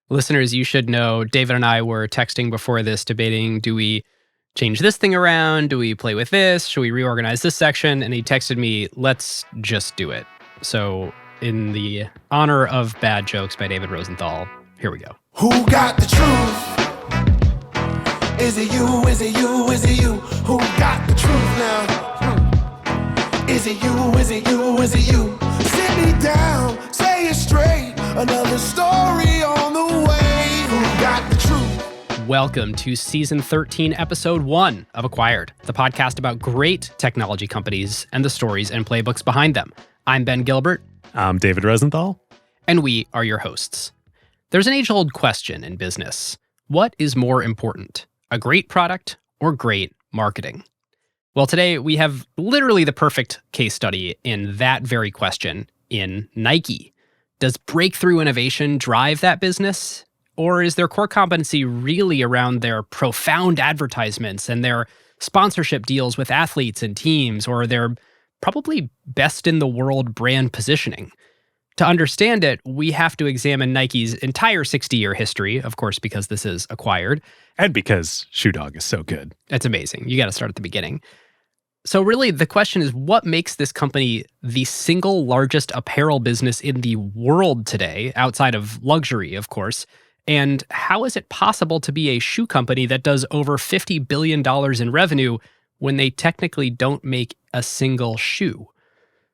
Listeners, you should know David and I were texting before this debating, do we change this thing around? Do we play with this? Should we reorganize this section? And he texted me, let's just do it. So in the honor of Bad Jokes by David Rosenthal, here we go. Who got the truth? Is it you? Is it you? Is it you? Who got the truth now? Is it you? Is it you? Is it you? Sit me down, say it straight. Another story on the way. Who got the truth? Welcome to Season 13, Episode 1 of Acquired, the podcast about great technology companies and the stories and playbooks behind them. I'm Ben Gilbert. I'm David Rosenthal. And we are your hosts. There's an age-old question in business. What is more important, a great product or great marketing? Well, today we have literally the perfect case study in that very question in Nike. Does breakthrough innovation drive that business? Or is their core competency really around their profound advertisements and their sponsorship deals with athletes and teams, or their probably best in the world brand positioning? To understand it, we have to examine Nike's entire 60-year history, of course, because this is Acquired. And because Shoe Dog is so good. It's amazing. You got to start at the beginning. So really, the question is, what makes this company the single largest apparel business in the world today, outside of luxury, of course? And how is it possible to be a shoe company that does over $50 billion in revenue when they technically don't make a single shoe?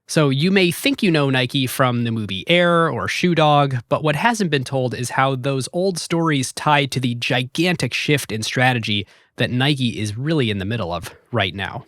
So you may think you know Nike from the movie Air or Shoe Dog, but what hasn't been told is how those old stories tie to the gigantic shift in strategy that Nike is really in the middle of right now.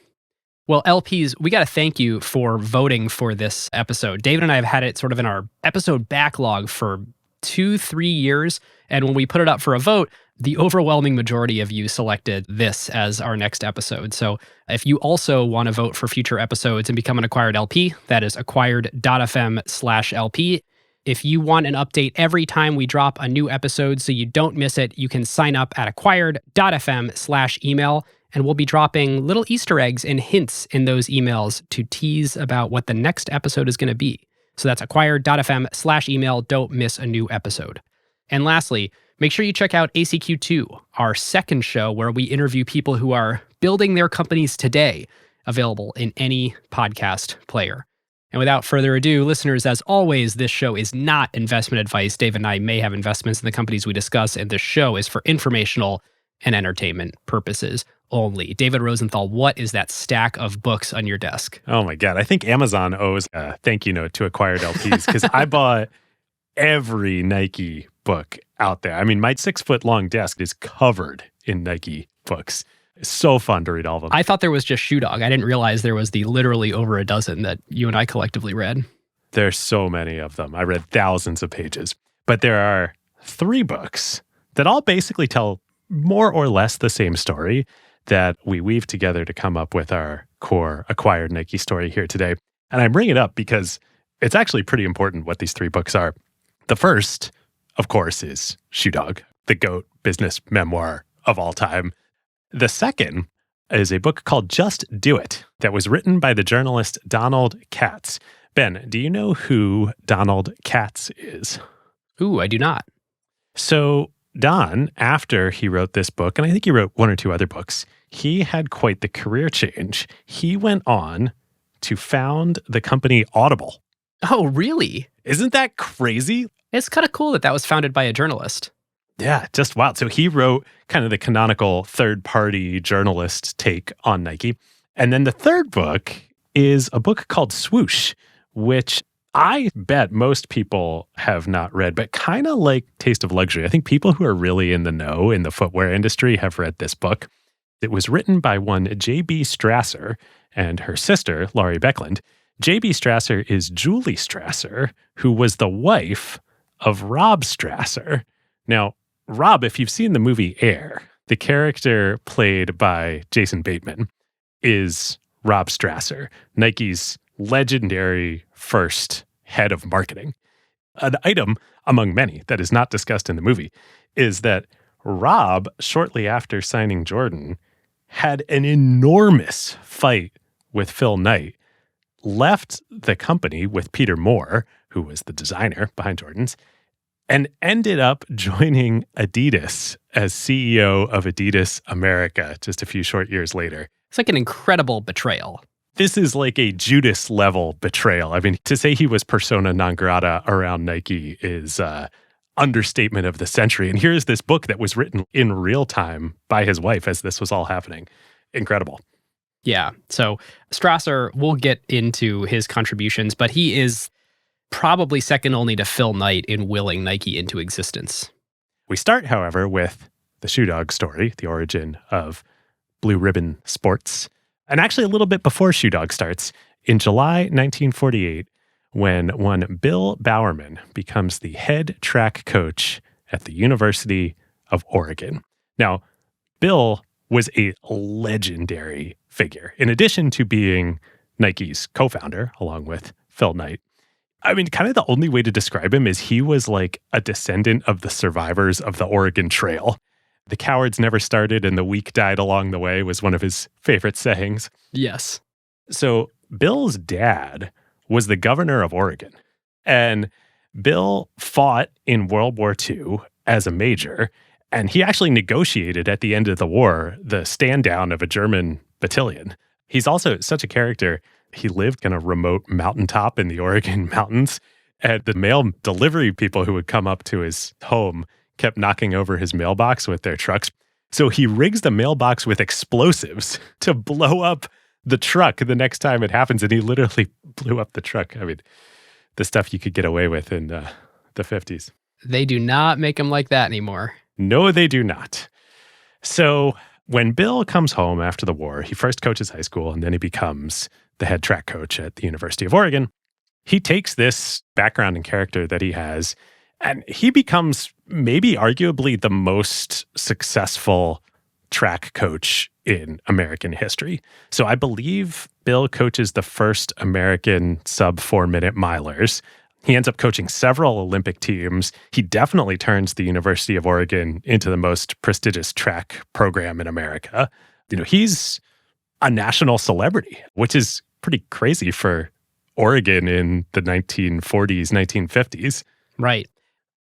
Well, LPs, we got to thank you for voting for this episode. David and I have had it sort of in our episode backlog for 2-3 years. And when we put it up for a vote, the overwhelming majority of you selected this as our next episode. So if you also want to vote for future episodes and become an Acquired LP, that is acquired.fm/LP. If you want an update every time we drop a new episode so you don't miss it, you can sign up at acquired.fm/email. And we'll be dropping little Easter eggs and hints in those emails to tease about what the next episode is going to be. So that's acquired.fm/email. Don't miss a new episode. And lastly, make sure you check out ACQ2, our second show where we interview people who are building their companies today, available in any podcast player. And without further ado, listeners, as always, this show is not investment advice. Dave and I may have investments in the companies we discuss, and this show is for informational and entertainment purposes only. David Rosenthal, what is that stack of books on your desk? Oh my God. I think Amazon owes a thank you note to Acquired LPs because I bought every Nike book out there. I mean, my 6-foot-long desk is covered in Nike books. It's so fun to read all of them. I thought there was just Shoe Dog. I didn't realize there was the literally over a dozen that you and I collectively read. There's so many of them. I read thousands of pages. But there are 3 books that all basically tell more or less the same story that we weave together to come up with our core Acquired Nike story here today. And I bring it up because it's actually pretty important what these 3 books are. The first, of course, is Shoe Dog, the GOAT business memoir of all time. The second is a book called Just Do It that was written by the journalist Donald Katz. Ben, do you know who Donald Katz is? Ooh, I do not. So Don, after he wrote this book, and I think he wrote 1 or 2 other books, he had quite the career change. He went on to found the company Audible. Oh, really? Isn't that crazy? It's kind of cool that was founded by a journalist. Yeah, just wild. So he wrote kind of the canonical third-party journalist take on Nike. And then the third book is a book called Swoosh, which I bet most people have not read, but kind of like Taste of Luxury. I think people who are really in the know in the footwear industry have read this book. It was written by one J.B. Strasser and her sister, Laurie Beckland. J.B. Strasser is Julie Strasser, who was the wife of Rob Strasser. Now, Rob, if you've seen the movie Air, the character played by Jason Bateman is Rob Strasser, Nike's legendary first head of marketing. An item among many that is not discussed in the movie is that Rob, shortly after signing Jordan, had an enormous fight with Phil Knight, left the company with Peter Moore, who was the designer behind Jordans, and ended up joining Adidas as CEO of Adidas America just a few short years later. It's like an incredible betrayal. This is like a Judas level betrayal. I mean, to say he was persona non grata around Nike is understatement of the century. And here's this book that was written in real time by his wife as this was all happening. Incredible. Yeah. So Strasser, we'll get into his contributions, but he is probably second only to Phil Knight in willing Nike into existence. We start, however, with the Shoe Dog story, the origin of Blue Ribbon Sports. And actually a little bit before Shoe Dog starts, in July 1948, when one Bill Bowerman becomes the head track coach at the University of Oregon. Now, Bill was a legendary figure. In addition to being Nike's co-founder, along with Phil Knight, I mean, kind of the only way to describe him is he was like a descendant of the survivors of the Oregon Trail. The cowards never started and the weak died along the way was one of his favorite sayings. Yes. So Bill's dad was the governor of Oregon. And Bill fought in World War II as a major. And he actually negotiated at the end of the war the stand down of a German battalion. He's also such a character. He lived in a remote mountaintop in the Oregon mountains. And the mail delivery people who would come up to his home kept knocking over his mailbox with their trucks. So he rigs the mailbox with explosives to blow up the truck the next time it happens. And he literally blew up the truck. I mean, the stuff you could get away with in the 50s. They do not make them like that anymore. No, they do not. So when Bill comes home after the war, he first coaches high school and then he becomes the head track coach at the University of Oregon. He takes this background and character that he has and he becomes maybe arguably the most successful track coach in American history. So I believe Bill coaches the first American sub 4-minute milers. He ends up coaching several Olympic teams. He definitely turns the University of Oregon into the most prestigious track program in America. You know, he's a national celebrity, which is pretty crazy for Oregon in the 1940s, 1950s. Right.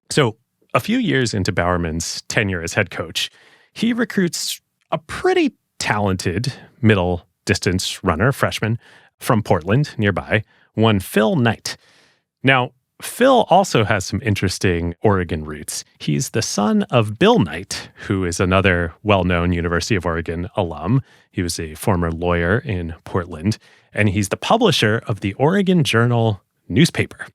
So a few years into Bowerman's tenure as head coach, he recruits a pretty talented middle distance runner, freshman, from Portland nearby, one Phil Knight. Now, Phil also has some interesting Oregon roots. He's the son of Bill Knight, who is another well-known University of Oregon alum. He was a former lawyer in Portland, and he's the publisher of the Oregon Journal newspaper.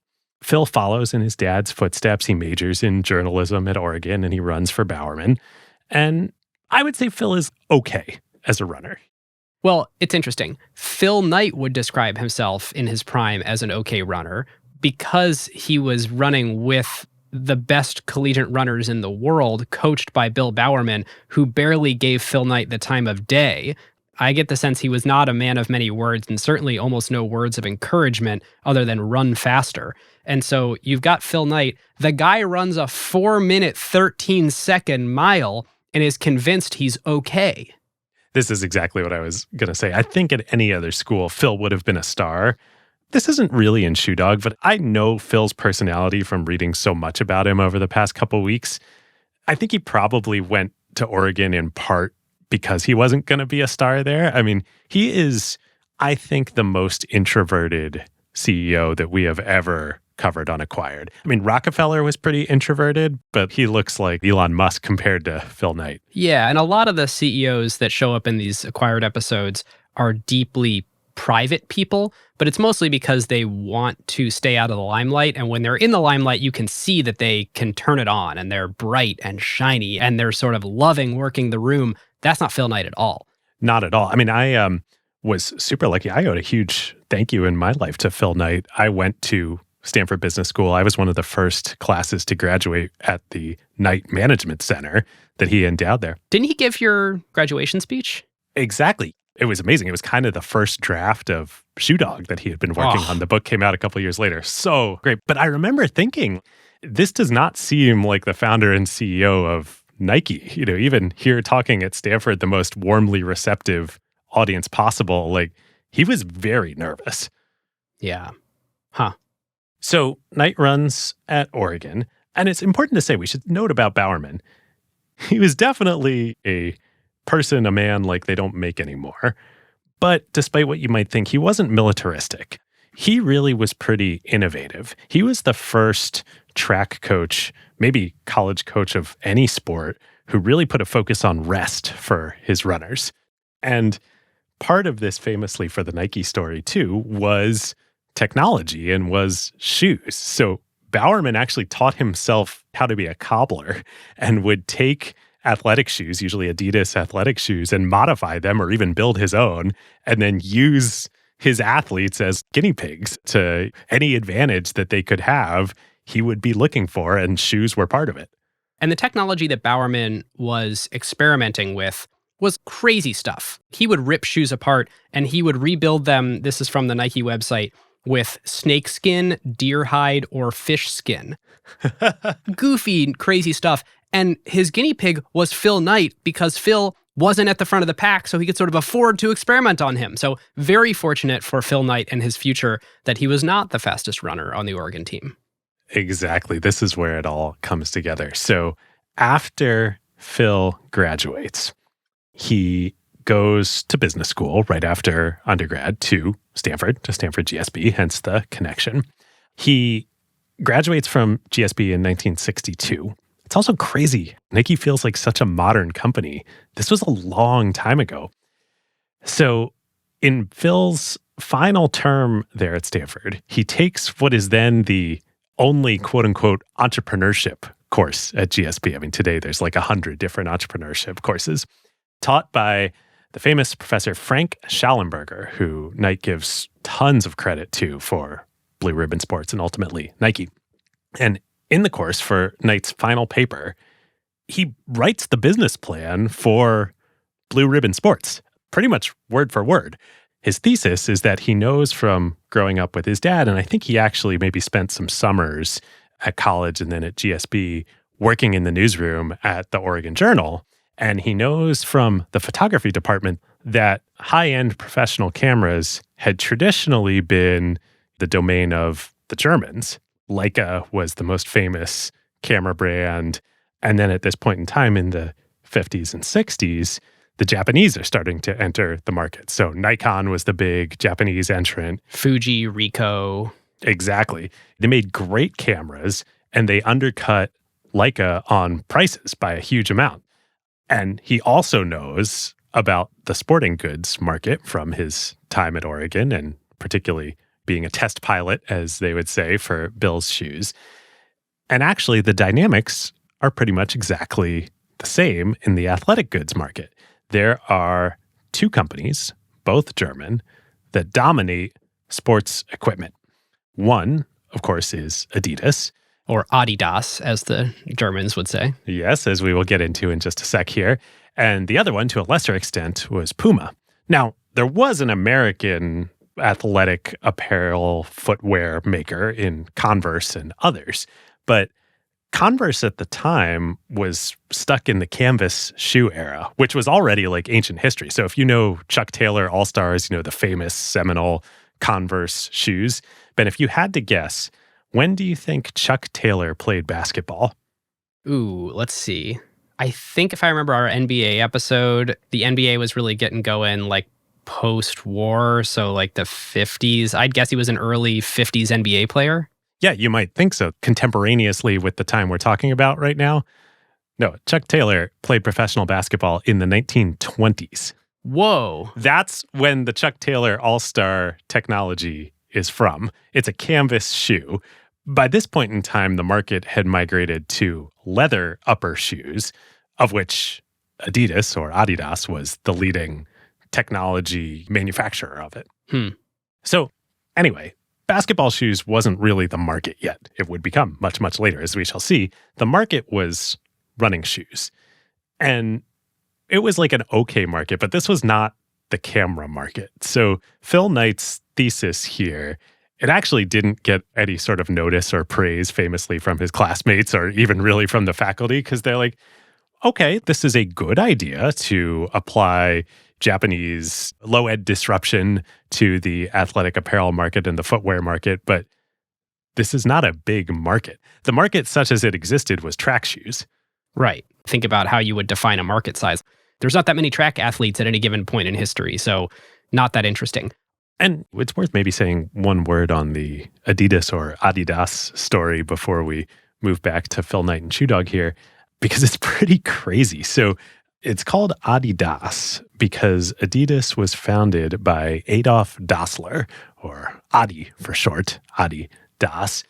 Phil follows in his dad's footsteps. He majors in journalism at Oregon, and he runs for Bowerman. And I would say Phil is okay as a runner. Well, it's interesting. Phil Knight would describe himself in his prime as an okay runner because he was running with the best collegiate runners in the world, coached by Bill Bowerman, who barely gave Phil Knight the time of day. I get the sense he was not a man of many words and certainly almost no words of encouragement other than run faster. And so you've got Phil Knight. The guy runs a 4-minute, 13-second mile and is convinced he's okay. This is exactly what I was going to say. I think at any other school, Phil would have been a star. This isn't really in Shoe Dog, but I know Phil's personality from reading so much about him over the past couple weeks. I think he probably went to Oregon in part because he wasn't going to be a star there. I mean, he is, I think, the most introverted CEO that we have ever covered on Acquired. I mean, Rockefeller was pretty introverted, but he looks like Elon Musk compared to Phil Knight. Yeah, and a lot of the CEOs that show up in these Acquired episodes are deeply private people, but it's mostly because they want to stay out of the limelight. And when they're in the limelight, you can see that they can turn it on and they're bright and shiny and they're sort of loving working the room. That's not Phil Knight at all. Not at all. I mean, I was super lucky. I owed a huge thank you in my life to Phil Knight. I went to Stanford Business School. I was one of the first classes to graduate at the Knight Management Center that he endowed there. Didn't he give your graduation speech? Exactly. It was amazing. It was kind of the first draft of Shoe Dog that he had been working on. The book came out a couple years later. So great. But I remember thinking, this does not seem like the founder and CEO of Nike. You know, even here talking at Stanford, the most warmly receptive audience possible, like he was very nervous. Yeah. Huh. So Knight runs at Oregon. And it's important to say, we should note about Bowerman, he was definitely a man like they don't make anymore. But despite what you might think, he wasn't militaristic. He really was pretty innovative. He was the first track coach, maybe college coach of any sport, who really put a focus on rest for his runners. And part of this, famously for the Nike story too, was technology and was shoes. So Bowerman actually taught himself how to be a cobbler and would take athletic shoes, usually Adidas athletic shoes, and modify them or even build his own, and then use his athletes as guinea pigs to any advantage that they could have, he would be looking for, and shoes were part of it. And the technology that Bowerman was experimenting with was crazy stuff. He would rip shoes apart and he would rebuild them, this is from the Nike website, with snake skin, deer hide, or fish skin. Goofy, crazy stuff. And his guinea pig was Phil Knight because Phil wasn't at the front of the pack, so he could sort of afford to experiment on him. So very fortunate for Phil Knight and his future that he was not the fastest runner on the Oregon team. Exactly. This is where it all comes together. So after Phil graduates, he goes to business school right after undergrad to Stanford GSB, hence the connection. He graduates from GSB in 1962. It's also crazy. Nike feels like such a modern company. This was a long time ago. So in Phil's final term there at Stanford, he takes what is then the only quote-unquote entrepreneurship course at GSB. I mean, today there's like 100 different entrepreneurship courses taught by the famous professor Frank Schallenberger, who Nike gives tons of credit to for Blue Ribbon Sports and ultimately Nike. And in the course for Knight's final paper, he writes the business plan for Blue Ribbon Sports, pretty much word for word. His thesis is that he knows from growing up with his dad, and I think he actually maybe spent some summers at college and then at GSB working in the newsroom at the Oregon Journal. And he knows from the photography department that high-end professional cameras had traditionally been the domain of the Germans. Leica was the most famous camera brand. And then at this point in time in the 50s and 60s, the Japanese are starting to enter the market. So Nikon was the big Japanese entrant. Fuji, Ricoh. Exactly. They made great cameras and they undercut Leica on prices by a huge amount. And he also knows about the sporting goods market from his time at Oregon and particularly being a test pilot, as they would say, for Bill's shoes. And actually, the dynamics are pretty much exactly the same in the athletic goods market. There are two companies, both German, that dominate sports equipment. One, of course, is Adidas. Or Adidas, as the Germans would say. Yes, as we will get into in just a sec here. And the other one, to a lesser extent, was Puma. Now, there was an American athletic apparel footwear maker in Converse and others, but Converse at the time was stuck in the canvas shoe era, which was already like ancient history. So if you know Chuck Taylor All-Stars, you know the famous seminal Converse shoes. Ben, if you had to guess, when do you think Chuck Taylor played basketball? Ooh, let's see. I think if I remember our NBA episode, the NBA was really getting going like post-war, so like the 50s. I'd guess he was an early 50s NBA player. Yeah, you might think so. Contemporaneously with the time we're talking about right now. No, Chuck Taylor played professional basketball in the 1920s. Whoa. That's when the Chuck Taylor All-Star technology is from. It's a canvas shoe. By this point in time, the market had migrated to leather upper shoes, of which Adidas or Adidas was the leading technology manufacturer of it. So anyway, basketball shoes wasn't really the market yet. It would become much, much later, as we shall see. The market was running shoes. And it was like an okay market, but this was not the camera market. So Phil Knight's thesis here, it actually didn't get any sort of notice or praise famously from his classmates or even really from the faculty, because they're like, okay, this is a good idea to apply Japanese low-end disruption to the athletic apparel market and the footwear market, but this is not a big market. The market, such as it existed, was track shoes. Right. Think about how you would define a market size. There's not that many track athletes at any given point in history, so not that interesting. And it's worth maybe saying one word on the Adidas or Adidas story before we move back to Phil Knight and Shoe Dog here, because it's pretty crazy. So it's called Adidas because Adidas was founded by Adolf Dassler, or Adi for short, Adidas.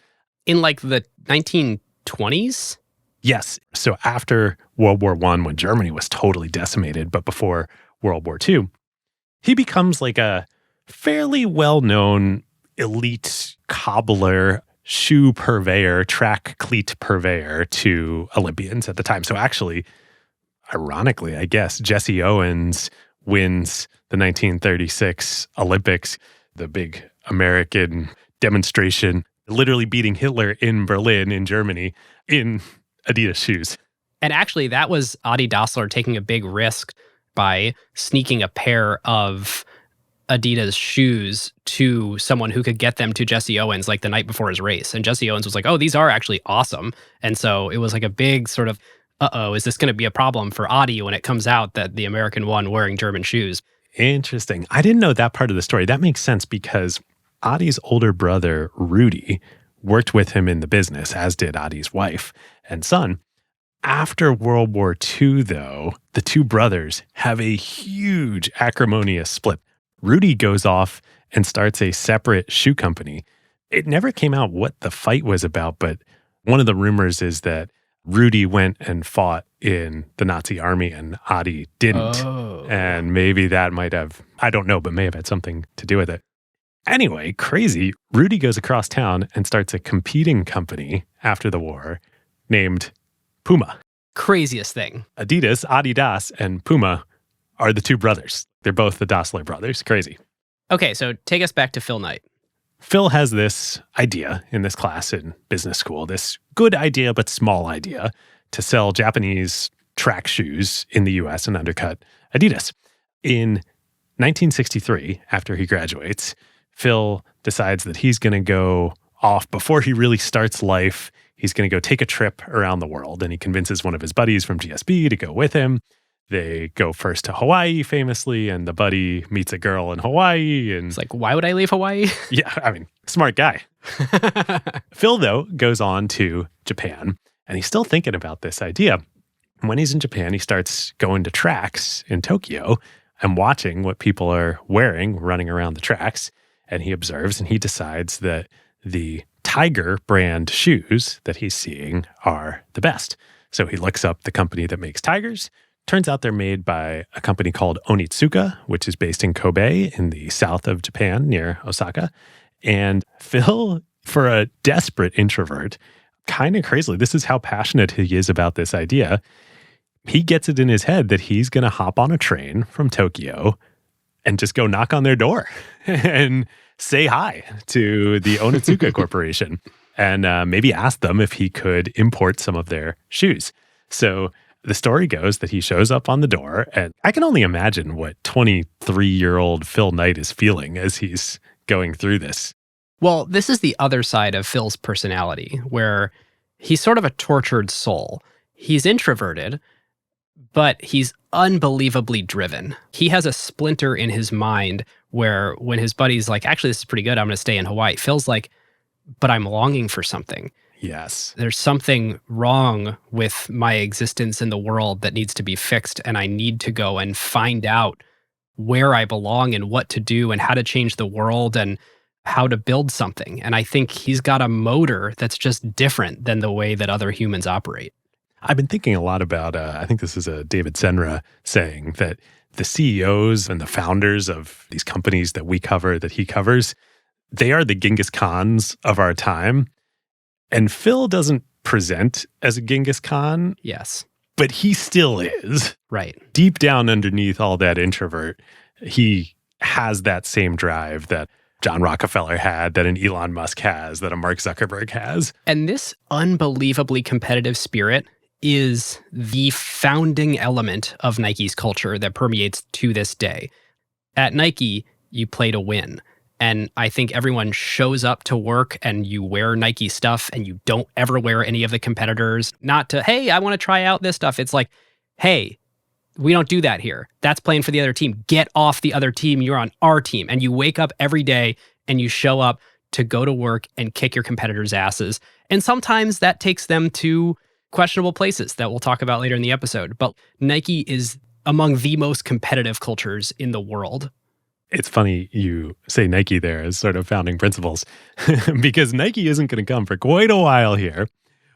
In like the 1920s? Yes. So after World War I, when Germany was totally decimated, but before World War II, he becomes like a fairly well-known elite cobbler, shoe purveyor, track cleat purveyor to Olympians at the time. So actually, ironically, I guess, Jesse Owens wins the 1936 Olympics, the big American demonstration, literally beating Hitler in Berlin, in Germany, in Adidas shoes. And actually, that was Adi Dassler taking a big risk by sneaking a pair of Adidas shoes to someone who could get them to Jesse Owens like the night before his race. And Jesse Owens was like, oh, these are actually awesome. And so it was like a big sort of, is this going to be a problem for Adi when it comes out that the American won wearing German shoes? Interesting. I didn't know that part of the story. That makes sense because Adi's older brother, Rudy, worked with him in the business, as did Adi's wife and son. After World War II, though, the two brothers have a huge acrimonious split. Rudy goes off and starts a separate shoe company. It never came out what the fight was about, but one of the rumors is that Rudy went and fought in the Nazi army and Adi didn't. Oh. And maybe that might have, I don't know, but may have had something to do with it. Anyway, crazy. Rudy goes across town and starts a competing company after the war named Puma. Craziest thing. Adidas, Adidas, and Puma are the two brothers. They're both the Dassler brothers. Crazy. Okay, so take us back to Phil Knight. Phil has this idea in this class in business school, this good idea but small idea to sell Japanese track shoes in the US and undercut Adidas. In 1963, after he graduates, Phil decides that he's going to go off before he really starts life. He's going to go take a trip around the world, and he convinces one of his buddies from GSB to go with him. They go first to Hawaii, famously, and the buddy meets a girl in Hawaii. And It's like, why would I leave Hawaii? yeah, I mean, smart guy. Phil, though, goes on to Japan, and he's still thinking about this idea. When he's in Japan, he starts going to tracks in Tokyo and watching what people are wearing, running around the tracks. And he observes and he decides that the Tiger brand shoes that he's seeing are the best. So he looks up the company that makes Tigers. Turns out they're made by a company called Onitsuka, which is based in Kobe in the south of Japan near Osaka. And Phil, for a desperate introvert, kind of crazily, this is how passionate he is about this idea. He gets it in his head that he's going to hop on a train from Tokyo and just go knock on their door and say hi to the Onitsuka Corporation and maybe ask them if he could import some of their shoes. So the story goes that he shows up on the door, and I can only imagine what 23-year-old Phil Knight is feeling as he's going through this. Well, this is the other side of Phil's personality, where he's sort of a tortured soul. He's introverted, but he's unbelievably driven. He has a splinter in his mind where when his buddy's like, actually, this is pretty good, I'm going to stay in Hawaii, Phil's like, but I'm longing for something. Yes. There's something wrong with my existence in the world that needs to be fixed, and I need to go and find out where I belong and what to do and how to change the world and how to build something. And I think he's got a motor that's just different than the way that other humans operate. I've been thinking a lot about, I think this is a David Senra saying that the CEOs and the founders of these companies that we cover, that he covers, they are the Genghis Khans of our time. And Phil doesn't present as a Genghis Khan, Yes. but he still is. Right. Deep down underneath all that introvert, he has that same drive that John Rockefeller had, that an Elon Musk has, that a Mark Zuckerberg has. And this unbelievably competitive spirit is the founding element of Nike's culture that permeates to this day. At Nike, you play to win. And I think everyone shows up to work and you wear Nike stuff and you don't ever wear any of the competitors. Not to, hey, I want to try out this stuff. It's like, hey, we don't do that here. That's playing for the other team. Get off the other team. You're on our team. And you wake up every day and you show up to go to work and kick your competitors' asses. And sometimes that takes them to questionable places that we'll talk about later in the episode. But Nike is among the most competitive cultures in the world. It's funny you say Nike there as sort of founding principles because Nike isn't going to come for quite a while here.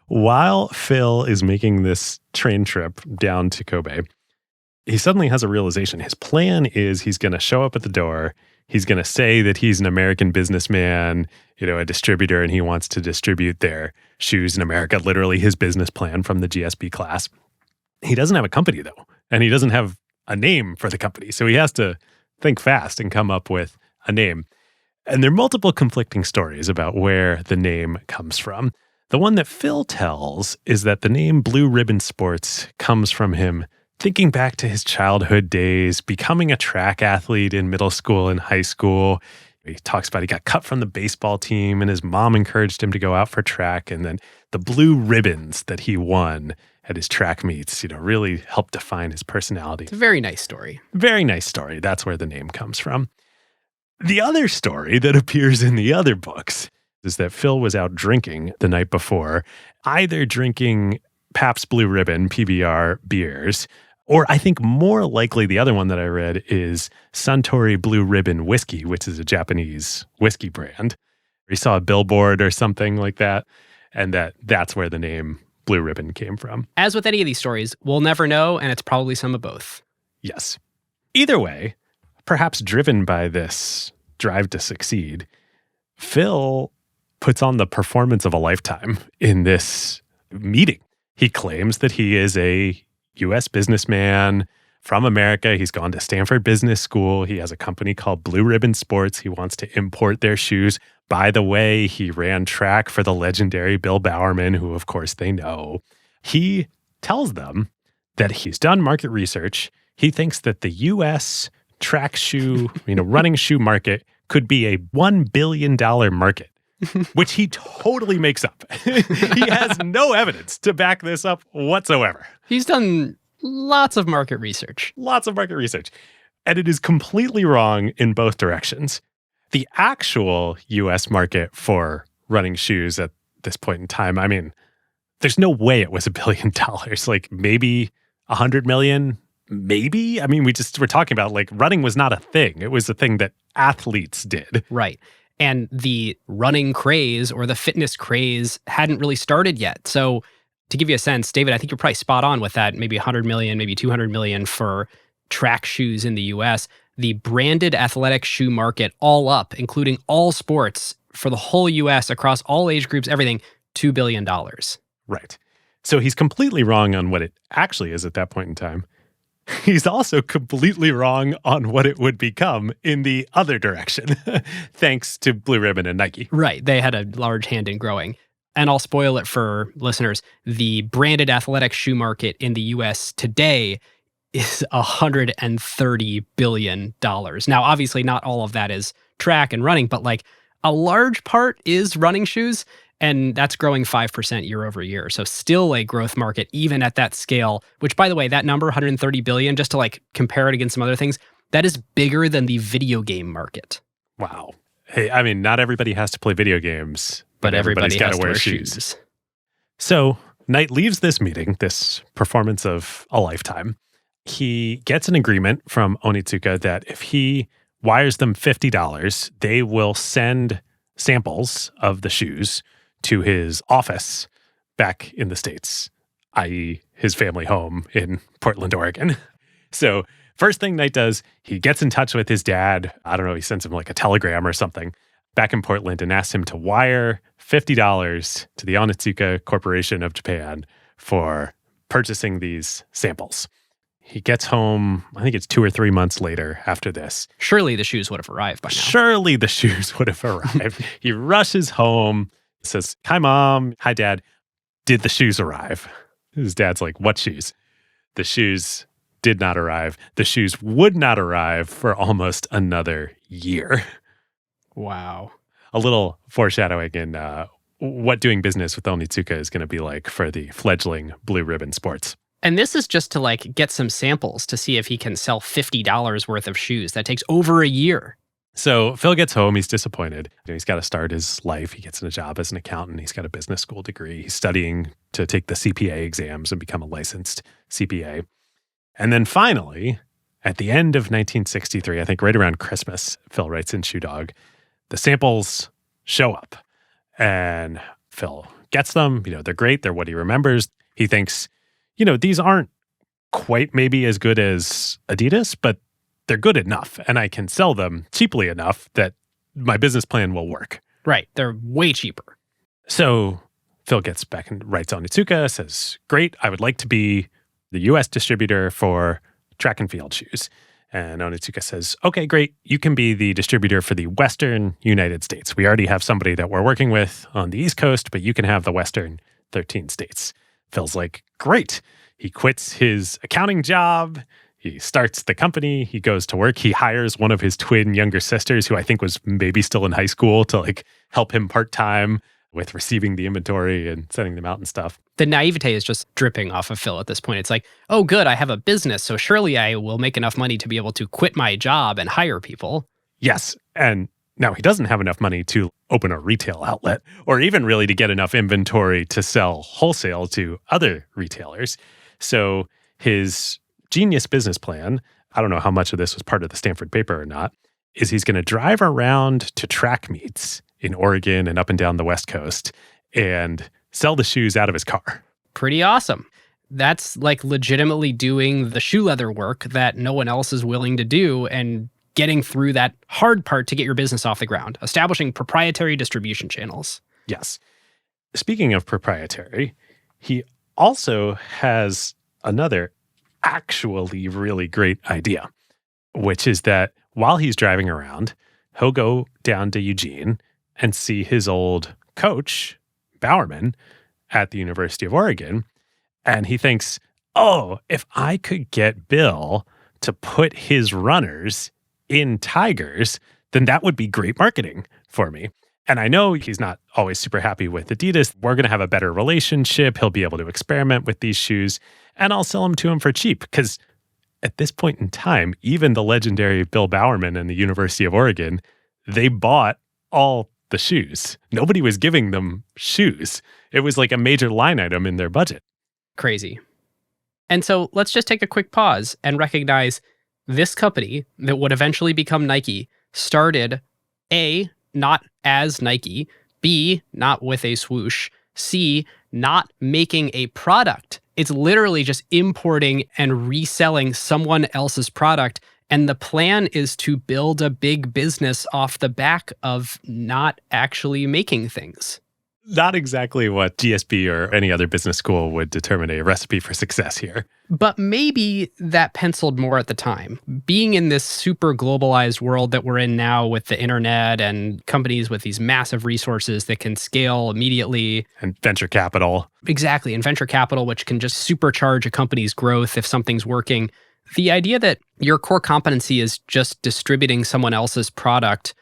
While Phil is making this train trip down to Kobe, he suddenly has a realization. His plan is he's going to show up at the door. He's going to say that he's an American businessman, a distributor, and he wants to distribute their shoes in America, literally his business plan from the GSB class. He doesn't have a company, though, and he doesn't have a name for the company. So he has to think fast and come up with a name. And there are multiple conflicting stories about where the name comes from. The one that Phil tells is that the name Blue Ribbon Sports comes from him thinking back to his childhood days, becoming a track athlete in middle school and high school. He talks about he got cut from the baseball team and his mom encouraged him to go out for track. And then the blue ribbons that he won at his track meets, really helped define his personality. It's a very nice story. Very nice story. That's where the name comes from. The other story that appears in the other books is that Phil was out drinking the night before, either drinking Pabst Blue Ribbon, PBR beers, or I think more likely the other one that I read is Suntory Blue Ribbon Whiskey, which is a Japanese whiskey brand. He saw a billboard or something like that, and that's where the name Blue Ribbon came from. As with any of these stories, we'll never know, and it's probably some of both. Yes. Either way, perhaps driven by this drive to succeed, Phil puts on the performance of a lifetime in this meeting. He claims that he is a U.S. businessman from America. He's gone to Stanford Business School. He has a company called Blue Ribbon Sports. He wants to import their shoes. By the way, he ran track for the legendary Bill Bowerman, who of course they know. He tells them that he's done market research. He thinks that the U.S. track shoe, running shoe market could be a $1 billion market. Which he totally makes up. He has no evidence to back this up whatsoever. He's done lots of market research. Lots of market research. And it is completely wrong in both directions. The actual U.S. market for running shoes at this point in time, there's no way it was $1 billion. Like maybe 100 million, maybe. We're talking about running was not a thing. It was a thing that athletes did. Right. And the running craze or the fitness craze hadn't really started yet. So to give you a sense, David, I think you're probably spot on with that. Maybe 100 million, maybe 200 million for track shoes in the US. The branded athletic shoe market all up, including all sports for the whole US across all age groups, everything, $2 billion. Right. So he's completely wrong on what it actually is at that point in time. He's also completely wrong on what it would become in the other direction, thanks to Blue Ribbon and Nike. Right. They had a large hand in growing. And I'll spoil it for listeners. The branded athletic shoe market in the US today is $130 billion. Now, obviously, not all of that is track and running, but a large part is running shoes. And that's growing 5% year over year. So still a growth market, even at that scale, which, by the way, that number, 130 billion, just to compare it against some other things, that is bigger than the video game market. Wow. Hey, not everybody has to play video games, but everybody's got to wear shoes. So Knight leaves this meeting, this performance of a lifetime. He gets an agreement from Onitsuka that if he wires them $50, they will send samples of the shoes to his office back in the States, i.e. his family home in Portland, Oregon. So first thing Knight does, he gets in touch with his dad. I don't know, he sends him a telegram or something back in Portland and asks him to wire $50 to the Onitsuka Corporation of Japan for purchasing these samples. He gets home, I think it's 2 or 3 months later after this. Surely the shoes would have arrived by now. Surely the shoes would have arrived. He rushes home, says, "Hi, Mom. Hi, Dad. Did the shoes arrive?" His dad's like, "What shoes?" The shoes did not arrive. The shoes would not arrive for almost another year. Wow. A little foreshadowing in what doing business with Onitsuka is going to be like for the fledgling Blue Ribbon Sports. And this is just to like get some samples to see if he can sell $50 worth of shoes. That takes over a year. So Phil gets home. He's disappointed. He's got to start his life. He gets a job as an accountant. He's got a business school degree. He's studying to take the CPA exams and become a licensed CPA. And then finally, at the end of 1963, I think right around Christmas, Phil writes in Shoe Dog, the samples show up. And Phil gets them. They're great. They're what he remembers. He thinks, these aren't quite maybe as good as Adidas, but they're good enough. And I can sell them cheaply enough that my business plan will work. Right. They're way cheaper. So Phil gets back and writes Onitsuka, says, great, I would like to be the U.S. distributor for track and field shoes. And Onitsuka says, okay, great. You can be the distributor for the Western United States. We already have somebody that we're working with on the East Coast, but you can have the Western 13 states. Phil's like, great. He quits his accounting job. He starts the company. He goes to work. He hires one of his twin younger sisters, who I think was maybe still in high school, to like help him part-time with receiving the inventory and sending them out and stuff. The naivete is just dripping off of Phil at this point. It's like, oh, good, I have a business, so surely I will make enough money to be able to quit my job and hire people. Yes. And now he doesn't have enough money to open a retail outlet or even really to get enough inventory to sell wholesale to other retailers. So his genius business plan, I don't know how much of this was part of the Stanford paper or not, is he's going to drive around to track meets in Oregon and up and down the West Coast and sell the shoes out of his car. Pretty awesome. That's like legitimately doing the shoe leather work that no one else is willing to do and getting through that hard part to get your business off the ground, establishing proprietary distribution channels. Yes. Speaking of proprietary, he also has another actually really great idea, which is that while he's driving around, he'll go down to Eugene and see his old coach, Bowerman, at the University of Oregon. And he thinks, oh, if I could get Bill to put his runners in Tigers, then that would be great marketing for me. And I know he's not always super happy with Adidas. We're going to have a better relationship. He'll be able to experiment with these shoes, and I'll sell them to him for cheap. Because at this point in time, even the legendary Bill Bowerman and the University of Oregon, they bought all the shoes. Nobody was giving them shoes. It was like a major line item in their budget. Crazy. And so let's just take a quick pause and recognize this company that would eventually become Nike started A, not as Nike, B, not with a swoosh, C, not making a product. It's literally just importing and reselling someone else's product. And the plan is to build a big business off the back of not actually making things. Not exactly what GSB or any other business school would determine a recipe for success here. But maybe that penciled more at the time. Being in this super globalized world that we're in now with the internet and companies with these massive resources that can scale immediately. And venture capital. Exactly. And venture capital, which can just supercharge a company's growth if something's working. The idea that your core competency is just distributing someone else's product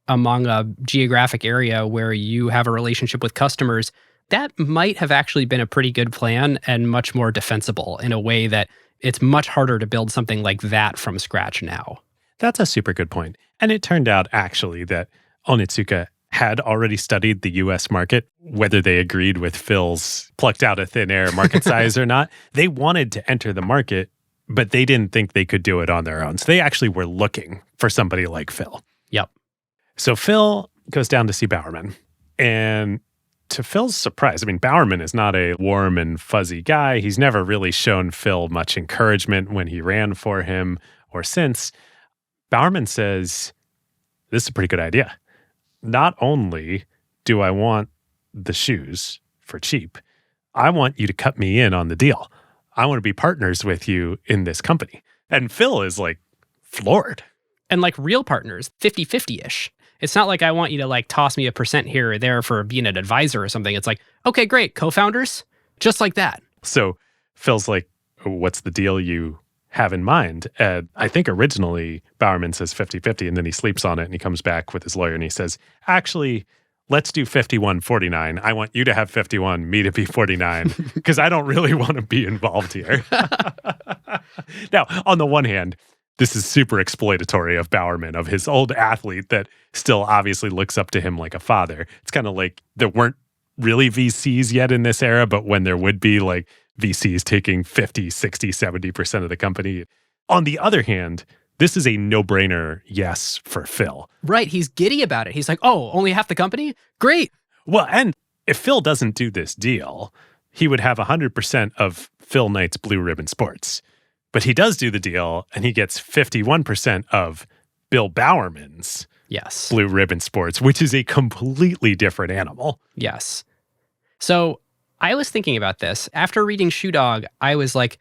among a geographic area where you have a relationship with customers, that might have actually been a pretty good plan and much more defensible in a way that it's much harder to build something like that from scratch now. That's a super good point. And it turned out actually that Onitsuka had already studied the US market, whether they agreed with Phil's plucked out of thin air market size or not. They wanted to enter the market, but they didn't think they could do it on their own. So they actually were looking for somebody like Phil. Yep. So Phil goes down to see Bowerman. And to Phil's surprise, I mean, Bowerman is not a warm and fuzzy guy. He's never really shown Phil much encouragement when he ran for him or since. Bowerman says, this is a pretty good idea. Not only do I want the shoes for cheap, I want you to cut me in on the deal. I want to be partners with you in this company. And Phil is like floored. And like real partners, 50-50-ish. It's not like I want you to like toss me a percent here or there for being an advisor or something. It's like, okay, great, co-founders, just like that. So Phil's like, what's the deal you have in mind. And I think originally Bowerman says 50-50, and then he sleeps on it and he comes back with his lawyer and he says, actually, let's do 51-49. I want you to have 51, me to be 49, because I don't really want to be involved here. Now, on the one hand, this is super exploitatory of Bowerman, of his old athlete that still obviously looks up to him like a father. It's kind of like there weren't really VCs yet in this era, but when there would be, like, VCs taking 50, 60, 70% of the company. On the other hand, this is a no-brainer yes for Phil. Right. He's giddy about it. He's like, oh, only half the company? Great. Well, and if Phil doesn't do this deal, he would have 100% of Phil Knight's Blue Ribbon Sports. But he does do the deal, and he gets 51% of Bill Bowerman's Yes. Blue Ribbon Sports, which is a completely different animal. Yes. So I was thinking about this. After reading Shoe Dog, I was like,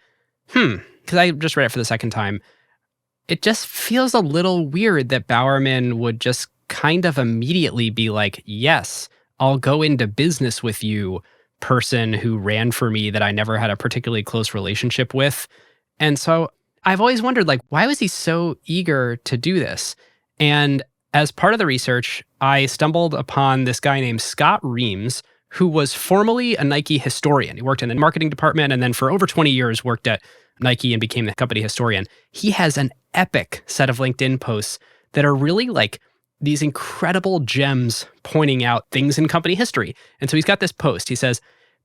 because I just read it for the second time. It just feels a little weird that Bowerman would just kind of immediately be like, yes, I'll go into business with you, person who ran for me that I never had a particularly close relationship with. And so I've always wondered, like, why was he so eager to do this? And as part of the research, I stumbled upon this guy named Scott Reams, who was formerly a Nike historian. He worked in the marketing department and then for over 20 years worked at Nike and became the company historian. He has an epic set of LinkedIn posts that are really like these incredible gems pointing out things in company history. And so he's got this post. He says,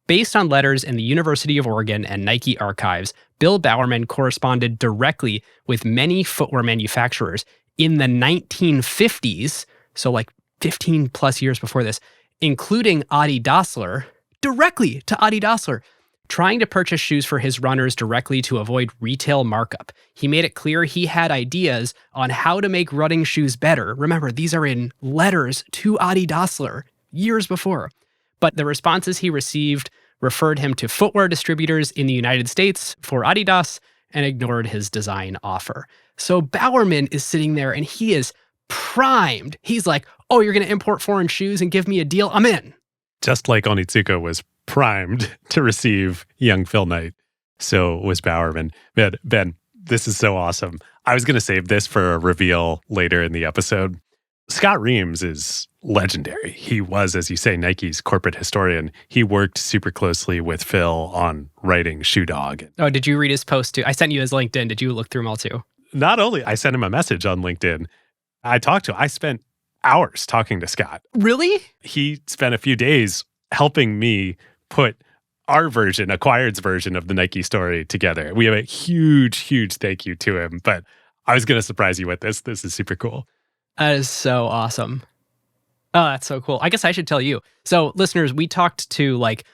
based on letters in the University of Oregon and Nike archives, Bill Bowerman corresponded directly with many footwear manufacturers in the 1950s, so like 15 plus years before this, including Adi Dassler, directly to Adi Dassler, trying to purchase shoes for his runners directly to avoid retail markup. He made it clear he had ideas on how to make running shoes better. Remember, these are in letters to Adi Dassler years before. But the responses he received referred him to footwear distributors in the United States for Adidas and ignored his design offer. So Bowerman is sitting there and he is primed. He's like, oh, you're going to import foreign shoes and give me a deal? I'm in. Just like Onitsuka was primed to receive young Phil Knight, so was Bowerman. Ben, this is so awesome. I was going to save this for a reveal later in the episode. Scott Reams is legendary. He was, as you say, Nike's corporate historian. He worked super closely with Phil on writing Shoe Dog. Oh, did you read his post too? I sent you his LinkedIn. Did you look through them all too? Not only, I sent him a message on LinkedIn. I talked to him. I spent hours talking to Scott. Really? He spent a few days helping me put our version, Acquired's version of the Nike story together. We have a huge, huge thank you to him. But I was going to surprise you with this. This is super cool. That is so awesome. Oh, that's so cool. I guess I should tell you. So, listeners, we talked to like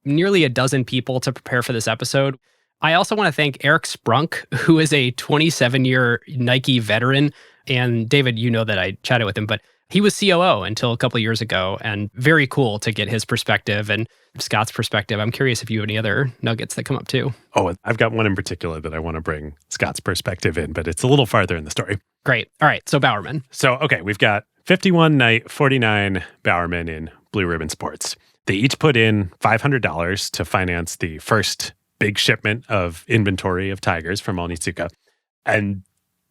nearly a dozen people to prepare for this episode. I also want to thank Eric Sprunk, who is a 27-year Nike veteran. And David, you know that I chatted with him, but he was COO until a couple of years ago, and very cool to get his perspective and Scott's perspective. I'm curious if you have any other nuggets that come up too. Oh, I've got one in particular that I want to bring Scott's perspective in, but it's a little farther in the story. Great. All right. So Bowerman. So, okay, we've got 51 Knight, 49 Bowerman in Blue Ribbon Sports. They each put in $500 to finance the first big shipment of inventory of Tigers from Onitsuka. And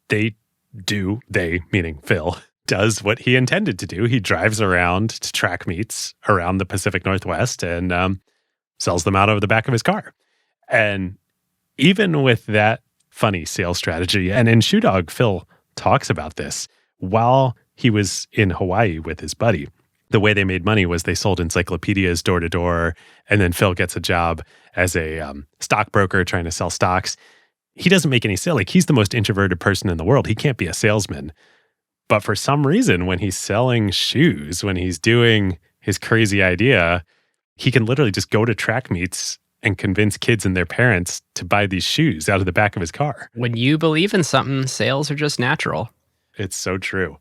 they, meaning Phil, does what he intended to do. He drives around to track meets around the Pacific Northwest and sells them out of the back of his car. And even with that funny sales strategy, and in Shoe Dog, Phil talks about this, while he was in Hawaii with his buddy, the way they made money was they sold encyclopedias door to door, and then Phil gets a job as a stockbroker trying to sell stocks. He doesn't make any sale. Like, he's the most introverted person in the world. He can't be a salesman. But for some reason, when he's selling shoes, when he's doing his crazy idea, he can literally just go to track meets and convince kids and their parents to buy these shoes out of the back of his car. When you believe in something, sales are just natural. It's so true.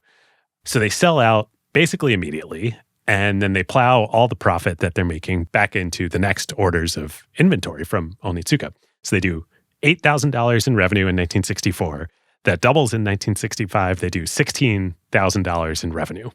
So they sell out basically immediately, and then they plow all the profit that they're making back into the next orders of inventory from Onitsuka. So they do $8,000 in revenue in 1964. That doubles in 1965. They do $16,000 in revenue.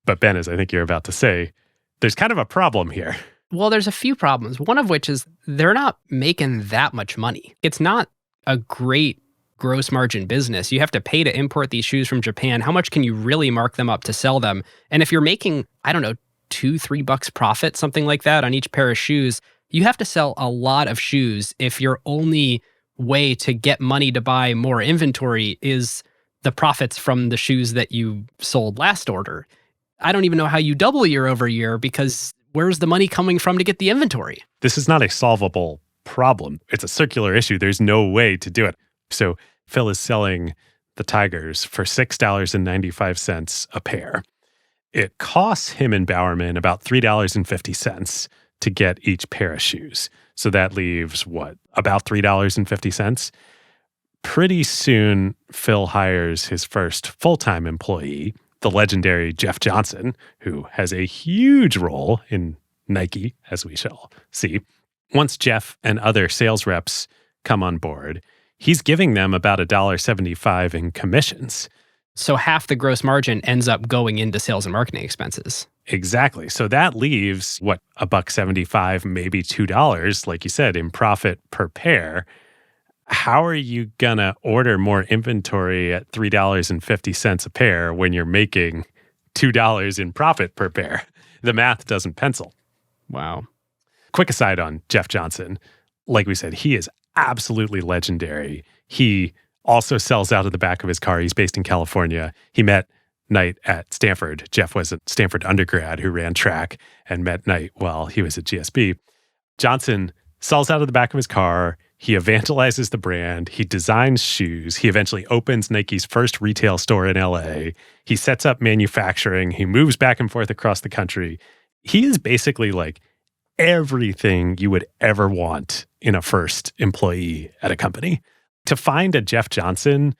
But Ben, as I think you're about to say, there's kind of a problem here. Well, there's a few problems. One of which is they're not making that much money. It's not a great gross margin business. You have to pay to import these shoes from Japan. How much can you really mark them up to sell them? And if you're making, I don't know, $2-3 profit, something like that on each pair of shoes, you have to sell a lot of shoes if your only way to get money to buy more inventory is the profits from the shoes that you sold last order. I don't even know how you double year over year, because where's the money coming from to get the inventory? This is not a solvable problem. It's a circular issue. There's no way to do it. So Phil is selling the Tigers for $6.95 a pair. It costs him and Bowerman about $3.50 to get each pair of shoes. So that leaves what, about $3.50? Pretty soon, Phil hires his first full-time employee, the legendary Jeff Johnson, who has a huge role in Nike, as we shall see. Once Jeff and other sales reps come on board, he's giving them about $1.75 in commissions. So half the gross margin ends up going into sales and marketing expenses. Exactly. So that leaves, what, $1.75, maybe $2, like you said, in profit per pair. How are you going to order more inventory at $3.50 a pair when you're making $2 in profit per pair? The math doesn't pencil. Wow. Quick aside on Jeff Johnson. Like we said, he is absolutely legendary. He also sells out of the back of his car. He's based in California. He met Knight at Stanford. Jeff was a Stanford undergrad who ran track and met Knight while he was at GSB. Johnson sells out of the back of his car. He evangelizes the brand. He designs shoes. He eventually opens Nike's first retail store in LA. He sets up manufacturing. He moves back and forth across the country. He is basically like everything you would ever want in a first employee at a company. To find a Jeff Johnson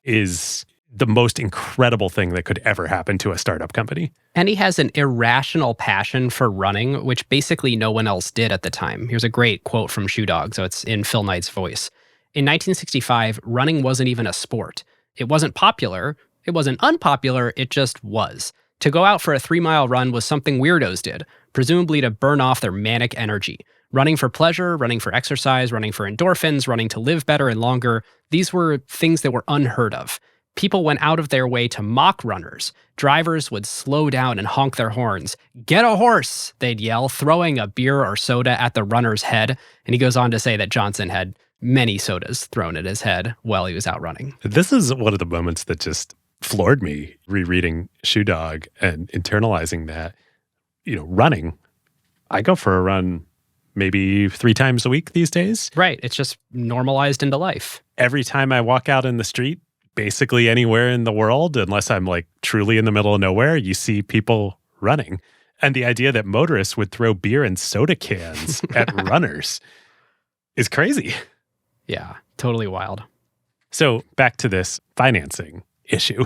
is the most incredible thing that could ever happen to a startup company. And he has an irrational passion for running, which basically no one else did at the time. Here's a great quote from Shoe Dog, so it's in Phil Knight's voice. In 1965, running wasn't even a sport. It wasn't popular. It wasn't unpopular. It just was. To go out for a 3-mile run was something weirdos did, presumably to burn off their manic energy. Running for pleasure, running for exercise, running for endorphins, running to live better and longer. These were things that were unheard of. People went out of their way to mock runners. Drivers would slow down and honk their horns. "Get a horse," they'd yell, throwing a beer or soda at the runner's head. And he goes on to say that Johnson had many sodas thrown at his head while he was out running. This is one of the moments that just floored me, rereading Shoe Dog and internalizing that, running. I go for a run maybe 3 times a week these days. Right. It's just normalized into life. Every time I walk out in the street, basically anywhere in the world, unless I'm like truly in the middle of nowhere, you see people running. And the idea that motorists would throw beer and soda cans at runners is crazy. Yeah, totally wild. So back to this financing issue.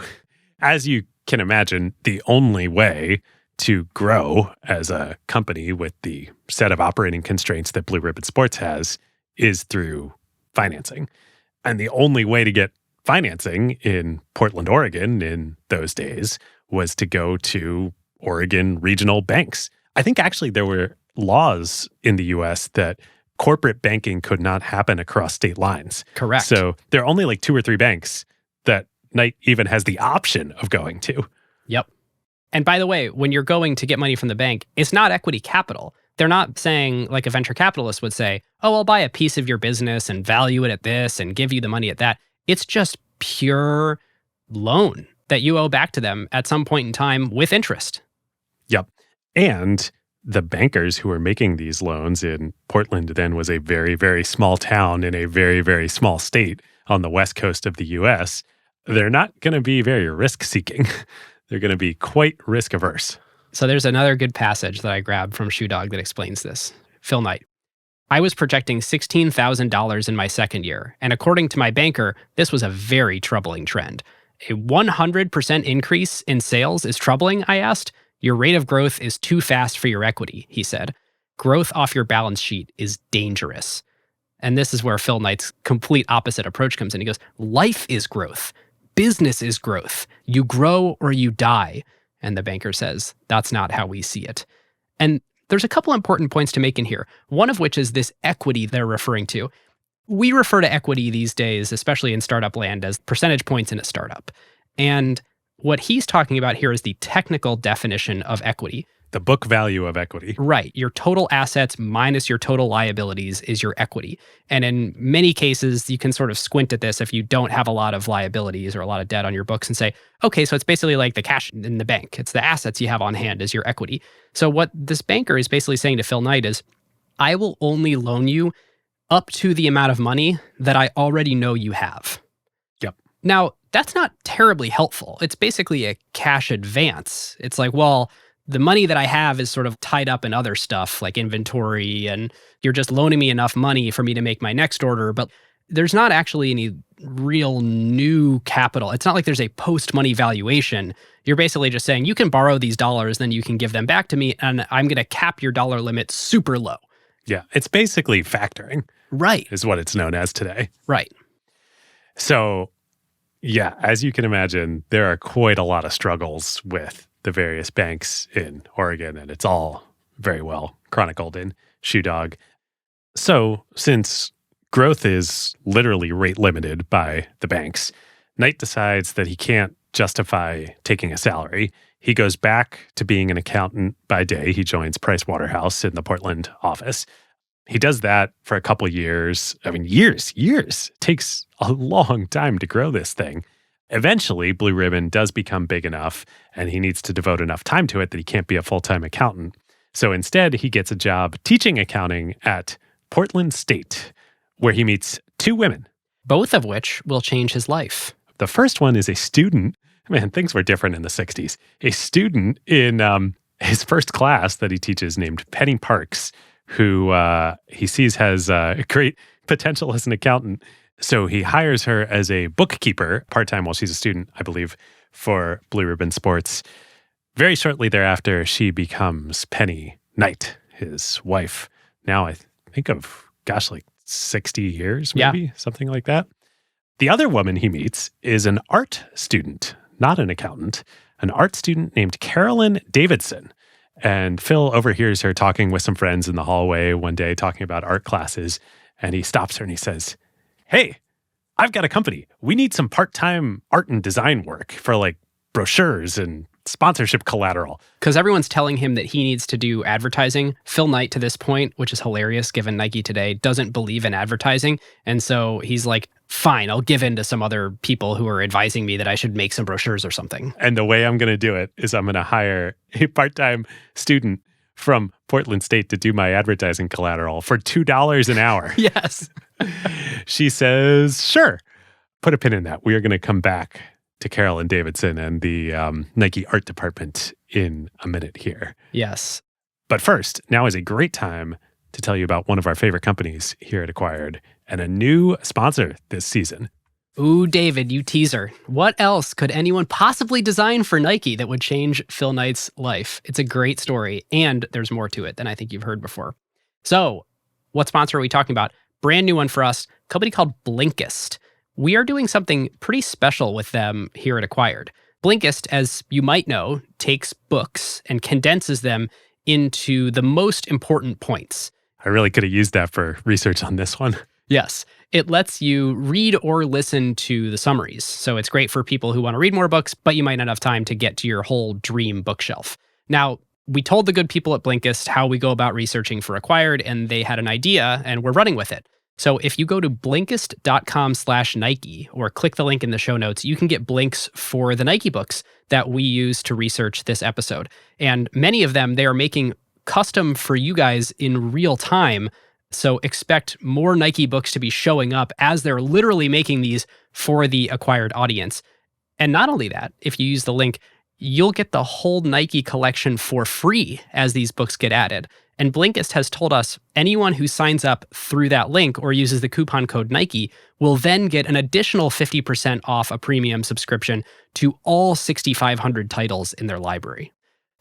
As you can imagine, the only way to grow as a company with the set of operating constraints that Blue Ribbon Sports has is through financing. And the only way to get financing in Portland, Oregon in those days was to go to Oregon regional banks. I think actually there were laws in the US that corporate banking could not happen across state lines. Correct. So there are only like 2 or 3 banks that Knight even has the option of going to. Yep. And by the way, when you're going to get money from the bank, it's not equity capital. They're not saying, like a venture capitalist would say, "Oh, I'll buy a piece of your business and value it at this and give you the money at that." It's just pure loan that you owe back to them at some point in time with interest. Yep. And the bankers who were making these loans in Portland then was a very, very small town in a very, very small state on the west coast of the US. They're not going to be very risk-seeking. They're going to be quite risk-averse. So there's another good passage that I grabbed from Shoe Dog that explains this. Phil Knight. "I was projecting $16,000 in my second year, and according to my banker, this was a very troubling trend. A 100% increase in sales is troubling, I asked. Your rate of growth is too fast for your equity, he said. Growth off your balance sheet is dangerous." And this is where Phil Knight's complete opposite approach comes in. He goes, life is growth. Business is growth. You grow or you die. And the banker says, that's not how we see it. And there's a couple important points to make in here, one of which is this equity they're referring to. We refer to equity these days, especially in startup land, as percentage points in a startup. And what he's talking about here is the technical definition of equity. The book value of equity. Right. Your total assets minus your total liabilities is your equity. And in many cases, you can sort of squint at this if you don't have a lot of liabilities or a lot of debt on your books and say, okay, so it's basically like the cash in the bank. It's the assets you have on hand is your equity. So what this banker is basically saying to Phil Knight is, I will only loan you up to the amount of money that I already know you have. Yep. Now, that's not terribly helpful. It's basically a cash advance. It's like, well, the money that I have is sort of tied up in other stuff like inventory, and you're just loaning me enough money for me to make my next order. But there's not actually any real new capital. It's not like there's a post-money valuation. You're basically just saying you can borrow these dollars, then you can give them back to me, and I'm going to cap your dollar limit super low. Yeah, it's basically factoring. Right. Is what it's known as today. Right. So, yeah, as you can imagine, there are quite a lot of struggles with the various banks in Oregon, and it's all very well chronicled in Shoe Dog. So, since growth is literally rate limited by the banks, Knight decides that he can't justify taking a salary. He goes back to being an accountant by day. He joins Price Waterhouse in the Portland office. He does that for a couple years. I mean, years. It takes a long time to grow this thing. Eventually, Blue Ribbon does become big enough, and he needs to devote enough time to it that he can't be a full-time accountant. So instead, he gets a job teaching accounting at Portland State, where he meets two women. Both of which will change his life. The first one is a student. Man, things were different in the 60s. A student in his first class that he teaches named Penny Parks, who he sees has great potential as an accountant. So he hires her as a bookkeeper part-time while she's a student, I believe, for Blue Ribbon Sports. Very shortly thereafter, she becomes Penny Knight, his wife. Now I think of, like 60 years, maybe, something like that. The other woman he meets is an art student, not an accountant, an art student named Carolyn Davidson. And Phil overhears her talking with some friends in the hallway one day, talking about art classes. And he stops her and he says, hey, I've got a company. We need some part-time art and design work for like brochures and sponsorship collateral. Because everyone's telling him that he needs to do advertising. Phil Knight, to this point, which is hilarious given Nike today, doesn't believe in advertising. And so he's like, fine, I'll give in to some other people who are advising me that I should make some brochures or something. And the way I'm going to do it is I'm going to hire a part-time student from Portland State to do my advertising collateral for $2 an hour. Yes. She says, sure. Put a pin in that. We are going to come back to Carolyn Davidson and the Nike art department in a minute here. Yes. But first, now is a great time to tell you about one of our favorite companies here at Acquired and a new sponsor this season. Ooh, David, you teaser. What else could anyone possibly design for Nike that would change Phil Knight's life? It's a great story, and there's more to it than I think you've heard before. So, what sponsor are we talking about? Brand new one for us, a company called Blinkist. We are doing something pretty special with them here at Acquired. Blinkist, as you might know, takes books and condenses them into the most important points. I really could have used that for research on this one. Yes. It lets you read or listen to the summaries. So it's great for people who want to read more books, but you might not have time to get to your whole dream bookshelf. Now, we told the good people at Blinkist how we go about researching for Acquired, and they had an idea, and we're running with it. So if you go to Blinkist.com/Nike or click the link in the show notes, you can get blinks for the Nike books that we use to research this episode. And many of them, they are making custom for you guys in real time. So expect more Nike books to be showing up as they're literally making these for the Acquired audience. And not only that, if you use the link, you'll get the whole Nike collection for free as these books get added. And Blinkist has told us anyone who signs up through that link or uses the coupon code Nike will then get an additional 50% off a premium subscription to all 6,500 titles in their library.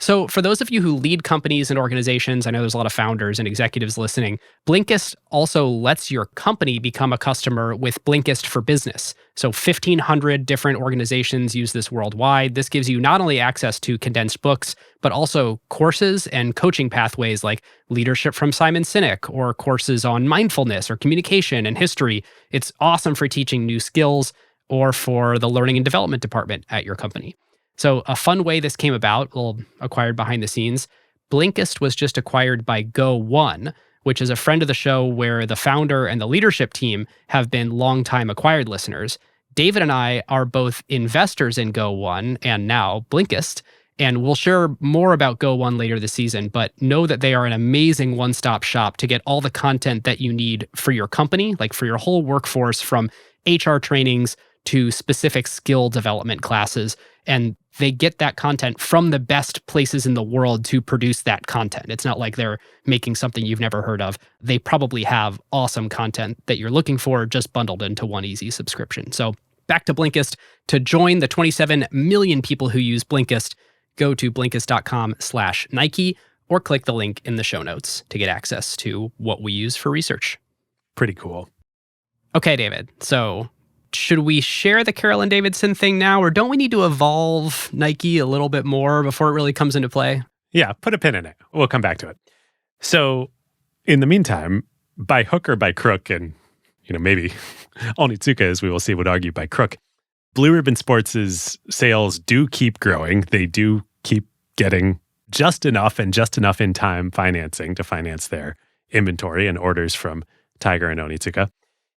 So, for those of you who lead companies and organizations, I know there's a lot of founders and executives listening. Blinkist also lets your company become a customer with Blinkist for Business. So, 1,500 different organizations use this worldwide. This gives you not only access to condensed books, but also courses and coaching pathways like Leadership from Simon Sinek or courses on mindfulness or communication and history. It's awesome for teaching new skills or for the learning and development department at your company. So a fun way this came about, a little acquired behind the scenes, Blinkist was just acquired by Go1, which is a friend of the show where the founder and the leadership team have been longtime acquired listeners. David and I are both investors in Go1 and now Blinkist, and we'll share more about Go1 later this season, but know that they are an amazing one-stop shop to get all the content that you need for your company, like for your whole workforce, from HR trainings to specific skill development classes. And they get that content from the best places in the world to produce that content. It's not like they're making something you've never heard of. They probably have awesome content that you're looking for just bundled into one easy subscription. So back to Blinkist. To join the 27 million people who use Blinkist, go to Blinkist.com/Nike or click the link in the show notes to get access to what we use for research. Pretty cool. Okay, David. So should we share the Carolyn Davidson thing now, or don't we need to evolve Nike a little bit more before it really comes into play? Yeah, put a pin in it. We'll come back to it. So in the meantime, by hook or by crook, and maybe Onitsuka, as we will see, would argue by crook, Blue Ribbon Sports' sales do keep growing. They do keep getting just enough and just enough in time financing to finance their inventory and orders from Tiger and Onitsuka.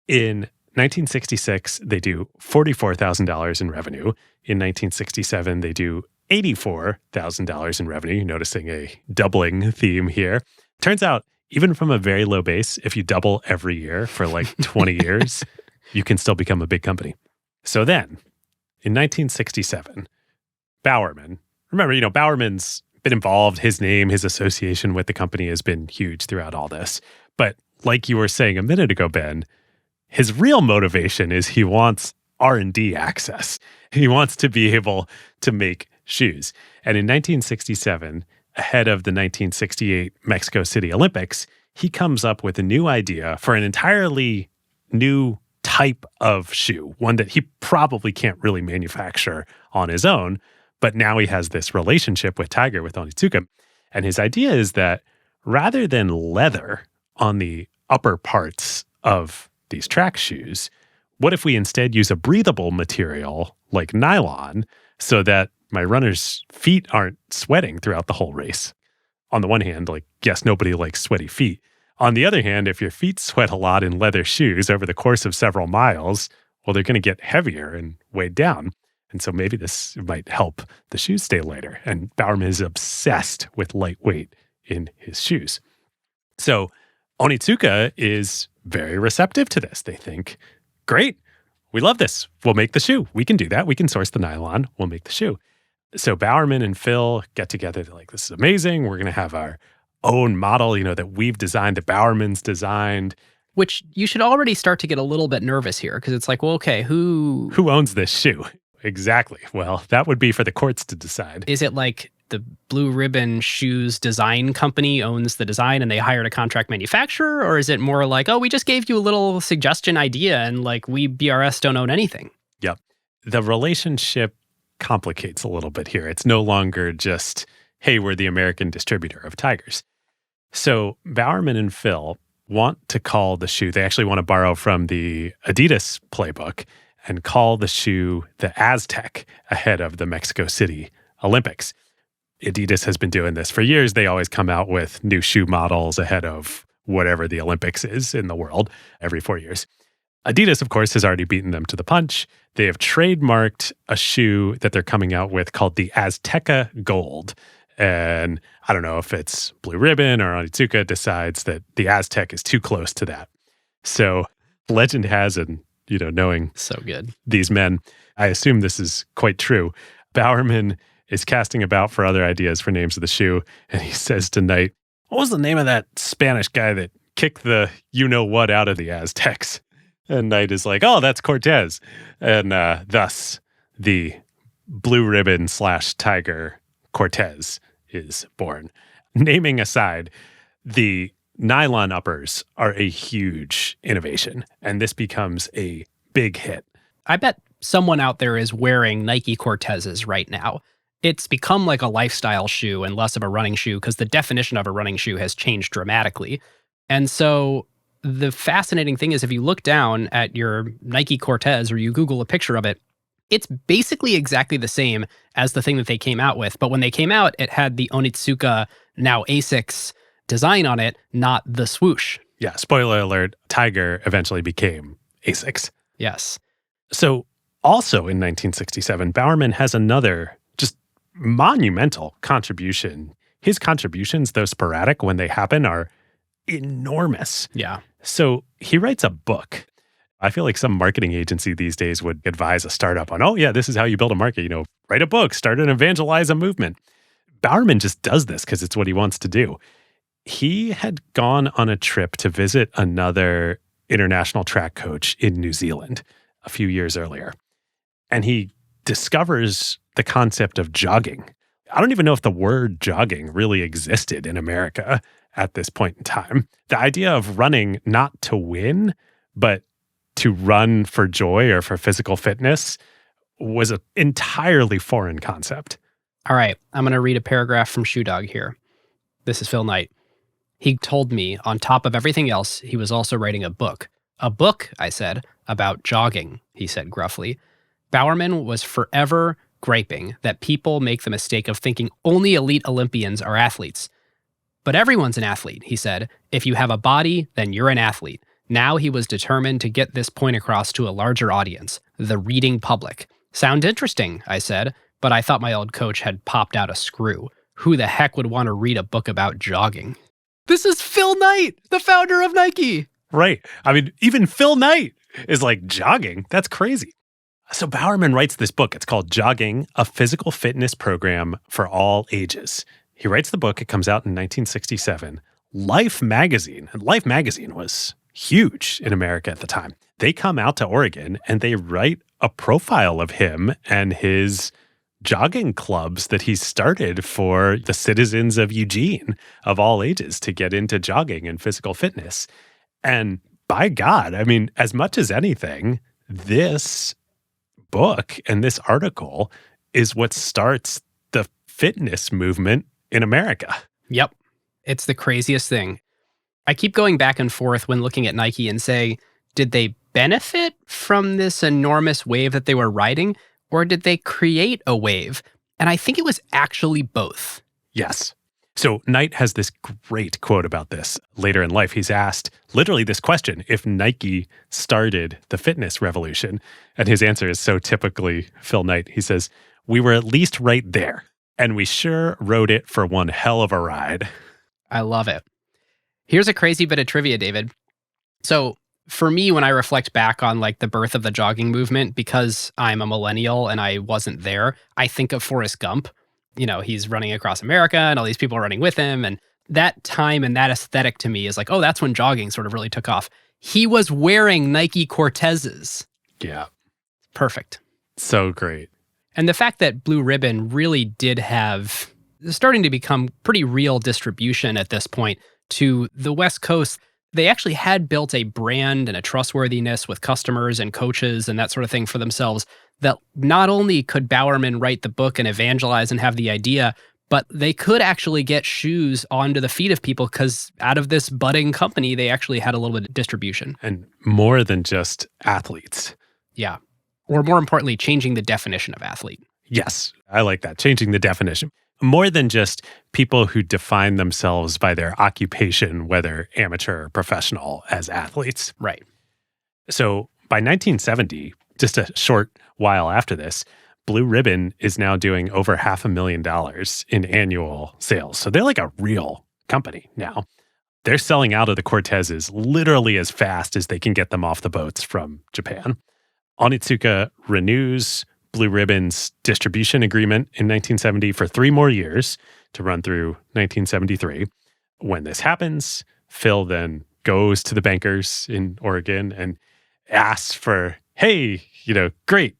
In 1966, they do $44,000 in revenue. In 1967, they do $84,000 in revenue. You're noticing a doubling theme here. Turns out, even from a very low base, if you double every year for like 20 years, you can still become a big company. So then, in 1967, Bowerman, remember, Bowerman's been involved. His name, his association with the company has been huge throughout all this. But like you were saying a minute ago, Ben, his real motivation is he wants R&D access. He wants to be able to make shoes. And in 1967, ahead of the 1968 Mexico City Olympics, he comes up with a new idea for an entirely new type of shoe, one that he probably can't really manufacture on his own. But now he has this relationship with Tiger, with Onitsuka. And his idea is that rather than leather on the upper parts of these track shoes, what if we instead use a breathable material like nylon so that my runners' feet aren't sweating throughout the whole race? On the one hand, yes, nobody likes sweaty feet. On the other hand, if your feet sweat a lot in leather shoes over the course of several miles, well, they're going to get heavier and weighed down. And so maybe this might help the shoes stay lighter. And Bowerman is obsessed with lightweight in his shoes. So Onitsuka is very receptive to this. They think, great, we love this. We'll make the shoe. We can do that. We can source the nylon. We'll make the shoe. So Bowerman and Phil get together. They're like, this is amazing. We're going to have our own model, that we've designed, that Bowerman's designed. Which you should already start to get a little bit nervous here, because it's like, well, okay, who owns this shoe? Exactly. Well, that would be for the courts to decide. Is it like the Blue Ribbon Shoes design company owns the design and they hired a contract manufacturer? Or is it more like, oh, we just gave you a little suggestion idea and we BRS don't own anything? Yep. The relationship complicates a little bit here. It's no longer just, hey, we're the American distributor of Tigers. So Bowerman and Phil want to call the shoe, they actually want to borrow from the Adidas playbook and call the shoe the Aztec ahead of the Mexico City Olympics. Adidas has been doing this for years. They always come out with new shoe models ahead of whatever the Olympics is in the world every 4 years. Adidas, of course, has already beaten them to the punch. They have trademarked a shoe that they're coming out with called the Azteca Gold. And I don't know if it's Blue Ribbon or Onitsuka decides that the Aztec is too close to that. So legend has it, knowing so good these men, I assume this is quite true. Bowerman is casting about for other ideas for names of the shoe. And he says to Knight, what was the name of that Spanish guy that kicked the you-know-what out of the Aztecs? And Knight is like, oh, that's Cortez. And thus, the Blue Ribbon / Tiger Cortez is born. Naming aside, the nylon uppers are a huge innovation, and this becomes a big hit. I bet someone out there is wearing Nike Cortezes right now. It's become like a lifestyle shoe and less of a running shoe because the definition of a running shoe has changed dramatically. And so the fascinating thing is if you look down at your Nike Cortez or you Google a picture of it, it's basically exactly the same as the thing that they came out with. But when they came out, it had the Onitsuka, now Asics design on it, not the swoosh. Yeah, spoiler alert, Tiger eventually became Asics. Yes. So also in 1967, Bowerman has another just monumental contribution. His contributions, though sporadic when they happen, are enormous. Yeah. So he writes a book. I feel like some marketing agency these days would advise a startup on, oh yeah, this is how you build a market, write a book, start and evangelize a movement. Bowerman just does this because it's what he wants to do. He had gone on a trip to visit another international track coach in New Zealand a few years earlier. And he discovers the concept of jogging. I don't even know if the word jogging really existed in America at this point in time. The idea of running not to win, but to run for joy or for physical fitness was an entirely foreign concept. All right, I'm going to read a paragraph from Shoe Dog here. This is Phil Knight. He told me, on top of everything else, he was also writing a book. A book, I said, about jogging, he said gruffly. Bowerman was forever griping that people make the mistake of thinking only elite Olympians are athletes. But everyone's an athlete, he said. If you have a body, then you're an athlete. Now he was determined to get this point across to a larger audience, the reading public. Sound interesting, I said, but I thought my old coach had popped out a screw. Who the heck would want to read a book about jogging? This is Phil Knight, the founder of Nike. Right. I mean, even Phil Knight is like, jogging? That's crazy. So Bowerman writes this book. It's called Jogging, a Physical Fitness Program for All Ages. He writes the book. It comes out in 1967. Life magazine, and Life magazine was huge in America at the time. They come out to Oregon and they write a profile of him and his jogging clubs that he started for the citizens of Eugene of all ages to get into jogging and physical fitness. And by God, I mean, as much as anything, this book and this article is what starts the fitness movement in America. Yep. It's the craziest thing. I keep going back and forth when looking at Nike and say, did they benefit from this enormous wave that they were riding, or did they create a wave? And I think it was actually both. Yes. So Knight has this great quote about this. Later in life, he's asked literally this question, if Nike started the fitness revolution. And his answer is so typically Phil Knight. He says, we were at least right there, and we sure rode it for one hell of a ride. I love it. Here's a crazy bit of trivia, David. So for me, when I reflect back on like the birth of the jogging movement, because I'm a millennial and I wasn't there, I think of Forrest Gump. You know, he's running across America and all these people are running with him. And that time and that aesthetic to me is like, oh, that's when jogging sort of really took off. He was wearing Nike Cortezes. Yeah. Perfect. So great. And the fact that Blue Ribbon really did have starting to become pretty real distribution at this point to the West Coast, they actually had built a brand and a trustworthiness with customers and coaches and that sort of thing for themselves that not only could Bowerman write the book and evangelize and have the idea, but they could actually get shoes onto the feet of people because out of this budding company, they actually had a little bit of distribution. And more than just athletes. Yeah. Or more importantly, changing the definition of athlete. Yes, I like that. Changing the definition. More than just people who define themselves by their occupation, whether amateur or professional, as athletes. Right. So by 1970, just a short while after this, Blue Ribbon is now doing over $500,000 in annual sales. So they're like a real company now. They're selling out of the Cortezes literally as fast as they can get them off the boats from Japan. Onitsuka renews Blue Ribbon's distribution agreement in 1970 for 3 more years to run through 1973. When this happens, Phil then goes to the bankers in Oregon and asks for, hey, great,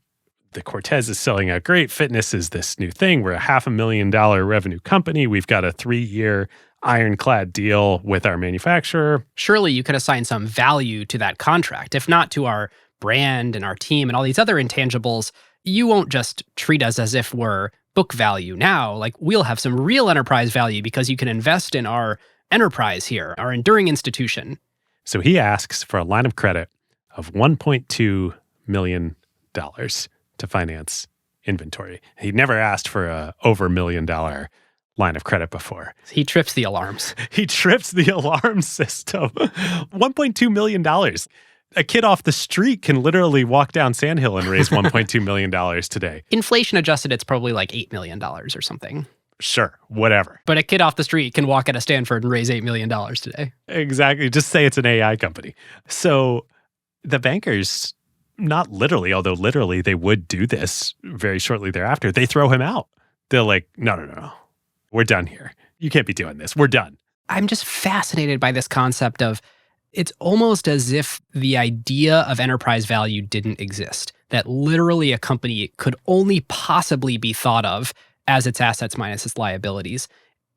The Cortez is selling out great. Fitness is this new thing. We're a $500,000 revenue company. We've got a 3-year ironclad deal with our manufacturer. Surely you could assign some value to that contract, if not to our brand and our team and all these other intangibles. You won't just treat us as if we're book value now. Like, we'll have some real enterprise value because you can invest in our enterprise here, our enduring institution. So he asks for a line of credit of $1.2 million to finance inventory. He never asked for a over $1 million line of credit before. He trips the alarms. He trips the alarm system. $1.2 million. A kid off the street can literally walk down Sandhill and raise $1.2 million today. Inflation adjusted, it's probably like $8 million or something. Sure, whatever. But a kid off the street can walk out of Stanford and raise $8 million today. Exactly. Just say it's an AI company. So the bankers, not literally, although literally they would do this very shortly thereafter, they throw him out. They're like, no. We're done here. You can't be doing this. We're done. I'm just fascinated by this concept of, it's almost as if the idea of enterprise value didn't exist, that literally a company could only possibly be thought of as its assets minus its liabilities.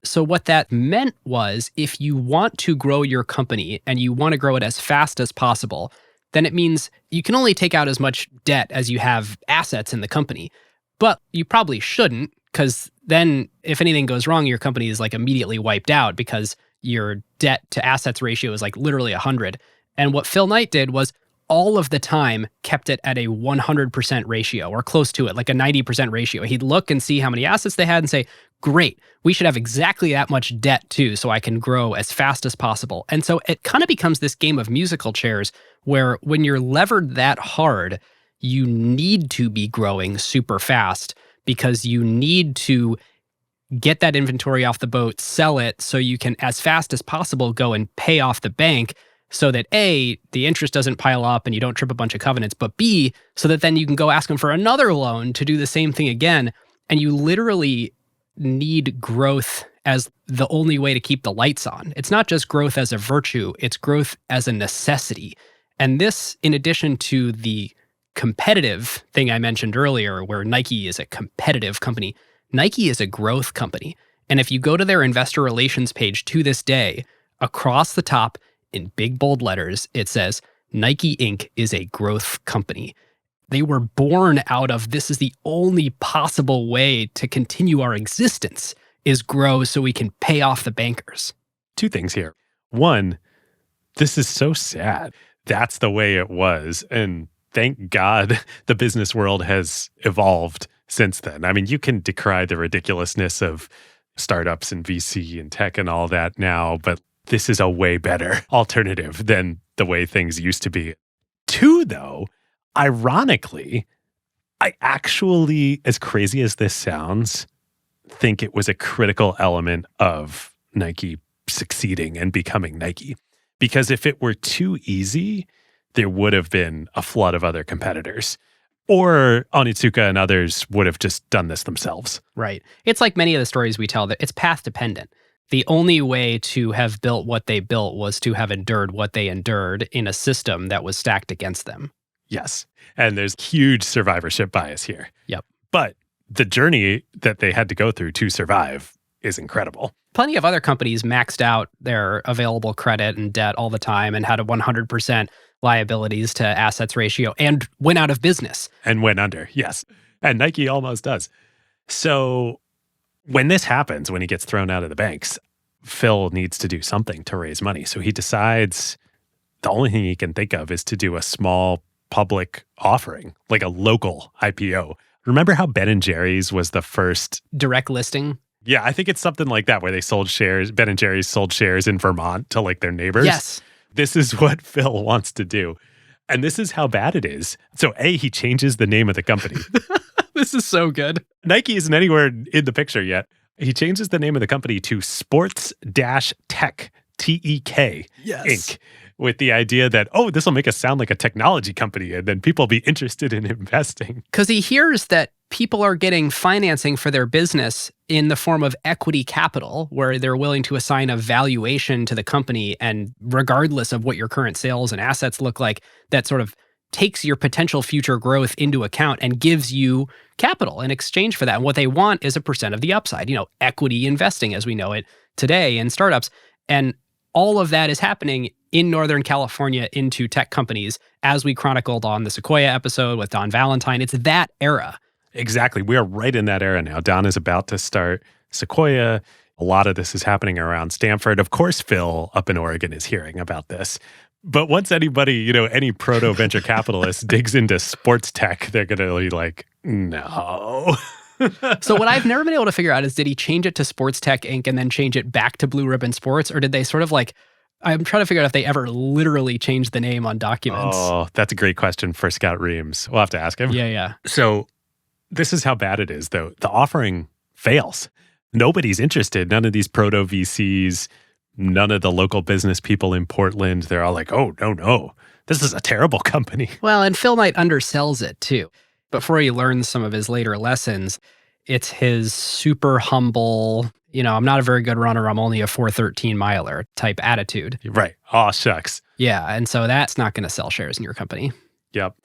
So what that meant was, if you want to grow your company and you want to grow it as fast as possible, then it means you can only take out as much debt as you have assets in the company. But you probably shouldn't, because then if anything goes wrong, your company is like immediately wiped out because your debt to assets ratio is like literally 100. And what Phil Knight did was all of the time kept it at a 100% ratio or close to it, like a 90% ratio. He'd look and see how many assets they had and say, great, we should have exactly that much debt too, so I can grow as fast as possible. And so it kind of becomes this game of musical chairs where when you're levered that hard, you need to be growing super fast because you need to get that inventory off the boat, sell it so you can, as fast as possible, go and pay off the bank so that A, the interest doesn't pile up and you don't trip a bunch of covenants, but B, so that then you can go ask them for another loan to do the same thing again. And you literally need growth as the only way to keep the lights on. It's not just growth as a virtue, it's growth as a necessity. And this, in addition to the competitive thing I mentioned earlier, where Nike is a competitive company, Nike is a growth company. And if you go to their investor relations page to this day, across the top in big bold letters, it says, Nike Inc. is a growth company. They were born out of, this is the only possible way to continue our existence, is grow so we can pay off the bankers. Two things here. One, this is so sad. That's the way it was. And thank God the business world has evolved since then. I mean, you can decry the ridiculousness of startups and VC and tech and all that now, but this is a way better alternative than the way things used to be. Two, though, ironically, I actually, as crazy as this sounds, think it was a critical element of Nike succeeding and becoming Nike. Because if it were too easy, there would have been a flood of other competitors. Or Onitsuka and others would have just done this themselves. Right. It's like many of the stories we tell, that it's path dependent. The only way to have built what they built was to have endured what they endured in a system that was stacked against them. Yes. And there's huge survivorship bias here. Yep. But the journey that they had to go through to survive is incredible. Plenty of other companies maxed out their available credit and debt all the time and had a 100% liabilities to assets ratio and went out of business. And went under, yes. And Nike almost does. So when this happens, when he gets thrown out of the banks, Phil needs to do something to raise money. So he decides the only thing he can think of is to do a small public offering, like a local IPO. Remember how Ben & Jerry's was the first direct listing? Yeah, I think it's something like that where they sold shares, Ben & Jerry's sold shares in Vermont to like their neighbors. Yes. This is what Phil wants to do. And this is how bad it is. So A, he changes the name of the company. This is so good. Nike isn't anywhere in the picture yet. He changes the name of the company to Sports-Tech, T-E-K, Yes. Inc., with the idea that, oh, this will make us sound like a technology company, and then people will be interested in investing. Because he hears that people are getting financing for their business in the form of equity capital, where they're willing to assign a valuation to the company, and regardless of what your current sales and assets look like, that sort of takes your potential future growth into account and gives you capital in exchange for that. And what they want is a percent of the upside, equity investing as we know it today in startups. And all of that is happening in Northern California into tech companies, as we chronicled on the Sequoia episode with Don Valentine. It's that era. Exactly. We are right in that era now. Don is about to start Sequoia. A lot of this is happening around Stanford. Of course, Phil up in Oregon is hearing about this. But once anybody, any proto-venture capitalist digs into sports tech, they're going to be like, no. So what I've never been able to figure out is, did he change it to Sports Tech Inc. and then change it back to Blue Ribbon Sports? Or did they sort of I'm trying to figure out if they ever literally changed the name on documents. Oh, that's a great question for Scott Reams. We'll have to ask him. Yeah. So this is how bad it is, though. The offering fails. Nobody's interested. None of these proto VCs, none of the local business people in Portland. They're all like, oh, no. This is a terrible company. Well, and Phil Knight undersells it too. Before he learns some of his later lessons, it's his super humble, I'm not a very good runner, I'm only a 4:13 miler type attitude. Right. Aw, shucks. Yeah, and so that's not going to sell shares in your company. Yep.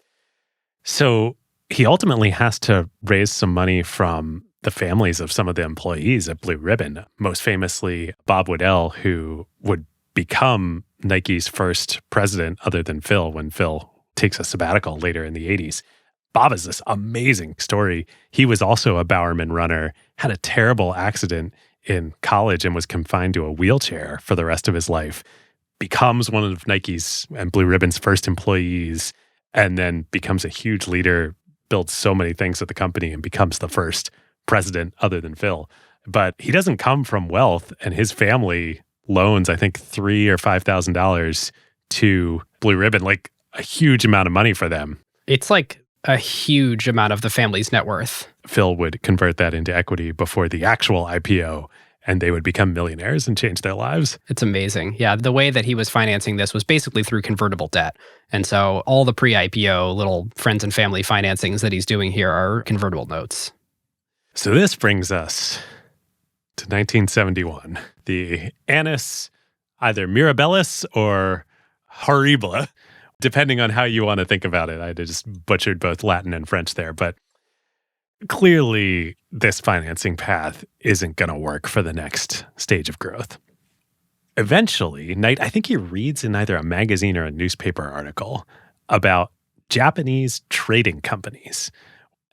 So he ultimately has to raise some money from the families of some of the employees at Blue Ribbon, most famously Bob Woodell, who would become Nike's first president other than Phil when Phil takes a sabbatical later in the 80s. Bob is this amazing story. He was also a Bowerman runner, had a terrible accident in college and was confined to a wheelchair for the rest of his life, becomes one of Nike's and Blue Ribbon's first employees, and then becomes a huge leader, builds so many things at the company, and becomes the first president other than Phil. But he doesn't come from wealth, and his family loans, I think, $3,000 or $5,000 to Blue Ribbon, like a huge amount of money for them. It's like a huge amount of the family's net worth. Phil would convert that into equity before the actual IPO, and they would become millionaires and change their lives. It's amazing. Yeah, the way that he was financing this was basically through convertible debt. And so all the pre-IPO little friends and family financings that he's doing here are convertible notes. So this brings us to 1971. The Annus, either Mirabilis or Horribla, depending on how you want to think about it. I just butchered both Latin and French there, but clearly this financing path isn't going to work for the next stage of growth. Eventually, Knight, I think he reads in either a magazine or a newspaper article about Japanese trading companies.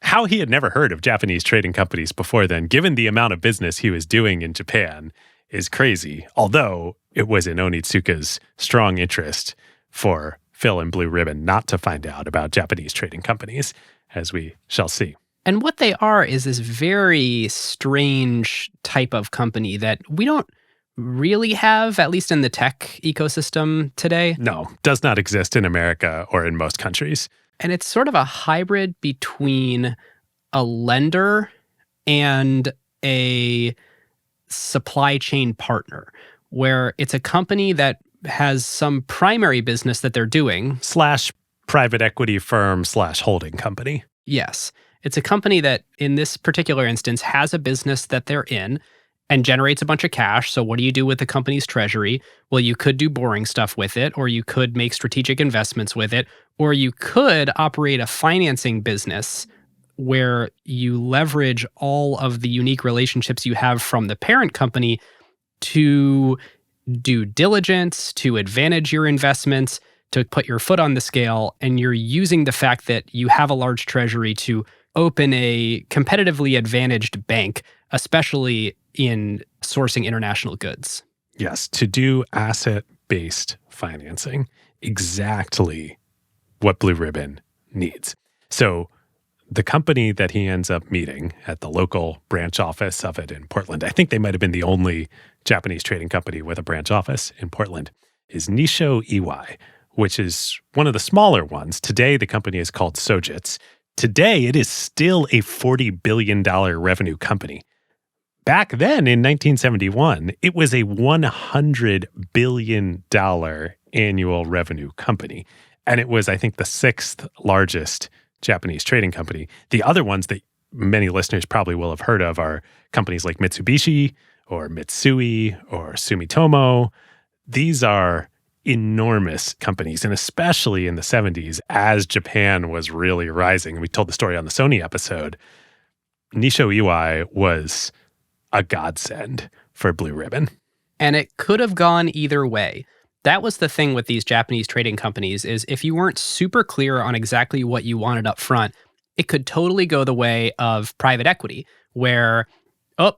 How he had never heard of Japanese trading companies before then, given the amount of business he was doing in Japan, is crazy, although it was in Onitsuka's strong interest for Phil and Blue Ribbon not to find out about Japanese trading companies, as we shall see. And what they are is this very strange type of company that we don't really have, at least in the tech ecosystem today. No, does not exist in America or in most countries. And it's sort of a hybrid between a lender and a supply chain partner, where it's a company that has some primary business that they're doing. / private equity firm / holding company. Yes. It's a company that, in this particular instance, has a business that they're in and generates a bunch of cash. So what do you do with the company's treasury? Well, you could do boring stuff with it, or you could make strategic investments with it, or you could operate a financing business where you leverage all of the unique relationships you have from the parent company to do diligence, to advantage your investments, to put your foot on the scale, and you're using the fact that you have a large treasury to open a competitively advantaged bank, especially in sourcing international goods. Yes, to do asset-based financing, exactly what Blue Ribbon needs. So the company that he ends up meeting at the local branch office of it in Portland, I think they might have been the only Japanese trading company with a branch office in Portland, is Nisho Iwai, which is one of the smaller ones. Today, the company is called Sojitz. Today, it is still a $40 billion revenue company. Back then, in 1971, it was a $100 billion annual revenue company. And it was, I think, the 6th largest Japanese trading company. The other ones that many listeners probably will have heard of are companies like Mitsubishi or Mitsui or Sumitomo. These are enormous companies, and especially in the 70s, as Japan was really rising. We told the story on the Sony episode. Nisho Iwai was a godsend for Blue Ribbon. And it could have gone either way. That was the thing with these Japanese trading companies is if you weren't super clear on exactly what you wanted up front, it could totally go the way of private equity, where,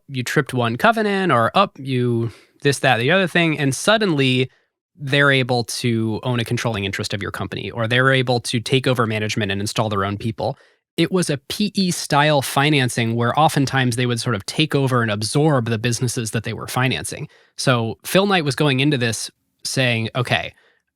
you tripped one covenant, or you this, that, the other thing, and suddenly they're able to own a controlling interest of your company, or they're able to take over management and install their own people. It was a PE-style financing where oftentimes they would sort of take over and absorb the businesses that they were financing. So Phil Knight was going into this saying, okay,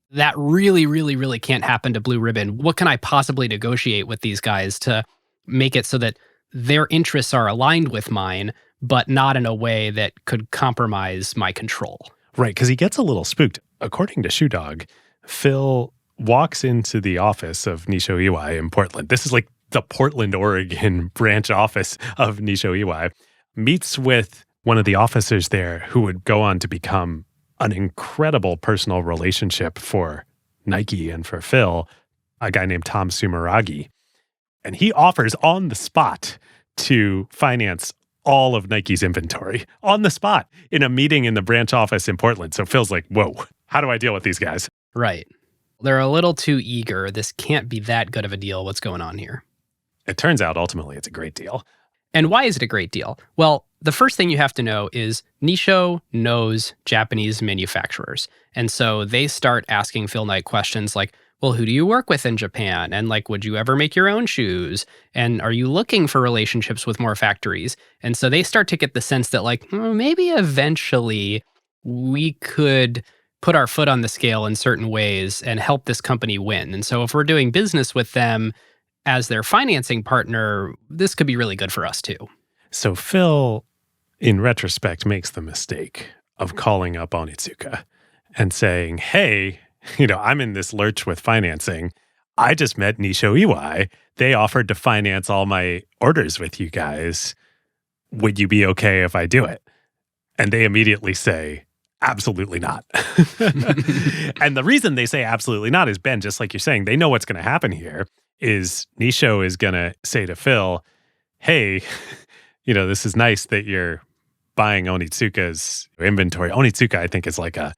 that really, really, really can't happen to Blue Ribbon. What can I possibly negotiate with these guys to make it so that their interests are aligned with mine, but not in a way that could compromise my control? Right, because he gets a little spooked. According to Shoe Dog, Phil walks into the office of Nisho Iwai in Portland. This is like the Portland, Oregon branch office of Nisho Iwai, meets with one of the officers there who would go on to become an incredible personal relationship for Nike and for Phil, a guy named Tom Sumeragi. And he offers on the spot to finance all of Nike's inventory on the spot in a meeting in the branch office in Portland. So Phil's like, whoa, how do I deal with these guys? Right. They're a little too eager. This can't be that good of a deal. What's going on here? It turns out ultimately it's a great deal. And why is it a great deal? Well, the first thing you have to know is Nisho knows Japanese manufacturers. And so they start asking Phil Knight questions like, well, who do you work with in Japan? And like, would you ever make your own shoes? And are you looking for relationships with more factories? And so they start to get the sense that like, maybe eventually we could put our foot on the scale in certain ways and help this company win. And so if we're doing business with them as their financing partner, this could be really good for us too. So Phil, in retrospect, makes the mistake of calling up Onitsuka and saying, hey, I'm in this lurch with financing. I just met Nisho Iwai. They offered to finance all my orders with you guys. Would you be okay if I do it? And they immediately say, absolutely not. And the reason they say absolutely not is, Ben, just like you're saying, they know what's going to happen here is Nisho is going to say to Phil, hey, this is nice that you're buying Onitsuka's inventory. Onitsuka, I think, is like a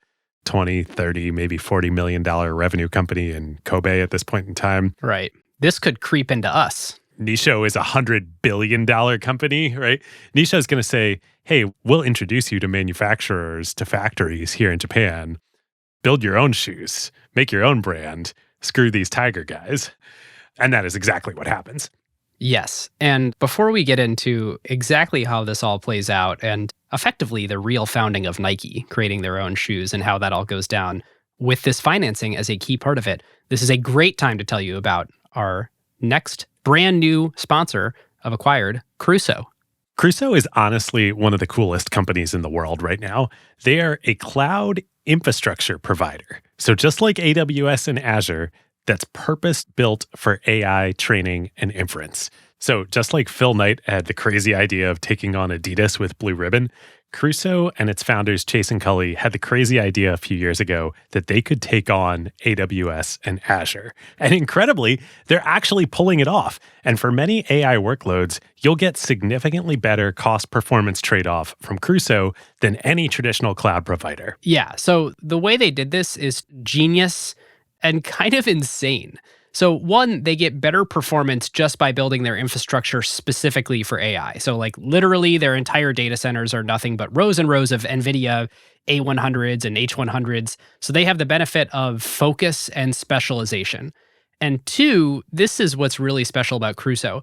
20, 30, maybe $40 million revenue company in Kobe at this point in time. Right. This could creep into us. Nisho is a $100 billion company, right? Nisho is going to say, hey, we'll introduce you to manufacturers, to factories here in Japan. Build your own shoes. Make your own brand. Screw these Tiger guys. And that is exactly what happens. Yes. And before we get into exactly how this all plays out and effectively the real founding of Nike, creating their own shoes and how that all goes down with this financing as a key part of it, this is a great time to tell you about our next brand new sponsor of Acquired, Crusoe. Crusoe is honestly one of the coolest companies in the world right now. They are a cloud infrastructure provider. So just like AWS and Azure, that's purpose-built for AI training and inference. So just like Phil Knight had the crazy idea of taking on Adidas with Blue Ribbon, Crusoe and its founders, Chase and Cully, had the crazy idea a few years ago that they could take on AWS and Azure. And incredibly, they're actually pulling it off. And for many AI workloads, you'll get significantly better cost-performance trade-off from Crusoe than any traditional cloud provider. Yeah, so the way they did this is genius and kind of insane. So one, they get better performance just by building their infrastructure specifically for AI. So like literally their entire data centers are nothing but rows and rows of NVIDIA A100s and H100s. So they have the benefit of focus and specialization. And two, this is what's really special about Crusoe.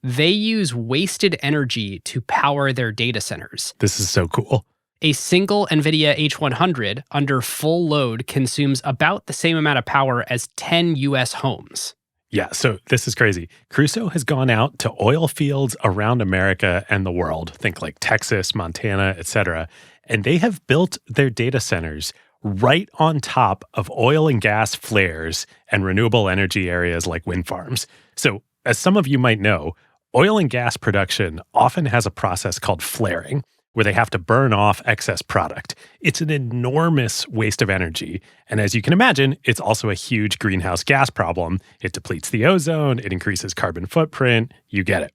They use wasted energy to power their data centers. This is so cool. A single NVIDIA H100 under full load consumes about the same amount of power as 10 US homes. Yeah, so this is crazy. Crusoe has gone out to oil fields around America and the world, think like Texas, Montana, etc., and they have built their data centers right on top of oil and gas flares and renewable energy areas like wind farms. So, as some of you might know, oil and gas production often has a process called flaring, where they have to burn off excess product. It's an enormous waste of energy. And as you can imagine, it's also a huge greenhouse gas problem. It depletes the ozone, it increases carbon footprint. You get it.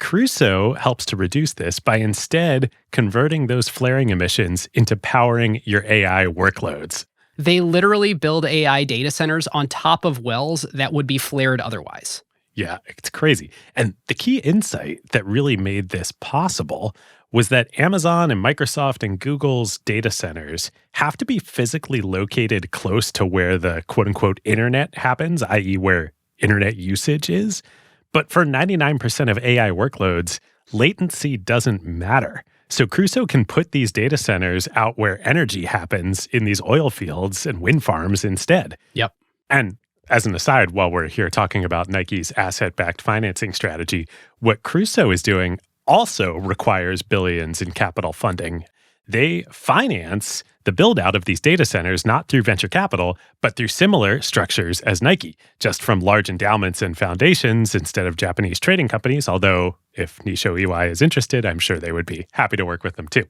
Crusoe helps to reduce this by instead converting those flaring emissions into powering your AI workloads. They literally build AI data centers on top of wells that would be flared otherwise. Yeah, it's crazy. And the key insight that really made this possible was that Amazon and Microsoft and Google's data centers have to be physically located close to where the quote unquote internet happens, i.e., where internet usage is. But for 99% of AI workloads, latency doesn't matter. So Crusoe can put these data centers out where energy happens in these oil fields and wind farms instead. Yep. And as an aside, while we're here talking about Nike's asset-backed financing strategy, what Crusoe is doing also requires billions in capital funding. They finance the build-out of these data centers not through venture capital, but through similar structures as Nike, just from large endowments and foundations instead of Japanese trading companies, although if Nisho Iwai is interested, I'm sure they would be happy to work with them too.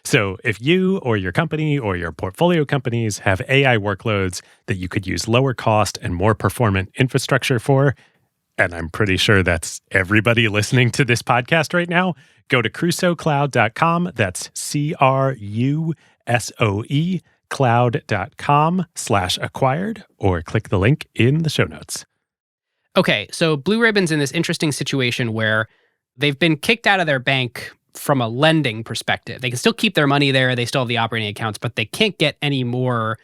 So if you or your company or your portfolio companies have AI workloads that you could use lower cost and more performant infrastructure for, and I'm pretty sure that's everybody listening to this podcast right now, go to crusoecloud.com. That's CRUSOE cloud.com/acquired, or click the link in the show notes. Okay, so Blue Ribbon's in this interesting situation where they've been kicked out of their bank from a lending perspective. They can still keep their money there. They still have the operating accounts, but they can't get any more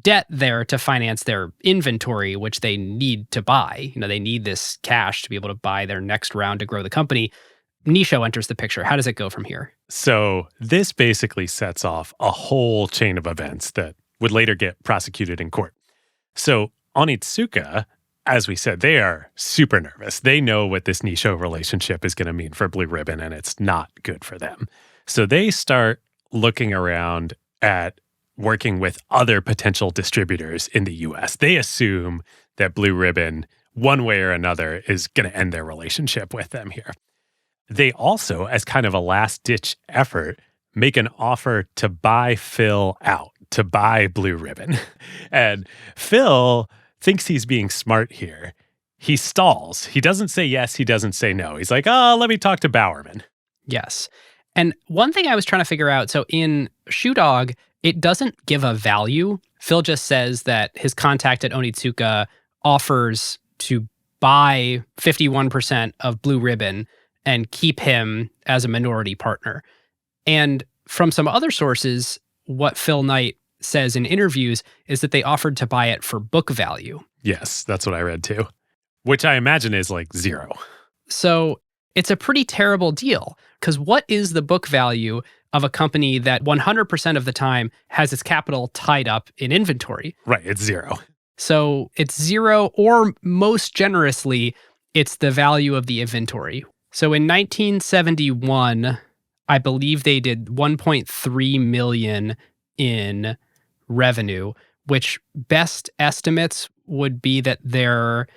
debt there to finance their inventory, which they need to buy. They need this cash to be able to buy their next round to grow the company. Nisho enters the picture. How does it go from here? So this basically sets off a whole chain of events that would later get prosecuted in court. So Onitsuka, as we said, they are super nervous. They know what this Nisho relationship is going to mean for Blue Ribbon, and it's not good for them. So they start looking around at working with other potential distributors in the US. They assume that Blue Ribbon, one way or another, is going to end their relationship with them here. They also, as kind of a last-ditch effort, make an offer to buy Phil out, to buy Blue Ribbon. And Phil thinks he's being smart here. He stalls. He doesn't say yes. He doesn't say no. He's like, let me talk to Bowerman. Yes. And one thing I was trying to figure out, so in Shoe Dog, it doesn't give a value. Phil just says that his contact at Onitsuka offers to buy 51% of Blue Ribbon and keep him as a minority partner. And from some other sources, what Phil Knight says in interviews is that they offered to buy it for book value. Yes, that's what I read too, which I imagine is like zero. So it's a pretty terrible deal, because what is the book value of a company that 100% of the time has its capital tied up in inventory? Right, it's zero. So it's zero, or most generously, it's the value of the inventory. So in 1971, I believe they did 1.3 million in revenue, which best estimates would be that their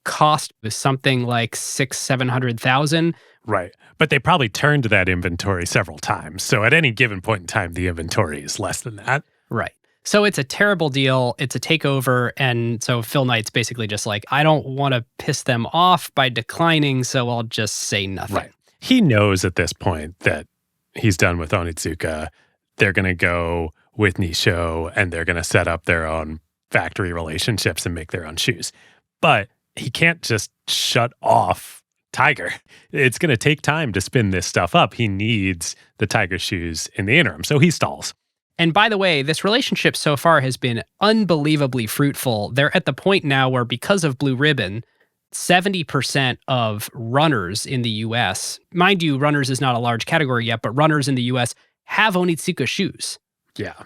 cost was something like 600,000-700,000. Right. But they probably turned that inventory several times. So at any given point in time, the inventory is less than that. Right. So it's a terrible deal. It's a takeover. And so Phil Knight's basically just like, I don't want to piss them off by declining, so I'll just say nothing. Right. He knows at this point that he's done with Onitsuka. They're going to go with Nisho, and they're going to set up their own factory relationships and make their own shoes. But he can't just shut off Tiger. It's going to take time to spin this stuff up. He needs the Tiger shoes in the interim, so he stalls. And by the way, this relationship so far has been unbelievably fruitful. They're at the point now where, because of Blue Ribbon, 70% of runners in the US, mind you, runners is not a large category yet, but runners in the US have Onitsuka shoes. Yeah.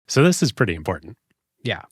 So this is pretty important. Yeah.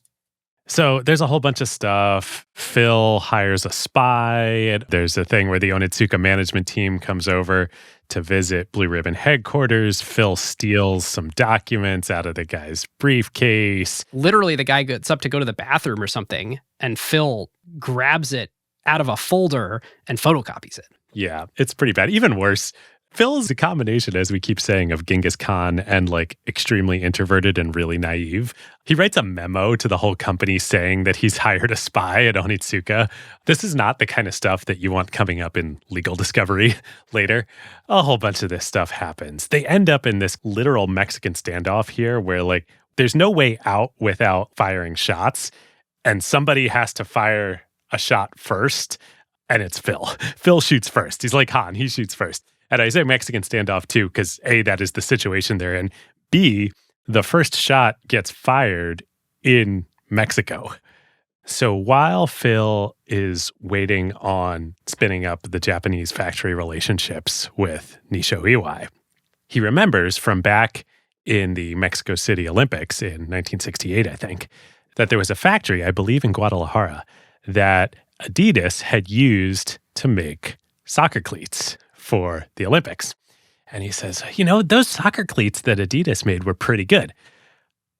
So there's a whole bunch of stuff. Phil hires a spy. There's a thing where the Onitsuka management team comes over to visit Blue Ribbon headquarters. Phil steals some documents out of the guy's briefcase. Literally, the guy gets up to go to the bathroom or something, and Phil grabs it out of a folder and photocopies it. Yeah, it's pretty bad. Even worse, Phil is a combination, as we keep saying, of Genghis Khan and like extremely introverted and really naive. He writes a memo to the whole company saying that he's hired a spy at Onitsuka. This is not the kind of stuff that you want coming up in Legal Discovery later. A whole bunch of this stuff happens. They end up in this literal Mexican standoff here where like there's no way out without firing shots, and somebody has to fire a shot first, and it's Phil. Phil shoots first. He's like Han, he shoots first. And I say Mexican standoff too, because A, that is the situation they're in. B, the first shot gets fired in Mexico. So while Phil is waiting on spinning up the Japanese factory relationships with Nisho Iwai, he remembers from back in the Mexico City Olympics in 1968, I think, that there was a factory, I believe in Guadalajara, that Adidas had used to make soccer cleats for the Olympics. And he says, you know, those soccer cleats that Adidas made were pretty good.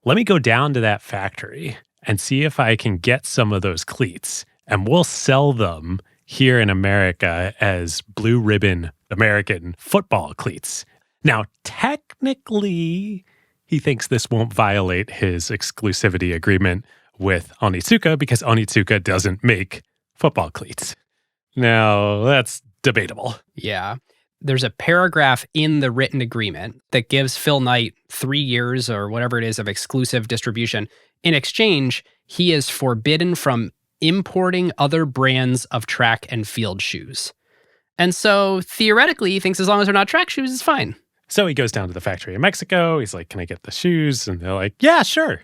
Let me go down to that factory and see if I can get some of those cleats, and we'll sell them here in America as blue ribbon American football cleats. Now, technically, he thinks this won't violate his exclusivity agreement with Onitsuka because Onitsuka doesn't make football cleats. Now, that's debatable. Yeah. There's a paragraph in the written agreement that gives Phil Knight 3 years or whatever it is of exclusive distribution. In exchange, he is forbidden from importing other brands of track and field shoes. And so theoretically, he thinks as long as they're not track shoes, it's fine. So he goes down to the factory in Mexico. He's like, can I get the shoes? And they're like, yeah, sure.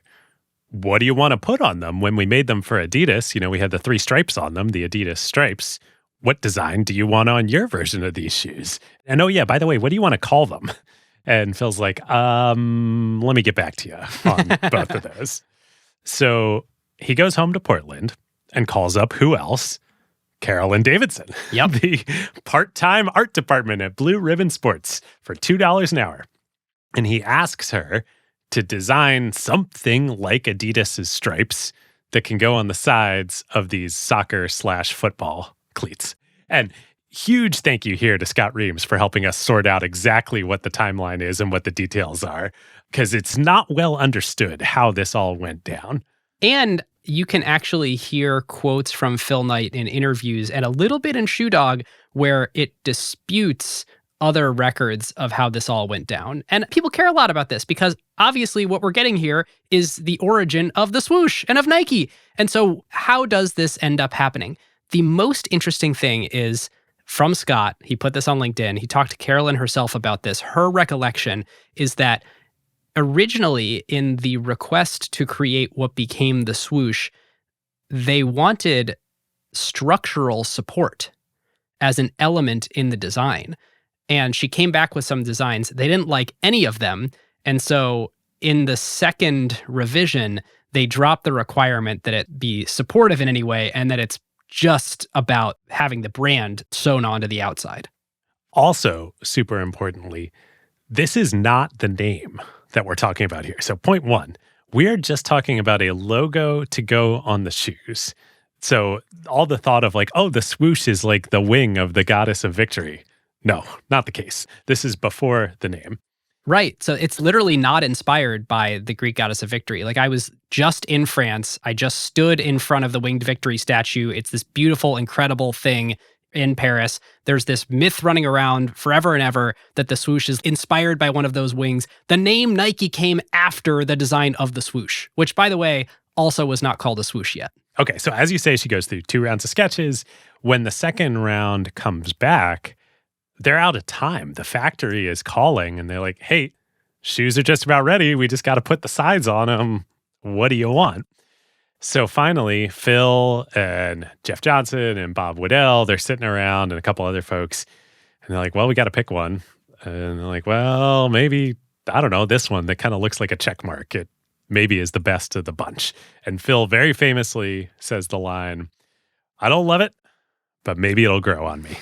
What do you want to put on them? When we made them for Adidas, you know, we had the 3 stripes on them, the Adidas stripes. What design do you want on your version of these shoes? And oh yeah, by the way, what do you want to call them? And Phil's like, let me get back to you on both of those. So he goes home to Portland and calls up who else? Carolyn Davidson. Yep. The part-time art department at Blue Ribbon Sports for $2 an hour. And he asks her to design something like Adidas's stripes that can go on the sides of these soccer/football cleats. And huge thank you here to Scott Reams for helping us sort out exactly what the timeline is and what the details are, because it's not well understood how this all went down. And you can actually hear quotes from Phil Knight in interviews and a little bit in Shoe Dog where it disputes other records of how this all went down. And people care a lot about this because obviously what we're getting here is the origin of the swoosh and of Nike. And so how does this end up happening? The most interesting thing is from Scott, he put this on LinkedIn, he talked to Carolyn herself about this. Her recollection is that originally in the request to create what became the swoosh, they wanted structural support as an element in the design. And she came back with some designs. They didn't like any of them. And so in the second revision, they dropped the requirement that it be supportive in any way and that it's just about having the brand sewn onto the outside. Also, super importantly, this is not the name that we're talking about here. So point one, we're just talking about a logo to go on the shoes. So all the thought of like, oh, the swoosh is like the wing of the goddess of victory. No, not the case. This is before the name. Right. So it's literally not inspired by the Greek goddess of victory. Like I was just in France. I just stood in front of the winged victory statue. It's this beautiful, incredible thing in Paris. There's this myth running around forever and ever that the swoosh is inspired by one of those wings. The name Nike came after the design of the swoosh, which, by the way, also was not called a swoosh yet. Okay, so as you say, she goes through 2 rounds of sketches. When the second round comes back, they're out of time. The factory is calling and they're like, hey, shoes are just about ready. We just got to put the sides on them. What do you want? So finally, Phil and Jeff Johnson and Bob Waddell, they're sitting around and a couple other folks. And they're like, well, we got to pick one. And they're like, well, maybe, I don't know, this one that kind of looks like a check mark. It maybe is the best of the bunch. And Phil very famously says the line, I don't love it, but maybe it'll grow on me.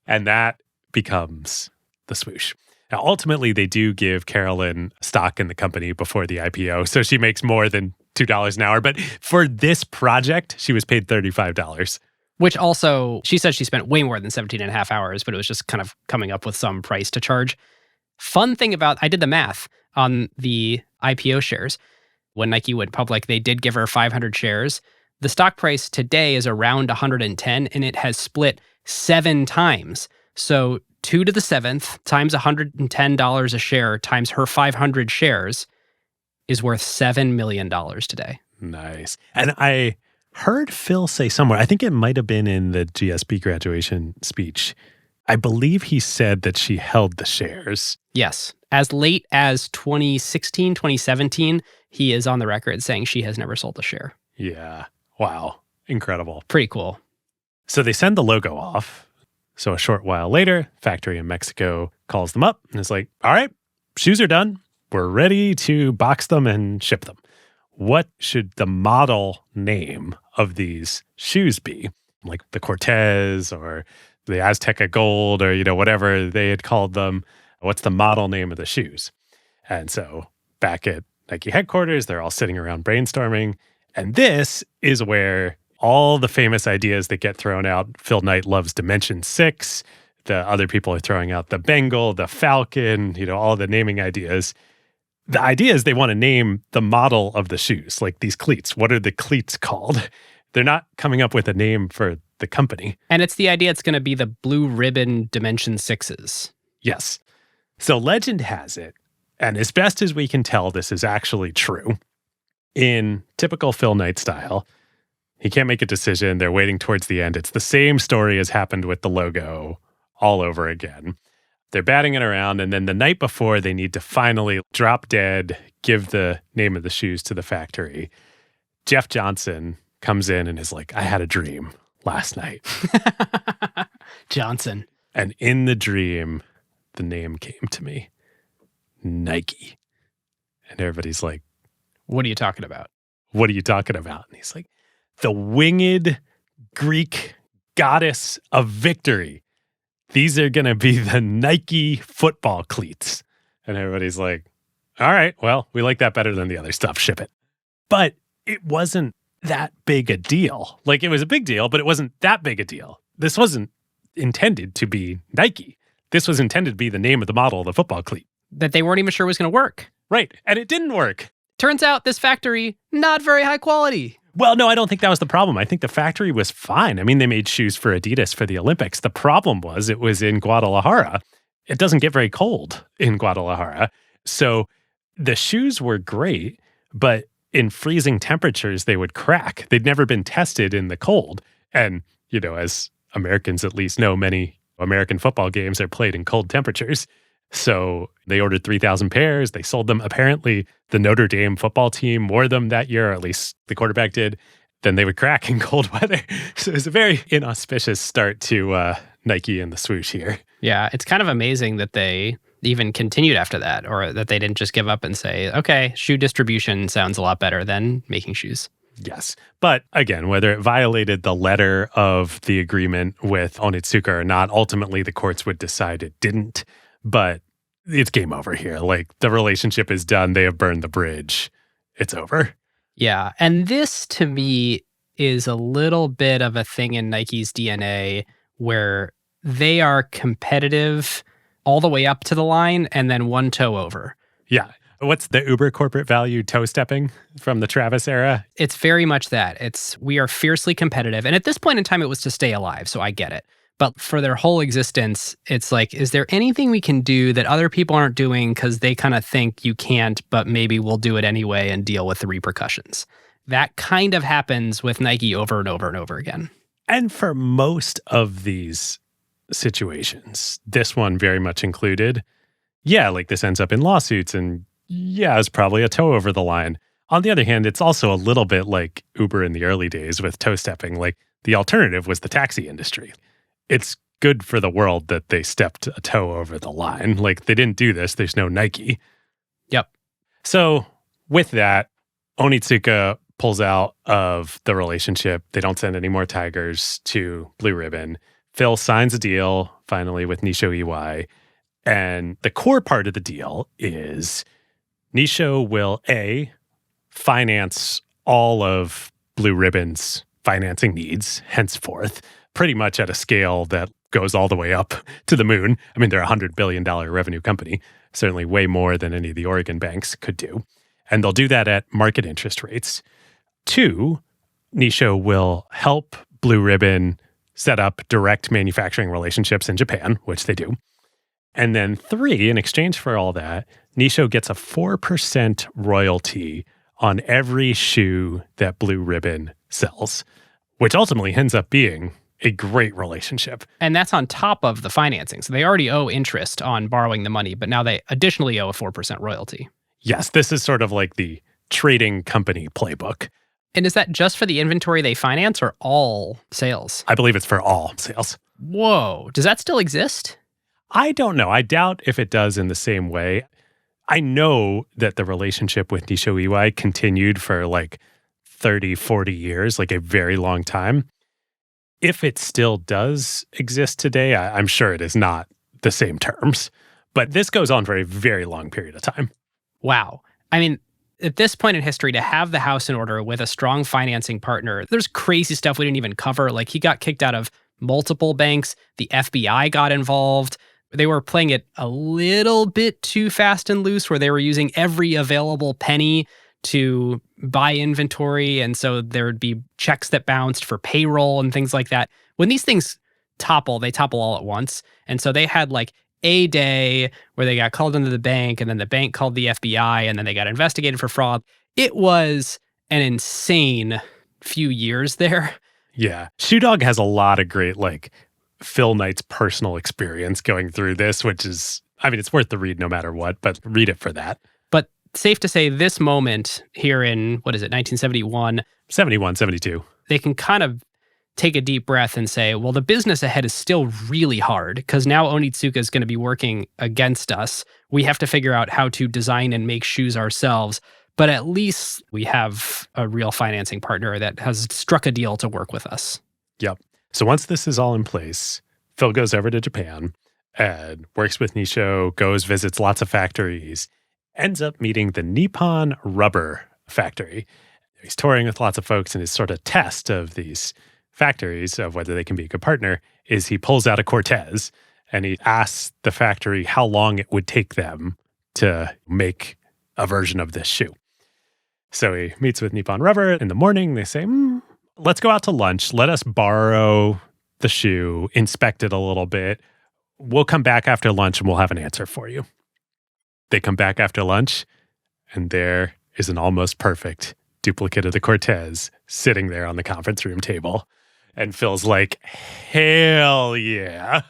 And that becomes the swoosh. Now, ultimately, they do give Carolyn stock in the company before the IPO, so she makes more than $2 an hour. But for this project, she was paid $35. Which also, she said she spent way more than 17 and a half hours, but it was just kind of coming up with some price to charge. Fun thing about, I did the math on the IPO shares. When Nike went public, they did give her 500 shares. The stock price today is around 110, and it has split 7 times. So 2 to the 7th times $110 a share times her 500 shares is worth $7 million today. Nice. And I heard Phil say somewhere, I think it might have been in the GSB graduation speech, I believe he said that she held the shares. Yes. As late as 2016, 2017, he is on the record saying she has never sold a share. Yeah. Wow. Incredible. Pretty cool. So they send the logo off. So a short while later, factory in Mexico calls them up and is like, all right, shoes are done. We're ready to box them and ship them. What should the model name of these shoes be? Like the Cortez or the Azteca Gold or, whatever they had called them. What's the model name of the shoes? And so back at Nike headquarters, they're all sitting around brainstorming. And this is where all the famous ideas that get thrown out. Phil Knight loves Dimension 6. The other people are throwing out the Bengal, the Falcon, all the naming ideas. The idea is they want to name the model of the shoes, like these cleats. What are the cleats called? They're not coming up with a name for the company. And it's the idea it's going to be the blue ribbon Dimension 6s. Yes. So legend has it, and as best as we can tell, this is actually true. In typical Phil Knight style, he can't make a decision. They're waiting towards the end. It's the same story as happened with the logo all over again. They're batting it around, and then the night before, they need to finally drop dead, give the name of the shoes to the factory. Jeff Johnson comes in and is like, I had a dream last night. Johnson. And in the dream, the name came to me. Nike. And everybody's like, what are you talking about? What are you talking about? And he's like, the winged Greek goddess of victory. These are going to be the Nike football cleats. And everybody's like, all right, well, we like that better than the other stuff. Ship it. But it wasn't that big a deal. Like, it was a big deal, but it wasn't that big a deal. This wasn't intended to be Nike. This was intended to be the name of the model of the football cleat. That they weren't even sure was going to work. Right. And it didn't work. Turns out this factory, not very high quality. Well, no, I don't think that was the problem. I think the factory was fine. I mean, they made shoes for Adidas for the Olympics. The problem was it was in Guadalajara. It doesn't get very cold in Guadalajara. So the shoes were great, but in freezing temperatures, they would crack. They'd never been tested in the cold. And, as Americans at least know, many American football games are played in cold temperatures. So they ordered 3,000 pairs. They sold them. Apparently, the Notre Dame football team wore them that year, or at least the quarterback did. Then they would crack in cold weather. So it was a very inauspicious start to Nike and the swoosh here. Yeah, it's kind of amazing that they even continued after that, or that they didn't just give up and say, okay, shoe distribution sounds a lot better than making shoes. Yes. But again, whether it violated the letter of the agreement with Onitsuka or not, ultimately the courts would decide it didn't. But it's game over here. Like, the relationship is done. They have burned the bridge. It's over. Yeah. And this, to me, is a little bit of a thing in Nike's DNA where they are competitive all the way up to the line and then one toe over. Yeah. What's the uber corporate value toe stepping from the Travis era? It's very much that. We are fiercely competitive. And at this point in time, it was to stay alive. So I get it. But for their whole existence, it's like, is there anything we can do that other people aren't doing because they kind of think you can't, but maybe we'll do it anyway and deal with the repercussions? That kind of happens with Nike over and over and over again. And for most of these situations, this one very much included, like this ends up in lawsuits and it's probably a toe over the line. On the other hand, it's also a little bit like Uber in the early days with toe stepping. Like, the alternative was the taxi industry. It's good for the world that they stepped a toe over the line. Like, they didn't do this. There's no Nike. Yep. So with that, Onitsuka pulls out of the relationship. They don't send any more Tigers to Blue Ribbon. Phil signs a deal finally with Nisho Iwai. And the core part of the deal is Nisho will finance all of Blue Ribbon's financing needs henceforth, pretty much at a scale that goes all the way up to the moon. I mean, they're a $100 billion revenue company, certainly way more than any of the Oregon banks could do. And they'll do that at market interest rates. 2, Nisho will help Blue Ribbon set up direct manufacturing relationships in Japan, which they do. And then 3, in exchange for all that, Nisho gets a 4% royalty on every shoe that Blue Ribbon sells, which ultimately ends up being a great relationship. And that's on top of the financing. So they already owe interest on borrowing the money, but now they additionally owe a 4% royalty. Yes, this is sort of like the trading company playbook. And is that just for the inventory they finance or all sales? I believe it's for all sales. Whoa. Does that still exist? I don't know. I doubt if it does in the same way. I know that the relationship with Nisho Iwai continued for like 30, 40 years, like a very long time. If it still does exist today, I'm sure it is not the same terms. But this goes on for a very long period of time. Wow. I mean, at this point in history, to have the house in order with a strong financing partner, there's crazy stuff we didn't even cover. Like he got kicked out of multiple banks. The FBI got involved. They were playing it a little bit too fast and loose where they were using every available penny to buy inventory. And so there would be checks that bounced for payroll and things like that. When these things topple, they topple all at once. And so they had like a day where they got called into the bank and then the bank called the FBI and then they got investigated for fraud. It was an insane few years there. Yeah. Shoe Dog has a lot of great, like, Phil Knight's personal experience going through this, which is, I mean, it's worth the read no matter what, but read it for that. But safe to say this moment here in, 1971? 71, 72. They can kind of take a deep breath and say, well, the business ahead is still really hard because now Onitsuka is going to be working against us. We have to figure out how to design and make shoes ourselves. But at least we have a real financing partner that has struck a deal to work with us. Yep. So once this is all in place, Phil goes over to Japan and works with Nisho, visits lots of factories, ends up meeting the Nippon Rubber Factory. He's touring with lots of folks, and his sort of test of these factories of whether they can be a good partner is he pulls out a Cortez and he asks the factory how long it would take them to make a version of this shoe. So he meets with Nippon Rubber in the morning. They say, let's go out to lunch. Let us borrow the shoe, inspect it a little bit. We'll come back after lunch and we'll have an answer for you. They come back after lunch and there is an almost perfect duplicate of the Cortez sitting there on the conference room table. And Phil's like, hell yeah.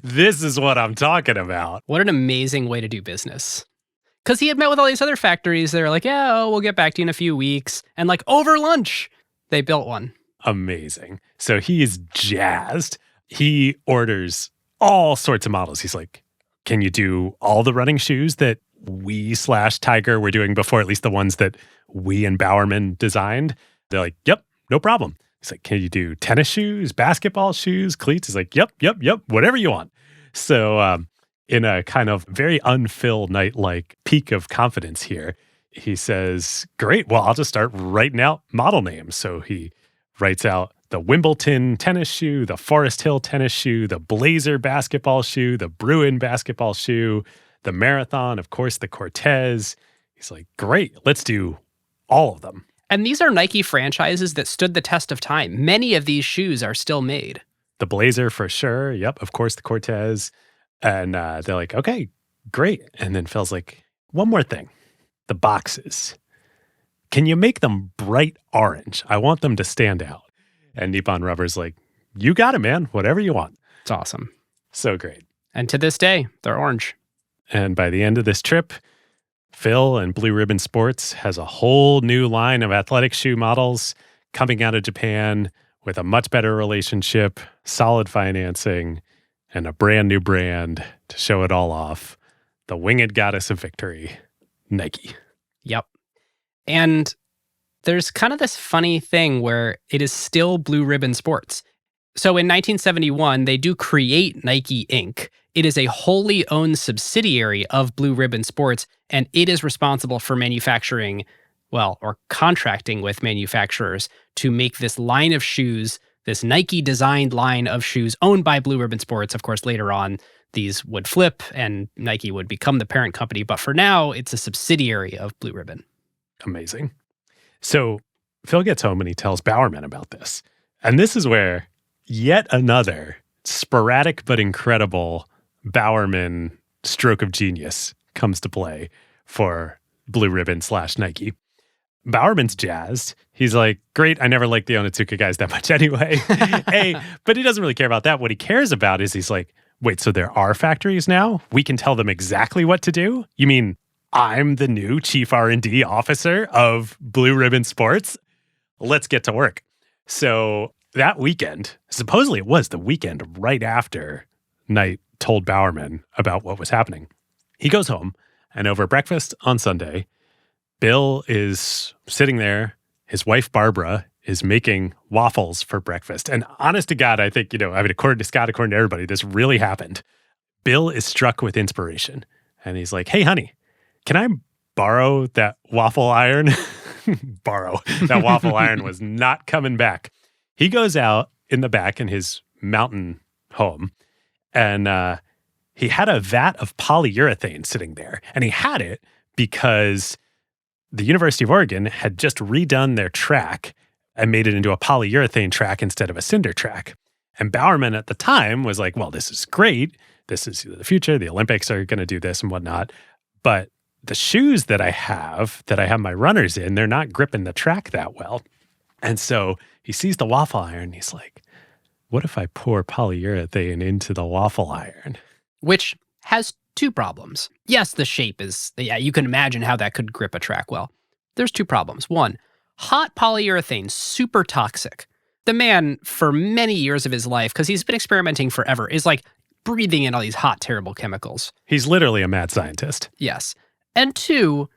This is what I'm talking about. What an amazing way to do business. Because he had met with all these other factories. They were like, yeah, we'll get back to you in a few weeks. And like over lunch, they built one. Amazing. So he is jazzed. He orders all sorts of models. He's like, can you do all the running shoes that we/Tiger were doing before, at least the ones that we and Bowerman designed? They're like, yep, no problem. He's like, can you do tennis shoes, basketball shoes, cleats? He's like, yep, whatever you want. So in a kind of very un-Phil Knight-like peak of confidence here, he says, great, well, I'll just start writing out model names. So he writes out the Wimbledon tennis shoe, the Forest Hill tennis shoe, the Blazer basketball shoe, the Bruin basketball shoe, the Marathon, of course, the Cortez. He's like, great, let's do all of them. And these are Nike franchises that stood the test of time. Many of these shoes are still made. The Blazer for sure. Yep, of course, the Cortez. And they're like, okay, great. And then Phil's like, one more thing. The boxes. Can you make them bright orange? I want them to stand out. And Nippon Rubber's like, you got it, man. Whatever you want. It's awesome. So great. And to this day, they're orange. And by the end of this trip, Phil and Blue Ribbon Sports has a whole new line of athletic shoe models coming out of Japan with a much better relationship, solid financing, and a brand new brand to show it all off. The winged goddess of victory, Nike. Yep. And there's kind of this funny thing where it is still Blue Ribbon Sports. So in 1971, they do create Nike Inc. It is a wholly owned subsidiary of Blue Ribbon Sports, and it is responsible for manufacturing well, or contracting with manufacturers to make this line of shoes, this Nike designed line of shoes owned by Blue Ribbon Sports. Of course, later on, these would flip and Nike would become the parent company. But for now, it's a subsidiary of Blue Ribbon. Amazing. So Phil gets home and he tells Bowerman about this. And this is where yet another sporadic but incredible Bowerman stroke of genius comes to play for Blue Ribbon / Nike. Bowerman's jazzed. He's like, great, I never liked the Onitsuka guys that much anyway. But he doesn't really care about that. What he cares about is he's like, wait, so there are factories now? We can tell them exactly what to do? You mean I'm the new chief R&D officer of Blue Ribbon Sports? Let's get to work. So that weekend, supposedly it was the weekend right after Knight told Bowerman about what was happening. He goes home, and over breakfast on Sunday, Bill is sitting there. His wife, Barbara, is making waffles for breakfast. And honest to God, I think, according to Scott, according to everybody, this really happened. Bill is struck with inspiration. And he's like, hey, honey, can I borrow that waffle iron? Borrow. That waffle iron was not coming back. He goes out in the back in his mountain home, and he had a vat of polyurethane sitting there. And he had it because the University of Oregon had just redone their track and made it into a polyurethane track instead of a cinder track. And Bowerman at the time was like, well, this is great. This is the future. The Olympics are going to do this and whatnot. But the shoes that I have my runners in, they're not gripping the track that well. And so he sees the waffle iron. He's like, what if I pour polyurethane into the waffle iron? Which has two problems. Yes, the shape is, you can imagine how that could grip a track well. There's two problems. One, hot polyurethane, super toxic. The man, for many years of his life, because he's been experimenting forever, is like breathing in all these hot, terrible chemicals. He's literally a mad scientist. Yes. And two,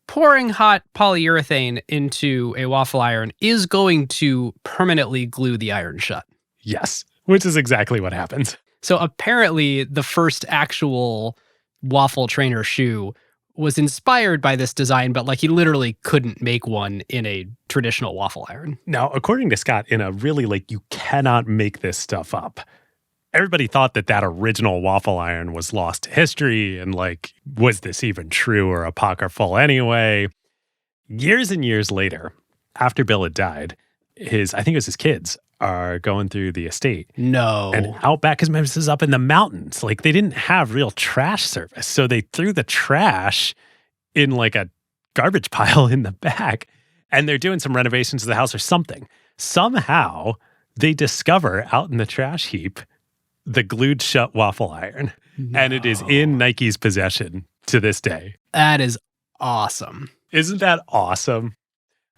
pouring hot polyurethane into a waffle iron is going to permanently glue the iron shut. Yes, which is exactly what happens. So apparently the first actual waffle trainer shoe was inspired by this design, but he literally couldn't make one in a traditional waffle iron. Now, according to Scott, in a really you cannot make this stuff up. Everybody thought that original waffle iron was lost to history and was this even true or apocryphal anyway? Years and years later, after Bill had died, I think it was his kids, are going through the estate. No. And out back, because this is up in the mountains. They didn't have real trash service. So they threw the trash in a garbage pile in the back. And they're doing some renovations to the house or something. Somehow, they discover out in the trash heap the glued shut waffle iron. No. And it is in Nike's possession to this day. That is awesome. Isn't that awesome?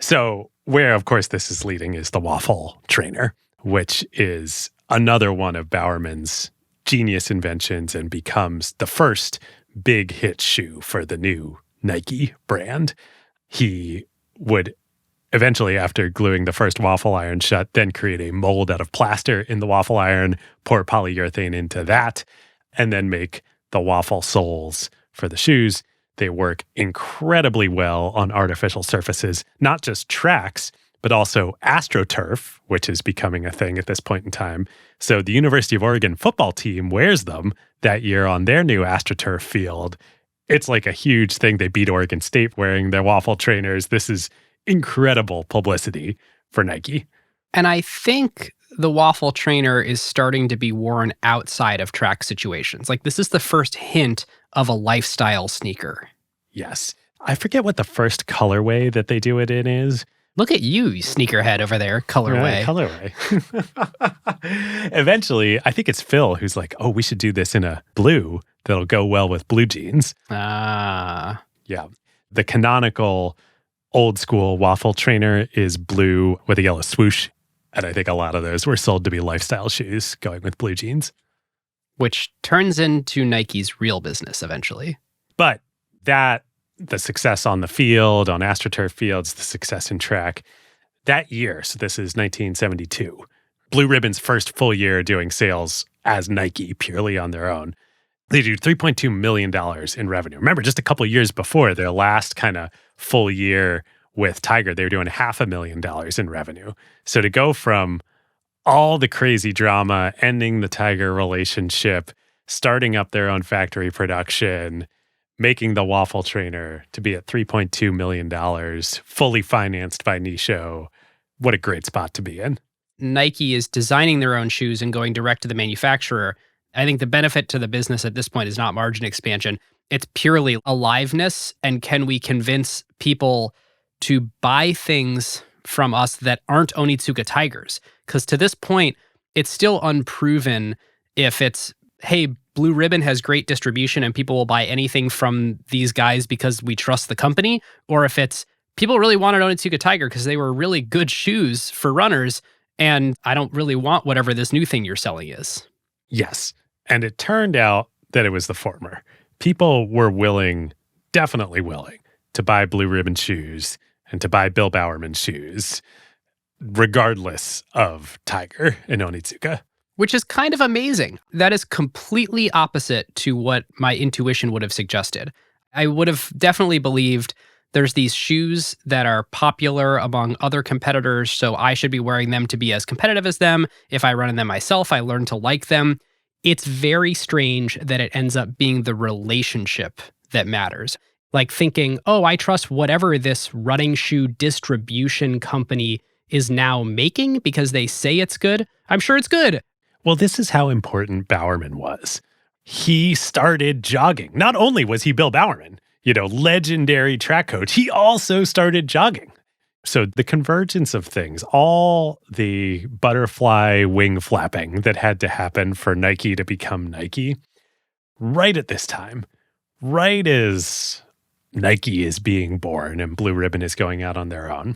So where, of course, this is leading is the waffle trainer, which is another one of Bowerman's genius inventions and becomes the first big hit shoe for the new Nike brand. He would eventually, after gluing the first waffle iron shut, then create a mold out of plaster in the waffle iron, pour polyurethane into that, and then make the waffle soles for the shoes. They work incredibly well on artificial surfaces, not just tracks, but also AstroTurf, which is becoming a thing at this point in time. So the University of Oregon football team wears them that year on their new AstroTurf field. It's a huge thing. They beat Oregon State wearing their waffle trainers. This is incredible publicity for Nike. And I think the waffle trainer is starting to be worn outside of track situations. This is the first hint of a lifestyle sneaker. Yes. I forget what the first colorway that they do it in is. Look at you sneakerhead over there, colorway. Yeah, colorway. Eventually, I think it's Phil who's like, oh, we should do this in a blue that'll go well with blue jeans. Ah. Yeah. The canonical old school waffle trainer is blue with a yellow swoosh. And I think a lot of those were sold to be lifestyle shoes going with blue jeans. Which turns into Nike's real business eventually. But the success on the field, on AstroTurf fields, the success in track, that year, so this is 1972, Blue Ribbon's first full year doing sales as Nike purely on their own. They do $3.2 million in revenue. Remember, just a couple of years before, their last kind of full year with Tiger, they were doing $500,000 in revenue. So to go from all the crazy drama, ending the Tiger relationship, starting up their own factory production, making the waffle trainer to be at $3.2 million, fully financed by Nisho. What a great spot to be in. Nike is designing their own shoes and going direct to the manufacturer. I think the benefit to the business at this point is not margin expansion. It's purely aliveness. And can we convince people to buy things from us that aren't Onitsuka Tigers? Because to this point, it's still unproven if it's, hey, Blue Ribbon has great distribution and people will buy anything from these guys because we trust the company, or if it's people really wanted Onitsuka Tiger because they were really good shoes for runners, and I don't really want whatever this new thing you're selling is. Yes. And it turned out that it was the former. People were willing, definitely willing, to buy Blue Ribbon shoes and to buy Bill Bowerman shoes, regardless of Tiger and Onitsuka. Which is kind of amazing. That is completely opposite to what my intuition would have suggested. I would have definitely believed there's these shoes that are popular among other competitors, so I should be wearing them to be as competitive as them. If I run in them myself, I learn to like them. It's very strange that it ends up being the relationship that matters. Like thinking, oh, I trust whatever this running shoe distribution company is now making because they say it's good. I'm sure it's good. Well, this is how important Bowerman was. He started jogging. Not only was he Bill Bowerman, legendary track coach, he also started jogging. So the convergence of things, all the butterfly wing flapping that had to happen for Nike to become Nike, right at this time, right as Nike is being born and Blue Ribbon is going out on their own,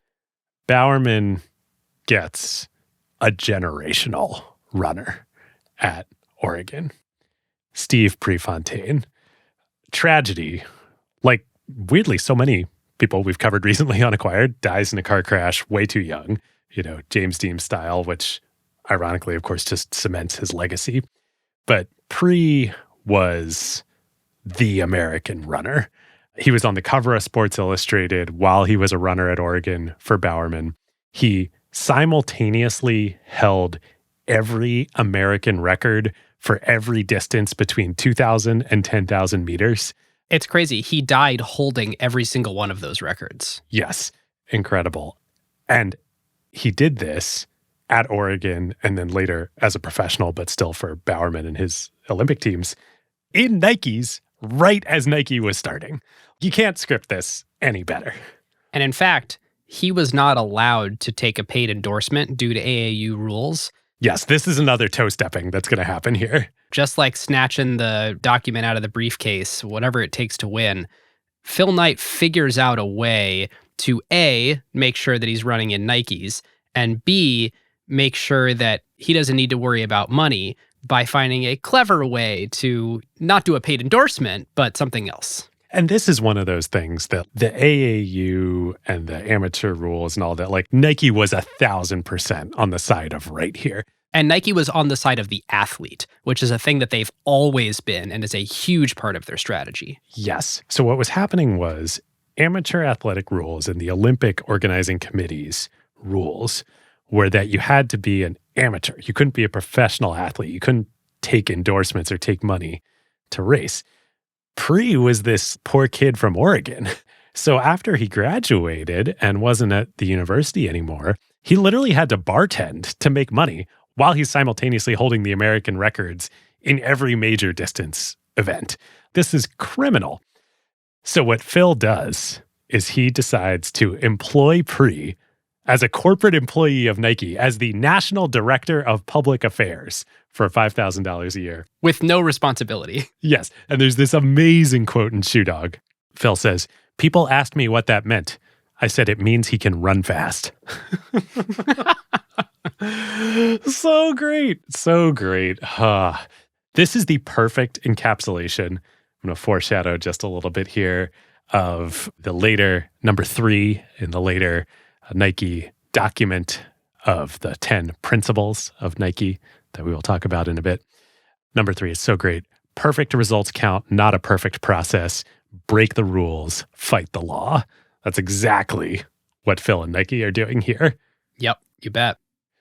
Bowerman gets a generational runner at Oregon. Steve Prefontaine. Tragedy. Like, weirdly, so many people we've covered recently on Acquired dies in a car crash way too young, James Dean style, which ironically, of course, just cements his legacy. But Pre was the American runner. He was on the cover of Sports Illustrated while he was a runner at Oregon for Bowerman. He simultaneously held every American record for every distance between 2,000 and 10,000 meters. It's crazy. He died holding every single one of those records. Yes. Incredible. And he did this at Oregon and then later as a professional, but still for Bowerman and his Olympic teams in Nikes right as Nike was starting. You can't script this any better. And in fact, he was not allowed to take a paid endorsement due to AAU rules. Yes, this is another toe stepping that's going to happen here. Just like snatching the document out of the briefcase, whatever it takes to win, Phil Knight figures out a way to A, make sure that he's running in Nikes, and B, make sure that he doesn't need to worry about money by finding a clever way to not do a paid endorsement, but something else. And this is one of those things that the AAU and the amateur rules and all that, like Nike was 1,000% on the side of right here. And Nike was on the side of the athlete, which is a thing that they've always been and is a huge part of their strategy. Yes. So what was happening was amateur athletic rules and the Olympic organizing committee's rules were that you had to be an amateur. You couldn't be a professional athlete. You couldn't take endorsements or take money to race. Pre was this poor kid from Oregon. So after he graduated and wasn't at the university anymore, he literally had to bartend to make money while he's simultaneously holding the American records in every major distance event. This is criminal. So what Phil does is he decides to employ Pre as a corporate employee of Nike as the National Director of Public Affairs for $5,000 a year. With no responsibility. Yes. And there's this amazing quote in Shoe Dog. Phil says, "People asked me what that meant. I said it means he can run fast." So great. So great. This is the perfect encapsulation. I'm going to foreshadow just a little bit here of the later number 3 in the later Nike document of the 10 principles of Nike that we will talk about in a bit. Number 3 is so great. Perfect results count, not a perfect process. Break the rules, fight the law. That's exactly what Phil and Nike are doing here. Yep, you bet.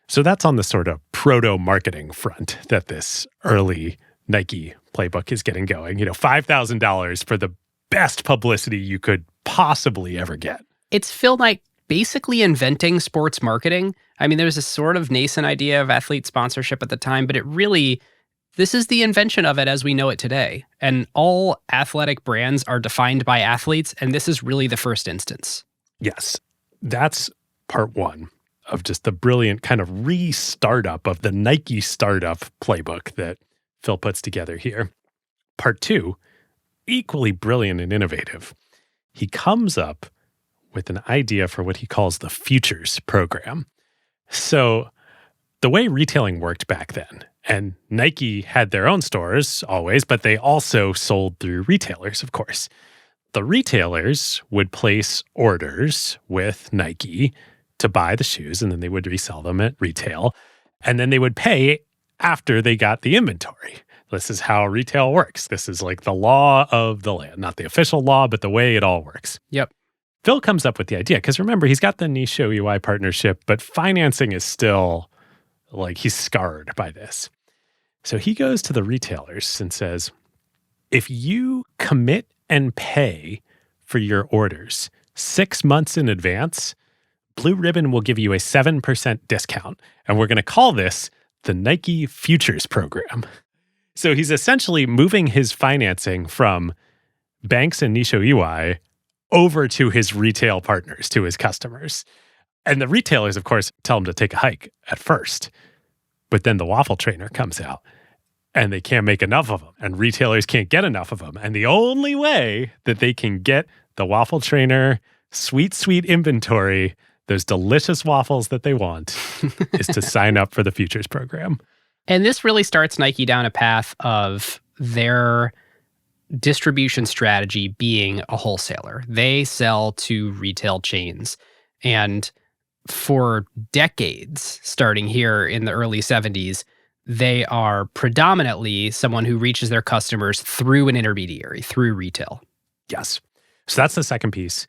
So that's on the sort of proto-marketing front that this early Nike playbook is getting going. $5,000 for the best publicity you could possibly ever get. It's Phil Knight basically inventing sports marketing. I mean, there's a sort of nascent idea of athlete sponsorship at the time, but this is the invention of it as we know it today. And all athletic brands are defined by athletes, and this is really the first instance. Yes, that's part one of just the brilliant kind of re-startup of the Nike startup playbook that Phil puts together here. Part two, equally brilliant and innovative. He comes up with an idea for what he calls the futures program. So the way retailing worked back then, and Nike had their own stores always, but they also sold through retailers, of course. The retailers would place orders with Nike to buy the shoes, and then they would resell them at retail. And then they would pay after they got the inventory. This is how retail works. This is like the law of the land, not the official law, but the way it all works. Yep. Phil comes up with the idea, because remember, he's got the Nisho Iwai partnership, but financing is still he's scarred by this. So he goes to the retailers and says, if you commit and pay for your orders 6 months in advance, Blue Ribbon will give you a 7% discount. And we're going to call this the Nike Futures Program. So he's essentially moving his financing from banks and Nisho Iwai over to his retail partners, to his customers. And the retailers, of course, tell him to take a hike at first. But then the waffle trainer comes out and they can't make enough of them. And retailers can't get enough of them. And the only way that they can get the waffle trainer sweet, sweet inventory, those delicious waffles that they want, is to sign up for the Futures Program. And this really starts Nike down a path of their distribution strategy being a wholesaler. They sell to retail chains. And for decades, starting here in the early 70s, they are predominantly someone who reaches their customers through an intermediary, through retail. Yes. So that's the second piece.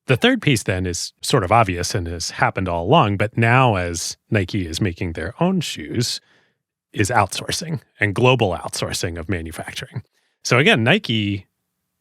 The third piece then is sort of obvious and has happened all along, but now as Nike is making their own shoes, is outsourcing and global outsourcing of manufacturing. So again, Nike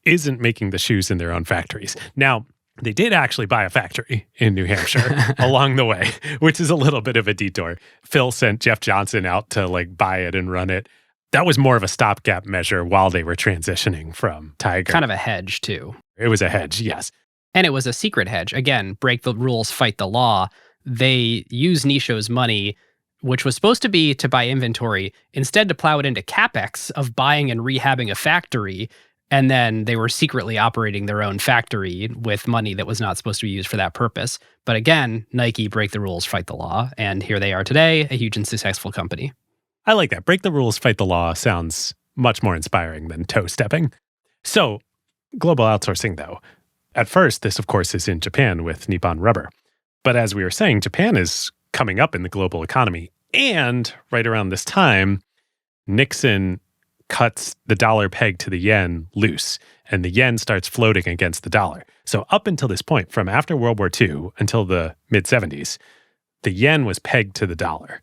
isn't making the shoes in their own factories. Now, they did actually buy a factory in New Hampshire along the way, which is a little bit of a detour. Phil sent Jeff Johnson out to buy it and run it. That was more of a stopgap measure while they were transitioning from Tiger. Kind of a hedge, too. It was a hedge, yes. And it was a secret hedge. Again, break the rules, fight the law. They use Nisho's money, which was supposed to be to buy inventory, instead to plow it into CapEx of buying and rehabbing a factory. And then they were secretly operating their own factory with money that was not supposed to be used for that purpose. But again, Nike, break the rules, fight the law. And here they are today, a huge and successful company. I like that. Break the rules, fight the law sounds much more inspiring than toe stepping. So, global outsourcing, though. At first, this, of course, is in Japan with Nippon Rubber. But as we were saying, Japan is coming up in the global economy. And right around this time, Nixon cuts the dollar peg to the yen loose, and the yen starts floating against the dollar. So up until this point, from after World War II until the mid-70s, the yen was pegged to the dollar.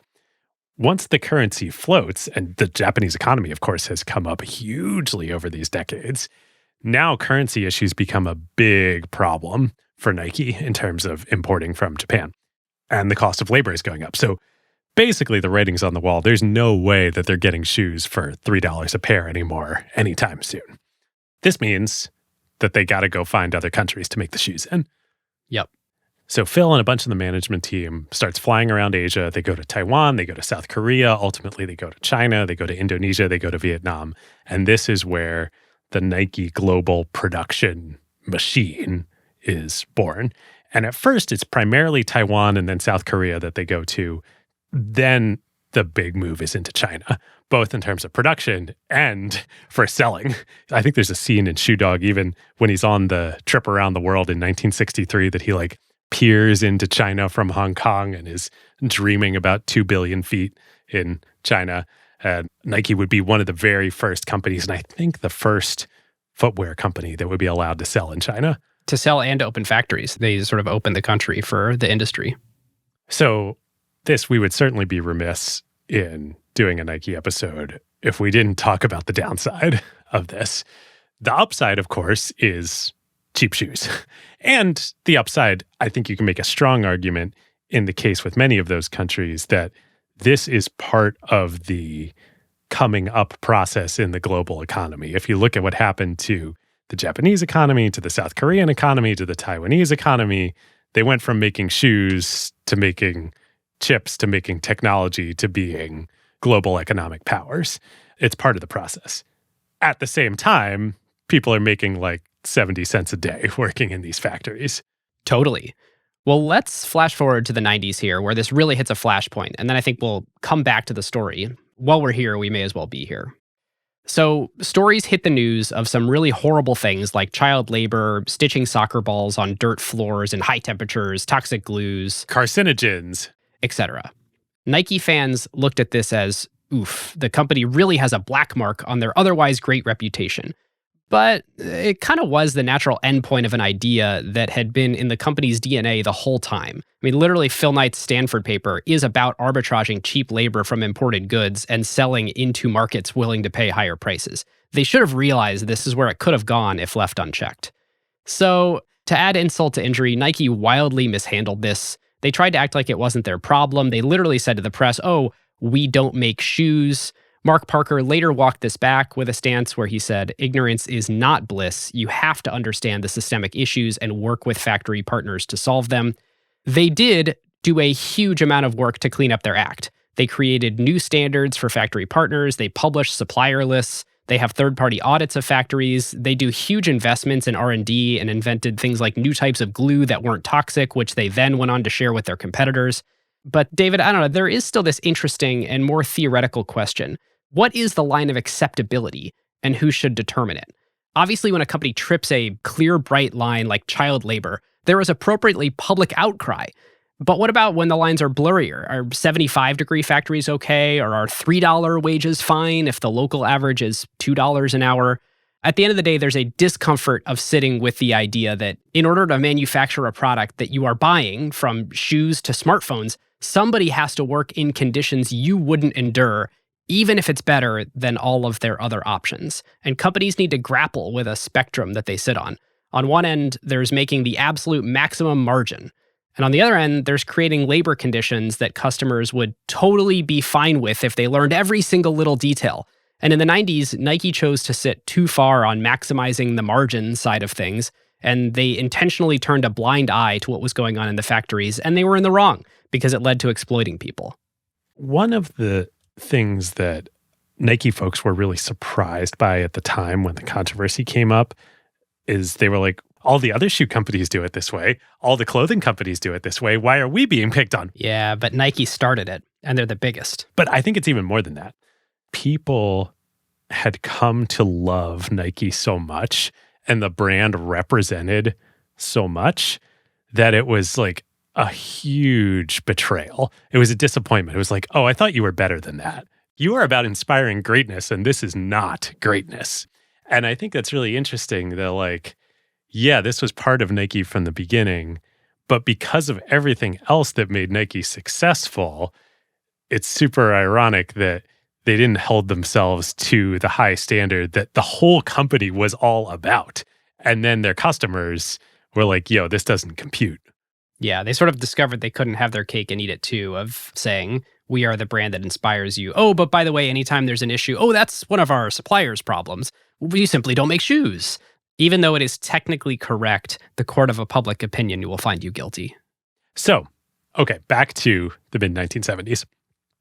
Once the currency floats, and the Japanese economy, of course, has come up hugely over these decades, now currency issues become a big problem for Nike in terms of importing from Japan. And the cost of labor is going up. So basically, the writing's on the wall. There's no way that they're getting shoes for $3 a pair anymore anytime soon. This means that they got to go find other countries to make the shoes in. Yep. So Phil and a bunch of the management team starts flying around Asia. They go to Taiwan, they go to South Korea. Ultimately, they go to China, they go to Indonesia, they go to Vietnam. And this is where the Nike global production machine is born. And at first, it's primarily Taiwan and then South Korea that they go to. Then the big move is into China, both in terms of production and for selling. I think there's a scene in Shoe Dog, even when he's on the trip around the world in 1963, that he peers into China from Hong Kong and is dreaming about 2 billion feet in China. And Nike would be one of the very first companies, and I think the first footwear company that would be allowed to sell in China. To sell and to open factories. They sort of opened the country for the industry. So this, we would certainly be remiss in doing a Nike episode if we didn't talk about the downside of this. The upside, of course, is cheap shoes. And the upside, I think you can make a strong argument in the case with many of those countries that this is part of the coming up process in the global economy. If you look at what happened to the Japanese economy, to the South Korean economy, to the Taiwanese economy, they went from making shoes to making chips to making technology to being global economic powers. It's part of the process. At the same time, people are making like 70 cents a day working in these factories. Totally. Well, let's flash forward to the 90s here, where this really hits a flashpoint, and then I think we'll come back to the story. While we're here, we may as well be here. So, stories hit the news of some really horrible things like child labor, stitching soccer balls on dirt floors in high temperatures, toxic glues, Carcinogens. etc. Nike fans looked at this as, oof, the company really has a black mark on their otherwise great reputation. But it kind of was the natural endpoint of an idea that had been in the company's DNA the whole time. I mean, literally, Phil Knight's Stanford paper is about arbitraging cheap labor from imported goods and selling into markets willing to pay higher prices. They should have realized this is where it could have gone if left unchecked. So, to add insult to injury, Nike wildly mishandled this. They tried to act like it wasn't their problem. They literally said to the press, oh, we don't make shoes. Mark Parker later walked this back with a stance where he said, ignorance is not bliss. You have to understand the systemic issues and work with factory partners to solve them. They did do a huge amount of work to clean up their act. They created new standards for factory partners. They published supplier lists. They have third-party audits of factories. They do huge investments in R&D and invented things like new types of glue that weren't toxic, which they then went on to share with their competitors. But David, I don't know, there is still this interesting and more theoretical question. What is the line of acceptability and who should determine it? Obviously, when a company trips a clear, bright line like child labor, there is appropriately public outcry. But what about when the lines are blurrier? Are 75-degree factories okay? Or are $3 wages fine if the local average is $2 an hour? At the end of the day, there's a discomfort of sitting with the idea that in order to manufacture a product that you are buying, from shoes to smartphones, somebody has to work in conditions you wouldn't endure, even if it's better than all of their other options. And companies need to grapple with a spectrum that they sit on. On one end, there's making the absolute maximum margin. And on the other end, there's creating labor conditions that customers would totally be fine with if they learned every single little detail. And in the 90s, Nike chose to sit too far on maximizing the margin side of things, and they intentionally turned a blind eye to what was going on in the factories, and they were in the wrong because it led to exploiting people. One of the things that Nike folks were really surprised by at the time when the controversy came up is they were like, all the other shoe companies do it this way. All the clothing companies do it this way. Why are we being picked on? Yeah, but Nike started it, and they're the biggest. But I think it's even more than that. People had come to love Nike so much, and the brand represented so much, that it was like a huge betrayal. It was a disappointment. It was like, oh, I thought you were better than that. You are about inspiring greatness, and this is not greatness. And I think that's really interesting that, like, yeah, this was part of Nike from the beginning, but because of everything else that made Nike successful, it's super ironic that they didn't hold themselves to the high standard that the whole company was all about. And then their customers were like, yo, this doesn't compute. Yeah, they sort of discovered they couldn't have their cake and eat it too, of saying, we are the brand that inspires you. Oh, but by the way, anytime there's an issue, oh, that's one of our suppliers' problems. We simply don't make shoes. Even though it is technically correct, the court of a public opinion will find you guilty. So, okay, back to the mid-1970s.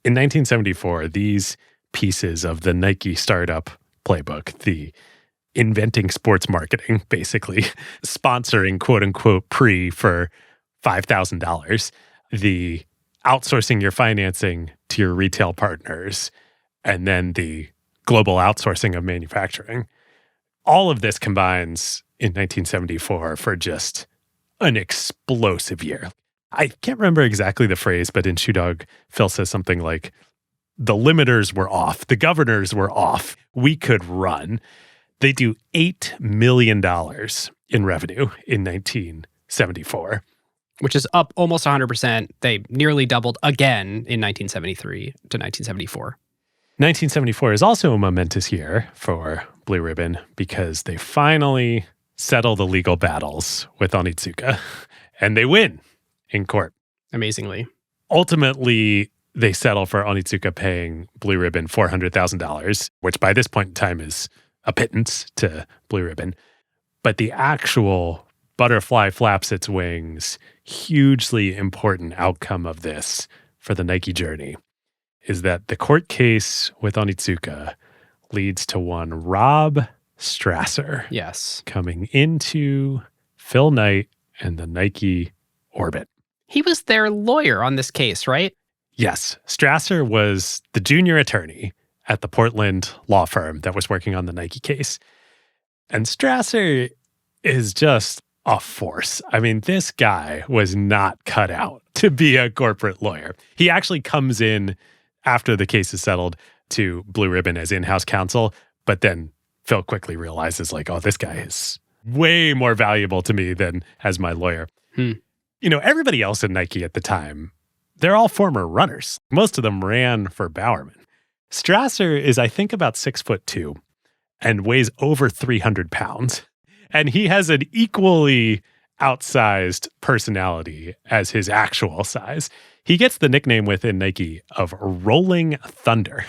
In 1974, these pieces of the Nike startup playbook, the inventing sports marketing, basically, sponsoring quote-unquote pre for $5,000, the outsourcing your financing to your retail partners, and then the global outsourcing of manufacturing. All of this combines in 1974 for just an explosive year. I can't remember exactly the phrase, but in Shoe Dog, Phil says something like, the limiters were off. The governors were off. We could run. They do $8 million in revenue in 1974. Which is up almost 100%. They nearly doubled again in 1973 to 1974. 1974 is also a momentous year for Blue Ribbon because they finally settle the legal battles with Onitsuka, and they win in court. Amazingly. Ultimately, they settle for Onitsuka paying Blue Ribbon $400,000, which by this point in time is a pittance to Blue Ribbon. But the actual butterfly flaps its wings, hugely important outcome of this for the Nike journey is that the court case with Onitsuka leads to one Rob Strasser Yes. coming into Phil Knight and the Nike orbit. He was their lawyer on this case, right? Yes, Strasser was the junior attorney at the Portland law firm that was working on the Nike case. And Strasser is just a force. I mean, this guy was not cut out to be a corporate lawyer. He actually comes in after the case is settled to Blue Ribbon as in-house counsel, but then Phil quickly realizes like, oh, this guy is way more valuable to me than as my lawyer. You know, everybody else in Nike at the time, they're all former runners. Most of them ran for Bowerman. Strasser is, I think, about 6'2" and weighs over 300 pounds. And he has an equally outsized personality as his actual size. He gets the nickname within Nike of Rolling Thunder.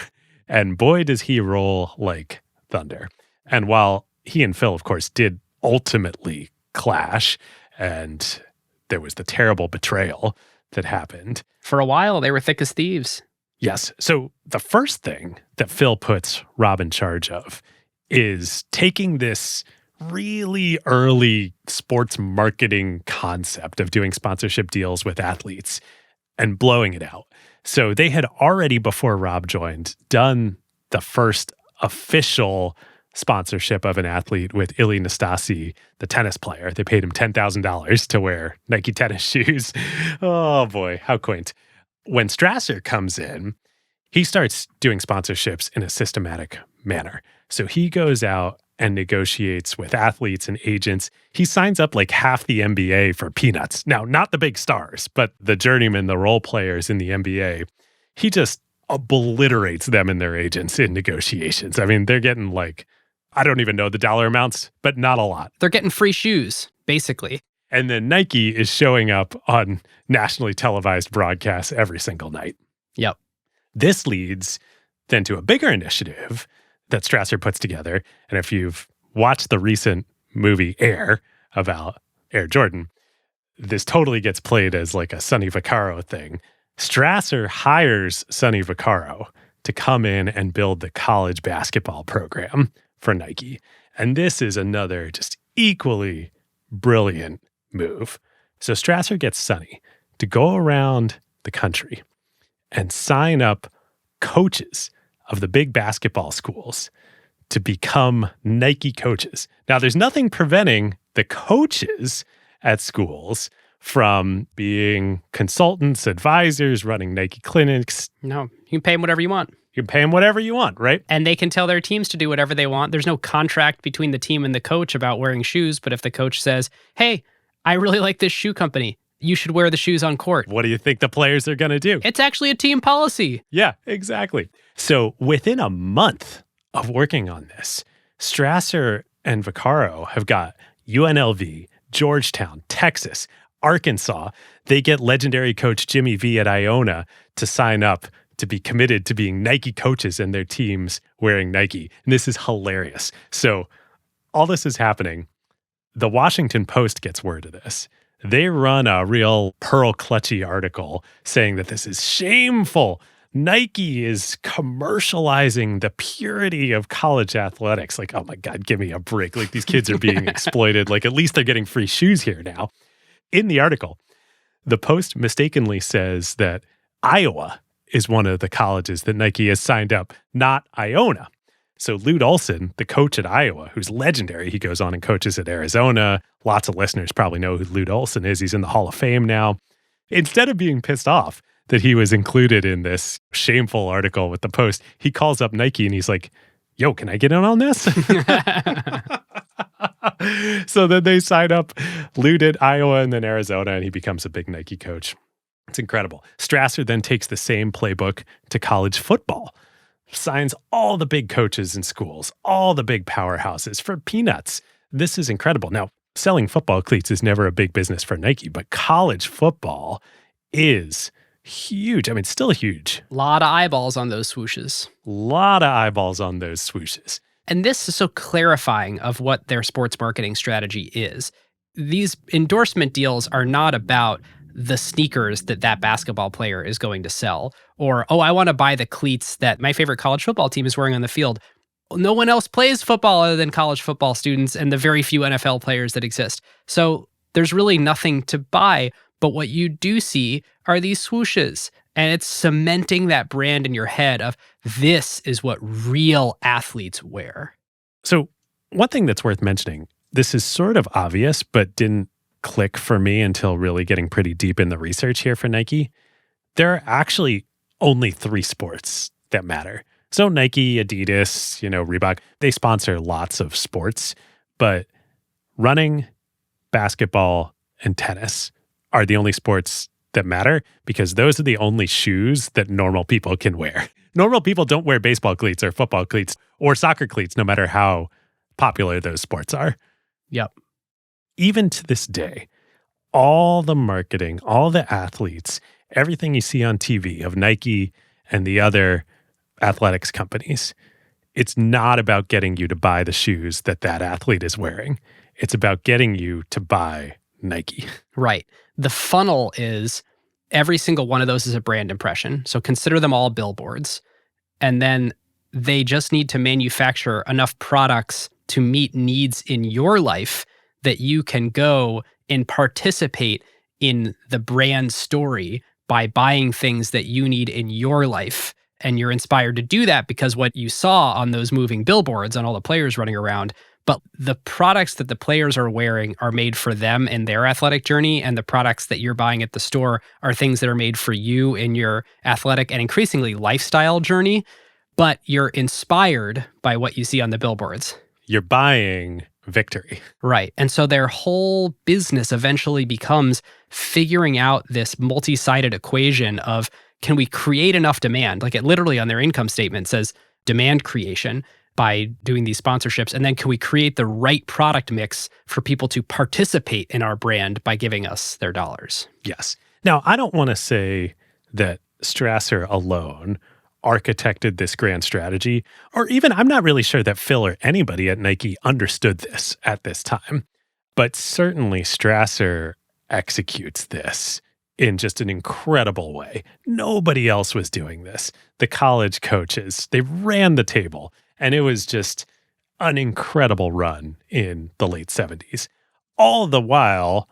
And boy, does he roll like thunder. And while he and Phil, of course, did ultimately clash, and there was the terrible betrayal that happened. For a while, they were thick as thieves. Yes. So the first thing that Phil puts Rob in charge of is taking this really early sports marketing concept of doing sponsorship deals with athletes and blowing it out. So they had already, before Rob joined, done the first official sponsorship of an athlete with Ilie Nastase, the tennis player. They paid him $10,000 to wear Nike tennis shoes. Oh boy, how quaint. When Strasser comes in, he starts doing sponsorships in a systematic manner. So he goes out and negotiates with athletes and agents. He signs up like half the NBA for peanuts. Now, not the big stars, but the journeymen, the role players in the NBA. He just obliterates them and their agents in negotiations. I mean, they're getting like, I don't even know the dollar amounts, but not a lot. They're getting free shoes, basically. And then Nike is showing up on nationally televised broadcasts every single night. Yep. This leads then to a bigger initiative that Strasser puts together. And if you've watched the recent movie Air about Air Jordan, this totally gets played as like a Sonny Vaccaro thing. Strasser hires Sonny Vaccaro to come in and build the college basketball program for Nike. And this is another just equally brilliant move. So Strasser gets Sonny to go around the country and sign up coaches of the big basketball schools to become Nike coaches. Now, there's nothing preventing the coaches at schools from being consultants, advisors, running Nike clinics. No, you can pay them whatever you want. You can pay them whatever you want, right? And they can tell their teams to do whatever they want. There's no contract between the team and the coach about wearing shoes. But if the coach says, hey, I really like this shoe company, you should wear the shoes on court. What do you think the players are going to do? It's actually a team policy. Yeah, exactly. So within a month of working on this, Strasser and Vaccaro have got UNLV, Georgetown, Texas, Arkansas. They get legendary coach Jimmy V at Iona to sign up to be committed to being Nike coaches and their teams wearing Nike. And this is hilarious. So all this is happening. The Washington Post gets word of this. They run a real pearl clutchy article saying that this is shameful. Nike is commercializing the purity of college athletics. Like, oh my God, give me a break. Like, these kids are being exploited. Like, at least they're getting free shoes here now. In the article, the Post mistakenly says that Iowa is one of the colleges that Nike has signed up, not Iona. So Lute Olson, the coach at Iowa, who's legendary, he goes on and coaches at Arizona. Lots of listeners probably know who Lute Olson is. He's in the Hall of Fame now. Instead of being pissed off that he was included in this shameful article with the Post, he calls up Nike and he's like, yo, can I get in on this? So then they sign up Lou did Iowa and then Arizona, and he becomes a big Nike coach. It's incredible. Strasser then takes the same playbook to college football, signs all the big coaches in schools, all the big powerhouses for peanuts. This is incredible. Now, selling football cleats is never a big business for Nike, but college football is huge. I mean, still huge. A lot of eyeballs on those swooshes. A lot of eyeballs on those swooshes. And this is so clarifying of what their sports marketing strategy is. These endorsement deals are not about the sneakers that basketball player is going to sell, or, oh, I want to buy the cleats that my favorite college football team is wearing on the field. No one else plays football other than college football students and the very few NFL players that exist. So there's really nothing to buy. But what you do see are these swooshes. And it's cementing that brand in your head of this is what real athletes wear. So one thing that's worth mentioning, this is sort of obvious, but didn't click for me until really getting pretty deep in the research here for Nike. There are actually only 3 sports that matter. So Nike, Adidas, Reebok, they sponsor lots of sports, but running, basketball, and tennis are the only sports that matter because those are the only shoes that normal people can wear. Normal people don't wear baseball cleats or football cleats or soccer cleats, no matter how popular those sports are. Yep. Even to this day, all the marketing, all the athletes, everything you see on TV of Nike and the other athletics companies, it's not about getting you to buy the shoes that athlete is wearing. It's about getting you to buy Nike. Right. The funnel is every single one of those is a brand impression. So consider them all billboards. And then they just need to manufacture enough products to meet needs in your life that you can go and participate in the brand story by buying things that you need in your life. And you're inspired to do that because what you saw on those moving billboards on all the players running around. But the products that the players are wearing are made for them in their athletic journey, and the products that you're buying at the store are things that are made for you in your athletic and increasingly lifestyle journey, but you're inspired by what you see on the billboards. You're buying victory. Right. And so their whole business eventually becomes figuring out this multi-sided equation of, can we create enough demand? Like it literally on their income statement says demand creation by doing these sponsorships. And then can we create the right product mix for people to participate in our brand by giving us their dollars? Yes. Now, I don't want to say that Strasser alone architected this grand strategy, or even I'm not really sure that Phil or anybody at Nike understood this at this time. But certainly Strasser executes this in just an incredible way. Nobody else was doing this. The college coaches, they ran the table. And it was just an incredible run in the late 70s. All the while,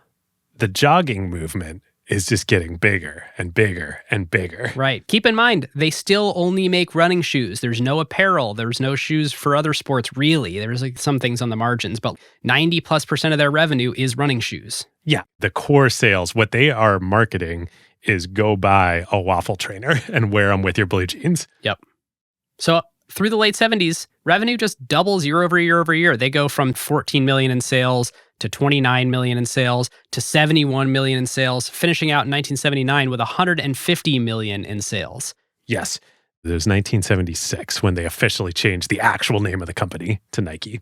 the jogging movement is just getting bigger and bigger and bigger. Right. Keep in mind, they still only make running shoes. There's no apparel. There's no shoes for other sports, really. There's like some things on the margins, but 90+% of their revenue is running shoes. Yeah. The core sales, what they are marketing is go buy a waffle trainer and wear them with your blue jeans. Yep. So through the late 70s, revenue just doubles year over year over year. They go from 14 million in sales to 29 million in sales to 71 million in sales, finishing out in 1979 with 150 million in sales. Yes. It was 1976 when they officially changed the actual name of the company to Nike.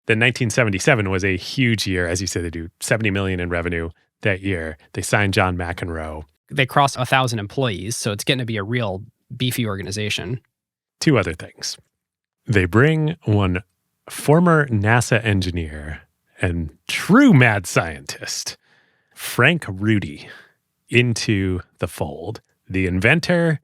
Then 1977 was a huge year. As you said, they do 70 million in revenue that year. They signed John McEnroe. They crossed 1,000 employees, so it's getting to be a real beefy organization. 2 other things. They bring one former NASA engineer and true mad scientist, Frank Rudy, into the fold, the inventor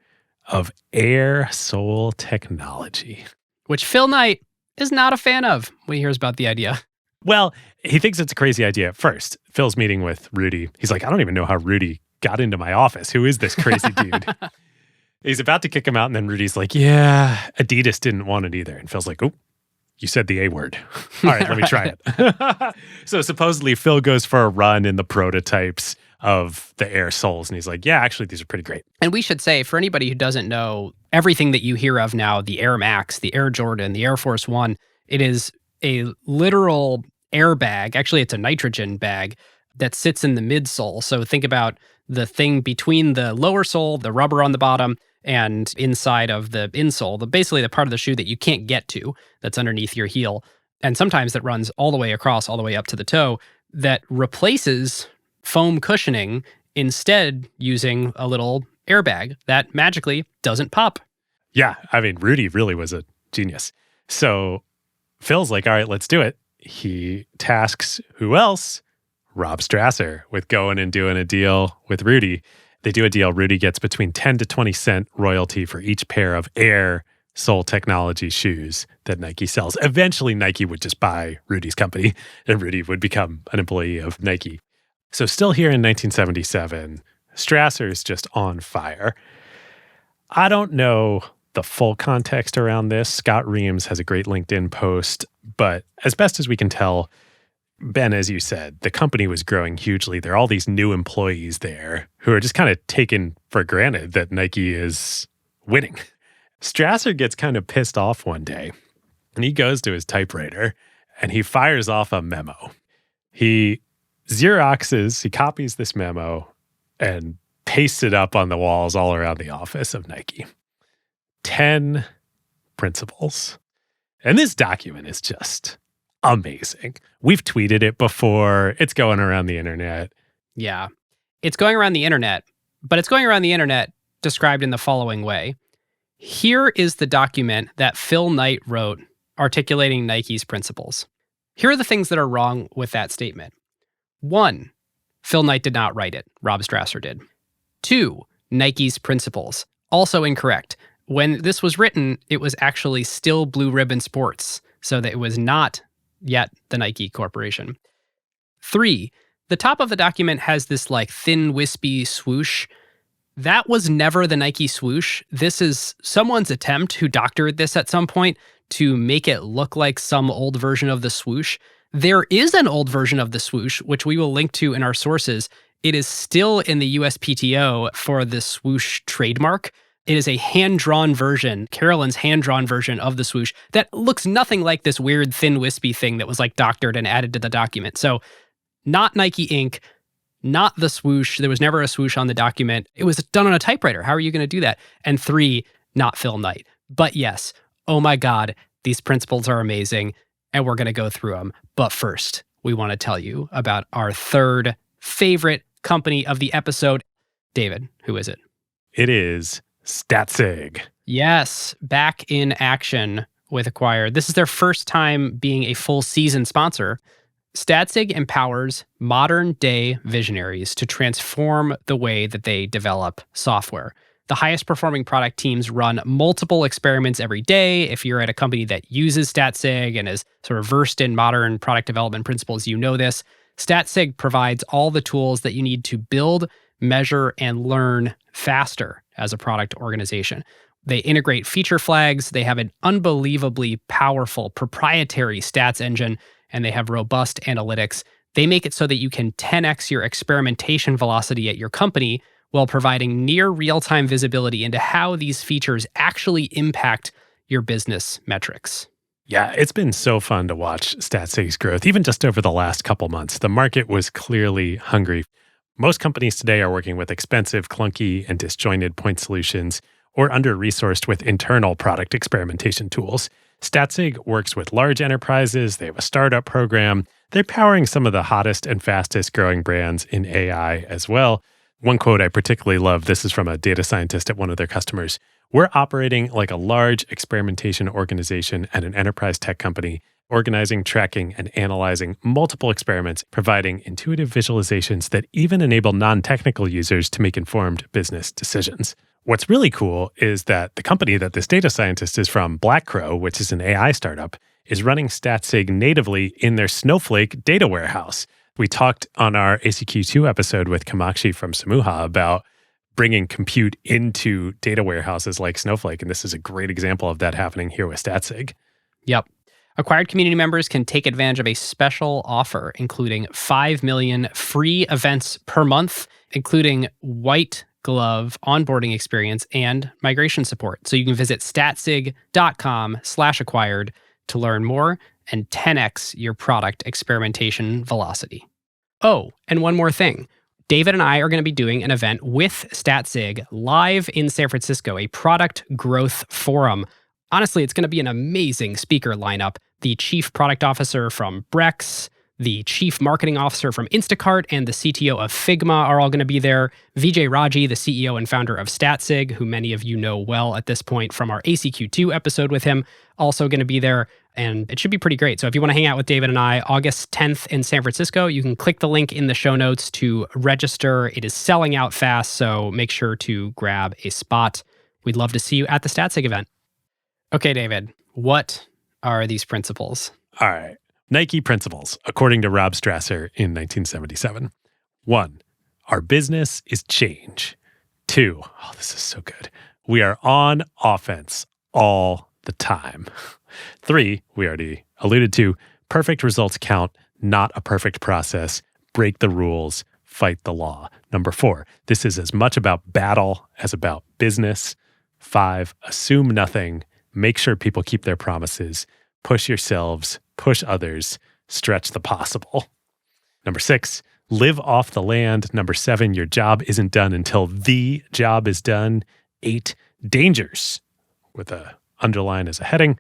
of air sole technology. Which Phil Knight is not a fan of when he hears about the idea. Well, he thinks it's a crazy idea at first. Phil's meeting with Rudy. He's like, I don't even know how Rudy got into my office. Who is this crazy dude? He's about to kick him out, and then Rudy's like, yeah, Adidas didn't want it either. And Phil's like, oh, you said the A word. All right, let me try it. So supposedly Phil goes for a run in the prototypes of the Air soles, and he's like, yeah, actually, these are pretty great. And we should say, for anybody who doesn't know, everything that you hear of now, the Air Max, the Air Jordan, the Air Force One, it is a literal airbag. Actually, it's a nitrogen bag that sits in the midsole. So think about the thing between the lower sole, the rubber on the bottom, and inside of the insole, basically the part of the shoe that you can't get to that's underneath your heel. And sometimes that runs all the way across, all the way up to the toe, that replaces foam cushioning, instead using a little airbag that magically doesn't pop. Yeah, I mean, Rudy really was a genius. So Phil's like, all right, let's do it. He tasks who else? Rob Strasser with going and doing a deal with Rudy. They do a deal. Rudy gets between 10 to 20 cent royalty for each pair of Air sole technology shoes that Nike sells. Eventually, Nike would just buy Rudy's company and Rudy would become an employee of Nike. So still here in 1977, Strasser's just on fire. I don't know the full context around this. Scott Reams has a great LinkedIn post, but as best as we can tell, Ben, as you said, the company was growing hugely. There are all these new employees there who are just kind of taken for granted that Nike is winning. Strasser gets kind of pissed off one day, and he goes to his typewriter, and he fires off a memo. He copies this memo, and pastes it up on the walls all around the office of Nike. 10 principles. And this document is just amazing. We've tweeted it before. It's going around the internet. Yeah. It's going around the internet, but it's going around the internet described in the following way. Here is the document that Phil Knight wrote articulating Nike's principles. Here are the things that are wrong with that statement. 1, Phil Knight did not write it. Rob Strasser did. 2, Nike's principles. Also incorrect. When this was written, it was actually still Blue Ribbon Sports, so that it was not yet the Nike Corporation. 3, the top of the document has this like thin, wispy swoosh. That was never the Nike swoosh. This is someone's attempt who doctored this at some point to make it look like some old version of the swoosh. There is an old version of the swoosh, which we will link to in our sources. It is still in the USPTO for the swoosh trademark. It is a hand-drawn version, Carolyn's hand-drawn version of the swoosh that looks nothing like this weird, thin, wispy thing that was like doctored and added to the document. So not Nike Inc., not the swoosh. There was never a swoosh on the document. It was done on a typewriter. How are you going to do that? And 3, not Phil Knight. But yes, oh my God, these principles are amazing, and we're going to go through them. But first, we want to tell you about our third favorite company of the episode. David, who is it? It is Statsig. Yes, back in action with Acquired. This is their first time being a full season sponsor. Statsig empowers modern-day visionaries to transform the way that they develop software. The highest performing product teams run multiple experiments every day. If you're at a company that uses Statsig and is sort of versed in modern product development principles, you know this. Statsig provides all the tools that you need to build, measure, and learn faster as a product organization. They integrate feature flags. They have an unbelievably powerful proprietary stats engine, and they have robust analytics. They make it so that you can 10x your experimentation velocity at your company while providing near real-time visibility into how these features actually impact your business metrics. Yeah, it's been so fun to watch Statsig's growth, even just over the last couple months. The market was clearly hungry. Most companies today are working with expensive, clunky, and disjointed point solutions or under-resourced with internal product experimentation tools. Statsig works with large enterprises. They have a startup program. They're powering some of the hottest and fastest growing brands in AI as well. One quote I particularly love, this is from a data scientist at one of their customers. We're operating like a large experimentation organization at an enterprise tech company, organizing, tracking, and analyzing multiple experiments, providing intuitive visualizations that even enable non-technical users to make informed business decisions. What's really cool is that the company that this data scientist is from, Black Crow, which is an AI startup, is running Statsig natively in their Snowflake data warehouse. We talked on our ACQ2 episode with Kamakshi from Samuha about bringing compute into data warehouses like Snowflake, and this is a great example of that happening here with Statsig. Yep. Acquired community members can take advantage of a special offer, including 5 million free events per month, including white glove onboarding experience and migration support. So you can visit statsig.com/acquired to learn more and 10x your product experimentation velocity. Oh, and one more thing. David and I are going to be doing an event with StatSig live in San Francisco, a product growth forum. Honestly, it's going to be an amazing speaker lineup. The chief product officer from Brex, the chief marketing officer from Instacart, and the CTO of Figma are all going to be there. Vijay Raji, the CEO and founder of StatSig, who many of you know well at this point from our ACQ2 episode with him, also going to be there. And it should be pretty great. So if you want to hang out with David and I, August 10th in San Francisco, you can click the link in the show notes to register. It is selling out fast, so make sure to grab a spot. We'd love to see you at the StatSig event. Okay, David, what are these principles? All right. Nike principles, according to Rob Strasser in 1977. 1, our business is change. 2, oh, this is so good. We are on offense all the time. 3, we already alluded to, perfect results count, not a perfect process. Break the rules, fight the law. 4, this is as much about battle as about business. 5, assume nothing. Make sure people keep their promises. Push yourselves, push others, stretch the possible. 6, live off the land. 7, your job isn't done until the job is done. 8, dangers, with a underline as a heading.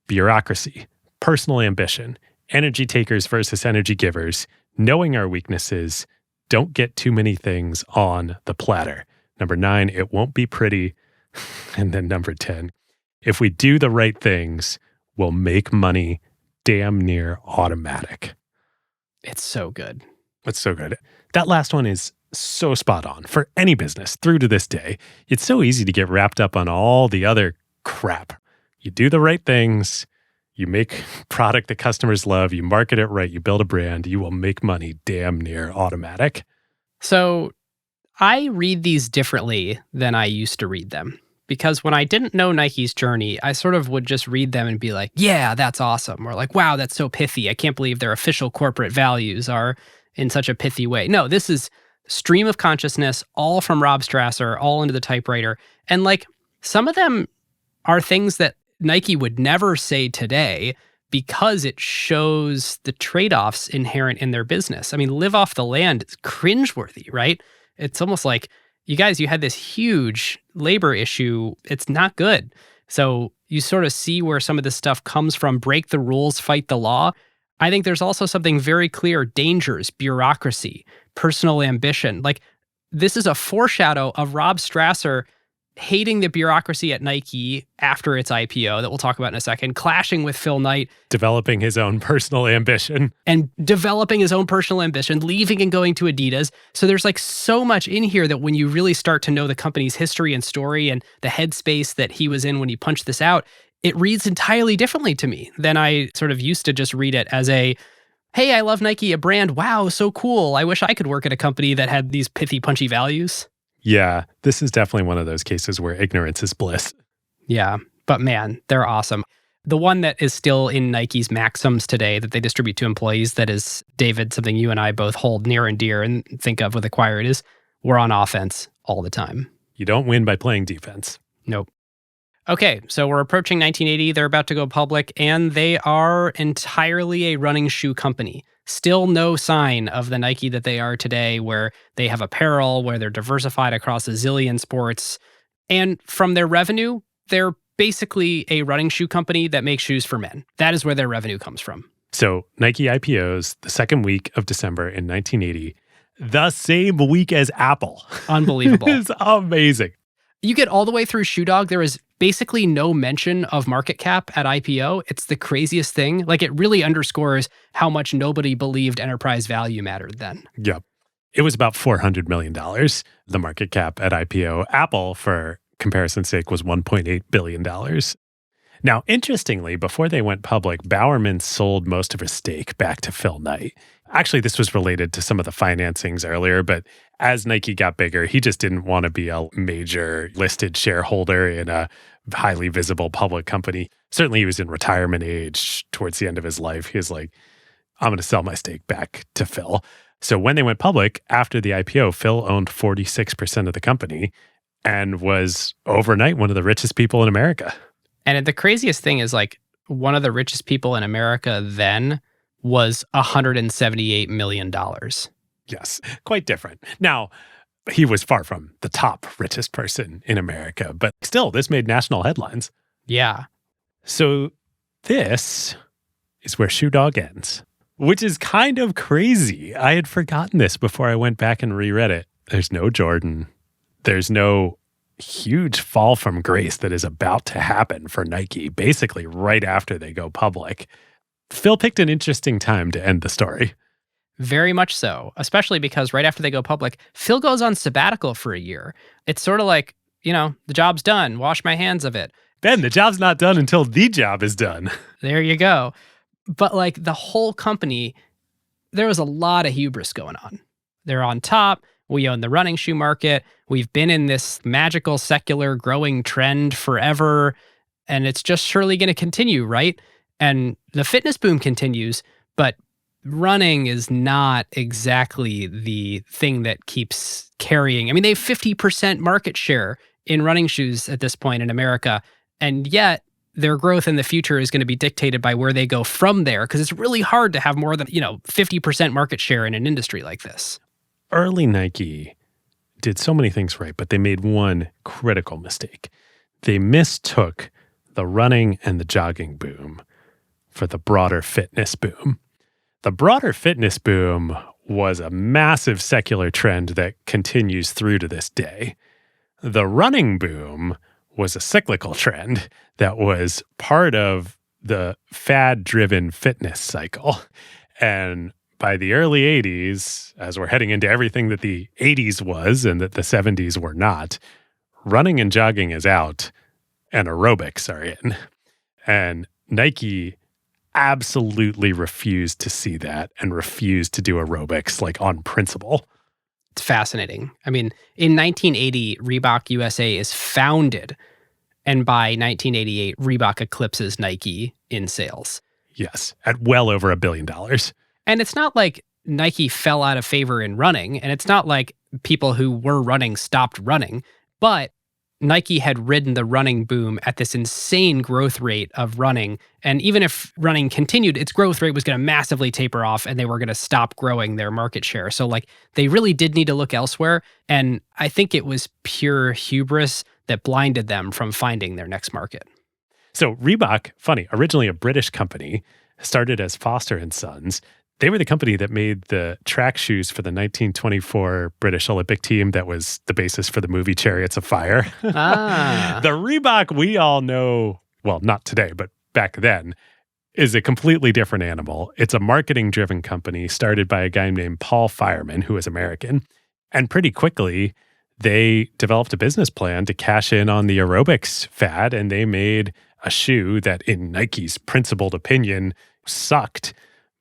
Bureaucracy, personal ambition, energy takers versus energy givers, knowing our weaknesses, don't get too many things on the platter. 9, it won't be pretty. And then 10, if we do the right things, we'll make money damn near automatic. It's so good. It's so good. That last one is so spot on for any business through to this day. It's so easy to get wrapped up on all the other crap. You do the right things, you make product that customers love, you market it right, you build a brand, you will make money damn near automatic. So I read these differently than I used to read them. Because when I didn't know Nike's journey, I sort of would just read them and be like, yeah, that's awesome. Or like, wow, that's so pithy. I can't believe their official corporate values are in such a pithy way. No, this is stream of consciousness, all from Rob Strasser, all into the typewriter. And like some of them are things that Nike would never say today because it shows the trade-offs inherent in their business. I mean, live off the land is cringeworthy, right? It's almost like, you guys, you had this huge labor issue. It's not good. So you sort of see where some of this stuff comes from. Break the rules, fight the law. I think there's also something very clear: dangers, bureaucracy, personal ambition. Like this is a foreshadow of Rob Strasser hating the bureaucracy at Nike after its IPO that we'll talk about in a second, clashing with Phil Knight. Developing his own personal ambition. And developing his own personal ambition, leaving and going to Adidas. So there's like so much in here that when you really start to know the company's history and story and the headspace that he was in when he punched this out, it reads entirely differently to me than I sort of used to just read it as a, hey, I love Nike, a brand. Wow, so cool. I wish I could work at a company that had these pithy, punchy values. Yeah, this is definitely one of those cases where ignorance is bliss. Yeah, but man, they're awesome. The one that is still in Nike's maxims today that they distribute to employees, that is, David, something you and I both hold near and dear and think of with Acquired, is we're on offense all the time. You don't win by playing defense. Nope. Okay, so we're approaching 1980. They're about to go public, and they are entirely a running shoe company. Still no sign of the Nike that they are today, where they have apparel, where they're diversified across a zillion sports. And from their revenue, they're basically a running shoe company that makes shoes for men. That is where their revenue comes from. So Nike IPOs the second week of December in 1980, the same week as Apple. Unbelievable. It's amazing. You get all the way through Shoe Dog, there is basically no mention of market cap at IPO. It's the craziest thing. Like, it really underscores how much nobody believed enterprise value mattered then. Yep. It was about $400 million, the market cap at IPO. Apple, for comparison's sake, was $1.8 billion. Now, interestingly, before they went public, Bowerman sold most of his stake back to Phil Knight. Actually, this was related to some of the financings earlier, but as Nike got bigger, he just didn't want to be a major listed shareholder in a highly visible public company. Certainly, he was in retirement age towards the end of his life. He was like, I'm going to sell my stake back to Phil. So when they went public, after the IPO, Phil owned 46% of the company and was overnight one of the richest people in America. And the craziest thing is, like, one of the richest people in America then was $178 million. Yes, quite different. Now, he was far from the top richest person in America, but still, this made national headlines. Yeah. So this is where Shoe Dog ends, which is kind of crazy. I had forgotten this before I went back and reread it. There's no Jordan. There's no huge fall from grace that is about to happen for Nike, basically right after they go public. Phil picked an interesting time to end the story. Very much so, especially because right after they go public, Phil goes on sabbatical for a year. It's sort of like, the job's done. Wash my hands of it. Ben, the job's not done until the job is done. There you go. But like the whole company, there was a lot of hubris going on. They're on top. We own the running shoe market. We've been in this magical, secular, growing trend forever. And it's just surely going to continue, right? And the fitness boom continues, but running is not exactly the thing that keeps carrying. I mean, they have 50% market share in running shoes at this point in America. And yet their growth in the future is going to be dictated by where they go from there, because it's really hard to have more than, 50% market share in an industry like this. Early Nike did so many things right, but they made one critical mistake. They mistook the running and the jogging boom for the broader fitness boom. The broader fitness boom was a massive secular trend that continues through to this day. The running boom was a cyclical trend that was part of the fad-driven fitness cycle. And by the early 80s, as we're heading into everything that the 80s was and that the 70s were not, running and jogging is out and aerobics are in. And Nike absolutely refused to see that and refused to do aerobics like on principle. It's fascinating. I mean, in 1980, Reebok USA is founded, and by 1988, Reebok eclipses Nike in sales. Yes, at well over $1 billion. And it's not like Nike fell out of favor in running, and it's not like people who were running stopped running, but Nike had ridden the running boom at this insane growth rate of running. And even if running continued, its growth rate was going to massively taper off and they were going to stop growing their market share. So like they really did need to look elsewhere. And I think it was pure hubris that blinded them from finding their next market. So Reebok, funny, originally a British company, started as Foster and Sons. They were the company that made the track shoes for the 1924 British Olympic team that was the basis for the movie Chariots of Fire. Ah. The Reebok we all know, well, not today, but back then, is a completely different animal. It's a marketing-driven company started by a guy named Paul Fireman, who is American. And pretty quickly, they developed a business plan to cash in on the aerobics fad, and they made a shoe that, in Nike's principled opinion, sucked.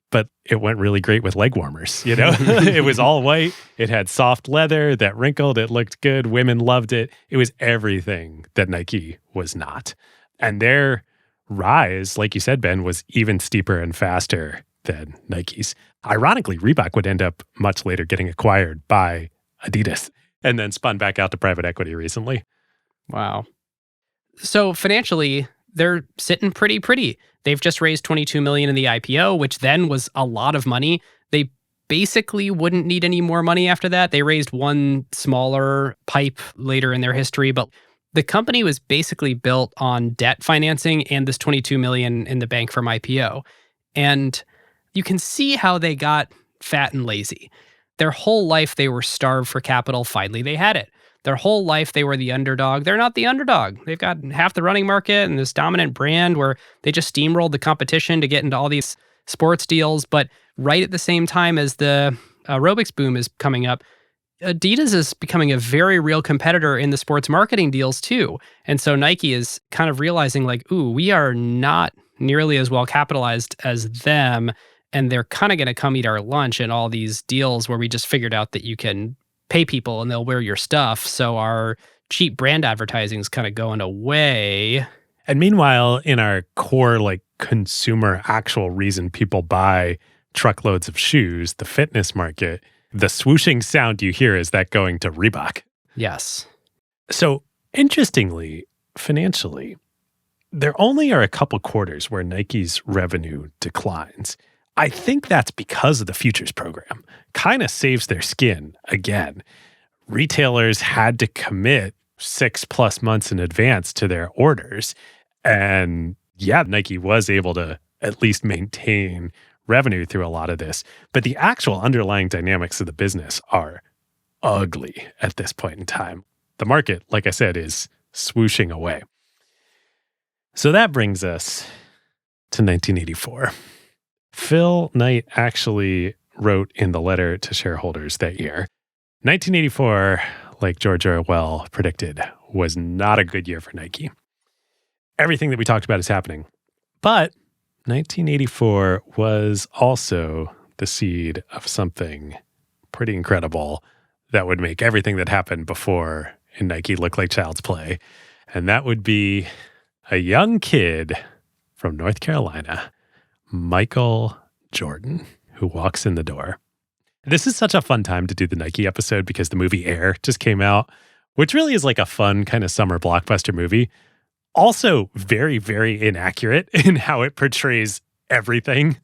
But it went really great with leg warmers, It was all white. It had soft leather that wrinkled. It looked good. Women loved it. It was everything that Nike was not. And their rise, like you said, Ben, was even steeper and faster than Nike's. Ironically, Reebok would end up much later getting acquired by Adidas and then spun back out to private equity recently. Wow. So financially, they're sitting pretty. They've just raised $22 million in the IPO, which then was a lot of money. They basically wouldn't need any more money after that. They raised one smaller pipe later in their history, but the company was basically built on debt financing and this $22 million in the bank from IPO. And you can see how they got fat and lazy. Their whole life, they were starved for capital. Finally, they had it. Their whole life, they were the underdog. They're not the underdog. They've got half the running market and this dominant brand where they just steamrolled the competition to get into all these sports deals. But right at the same time as the aerobics boom is coming up, Adidas is becoming a very real competitor in the sports marketing deals too. And so Nike is kind of realizing like, ooh, we are not nearly as well capitalized as them. And they're kind of going to come eat our lunch in all these deals where we just figured out that you can pay people and they'll wear your stuff. So our cheap brand advertising is kind of going away. And meanwhile, in our core, like consumer actual reason people buy truckloads of shoes, the fitness market, the swooshing sound you hear is that going to Reebok. Yes. So interestingly, financially, there only are a couple quarters where Nike's revenue declines. I think that's because of the futures program. Kind of saves their skin again. Retailers had to commit 6+ months in advance to their orders. And yeah, Nike was able to at least maintain revenue through a lot of this. But the actual underlying dynamics of the business are ugly at this point in time. The market, like I said, is swooshing away. So that brings us to 1984. Phil Knight actually wrote in the letter to shareholders that year, 1984, like George Orwell predicted, was not a good year for Nike. Everything that we talked about is happening. But 1984 was also the seed of something pretty incredible that would make everything that happened before in Nike look like child's play. And that would be a young kid from North Carolina, Michael Jordan, who walks in the door. This is such a fun time to do the Nike episode because the movie Air just came out, which really is like a fun kind of summer blockbuster movie. Also very, very inaccurate in how it portrays everything.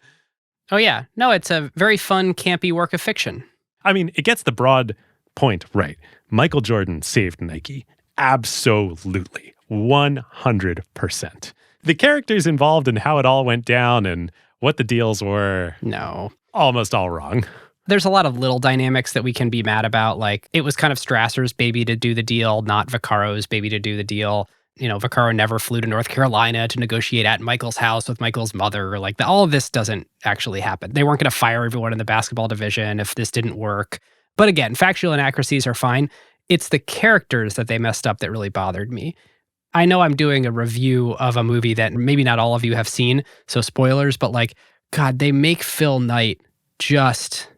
Oh, yeah. No, it's a very fun, campy work of fiction. I mean, it gets the broad point right. Michael Jordan saved Nike. Absolutely. 100%. The characters involved in how it all went down and what the deals were, No. almost all wrong. There's a lot of little dynamics that we can be mad about. Like, it was kind of Strasser's baby to do the deal, not Vaccaro's baby to do the deal. You know, Vaccaro never flew to North Carolina to negotiate at Michael's house with Michael's mother. Like, all of this doesn't actually happen. They weren't going to fire everyone in the basketball division if this didn't work. But again, factual inaccuracies are fine. It's the characters that they messed up that really bothered me. I know I'm doing a review of a movie that maybe not all of you have seen, so spoilers, but like, God, they make Phil Knight just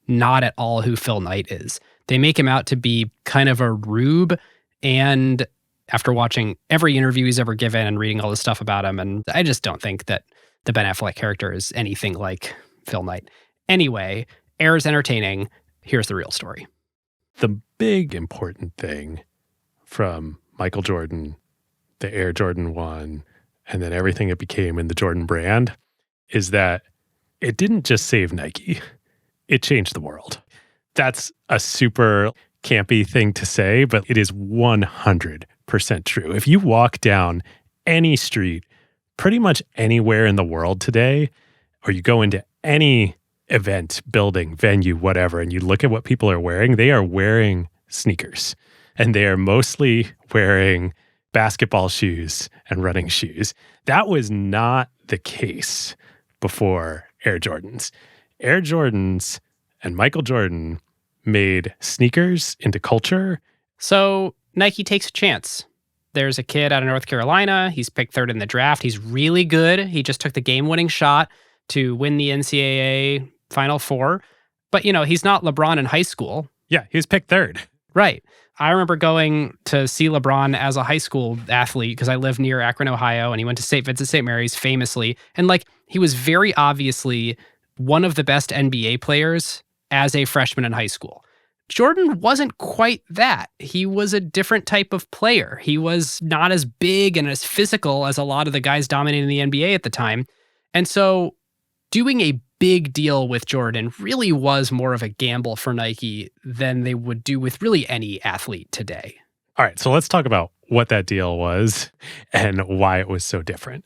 not at all who Phil Knight is. They make him out to be kind of a rube, and after watching every interview he's ever given and reading all this stuff about him, and I just don't think that the Ben Affleck character is anything like Phil Knight. Anyway, Air is entertaining. Here's the real story. The big important thing from Michael Jordan, the Air Jordan 1, and then everything it became in the Jordan brand is that it didn't just save Nike. It changed the world. That's a super campy thing to say, but it is 100% true. If you walk down any street, pretty much anywhere in the world today, or you go into any event, building, venue, whatever, and you look at what people are wearing, they are wearing sneakers. And they are mostly wearing basketball shoes and running shoes. That was not the case before Air Jordans. Air Jordans and Michael Jordan made sneakers into culture. So Nike takes a chance. There's a kid out of North Carolina. He's picked third in the draft. He's really good. He just took the game-winning shot to win the NCAA Final Four. But, you know, he's not LeBron in high school. Yeah, he was picked third. Right. I remember going to see LeBron as a high school athlete because I live near Akron, Ohio, and he went to St. Vincent St. Mary's famously. And like, he was very obviously one of the best NBA players as a freshman in high school. Jordan wasn't quite that. He was a different type of player. He was not as big and as physical as a lot of the guys dominating the NBA at the time. And so doing a big deal with Jordan really was more of a gamble for Nike than they would do with really any athlete today. All right, so let's talk about what that deal was and why it was so different.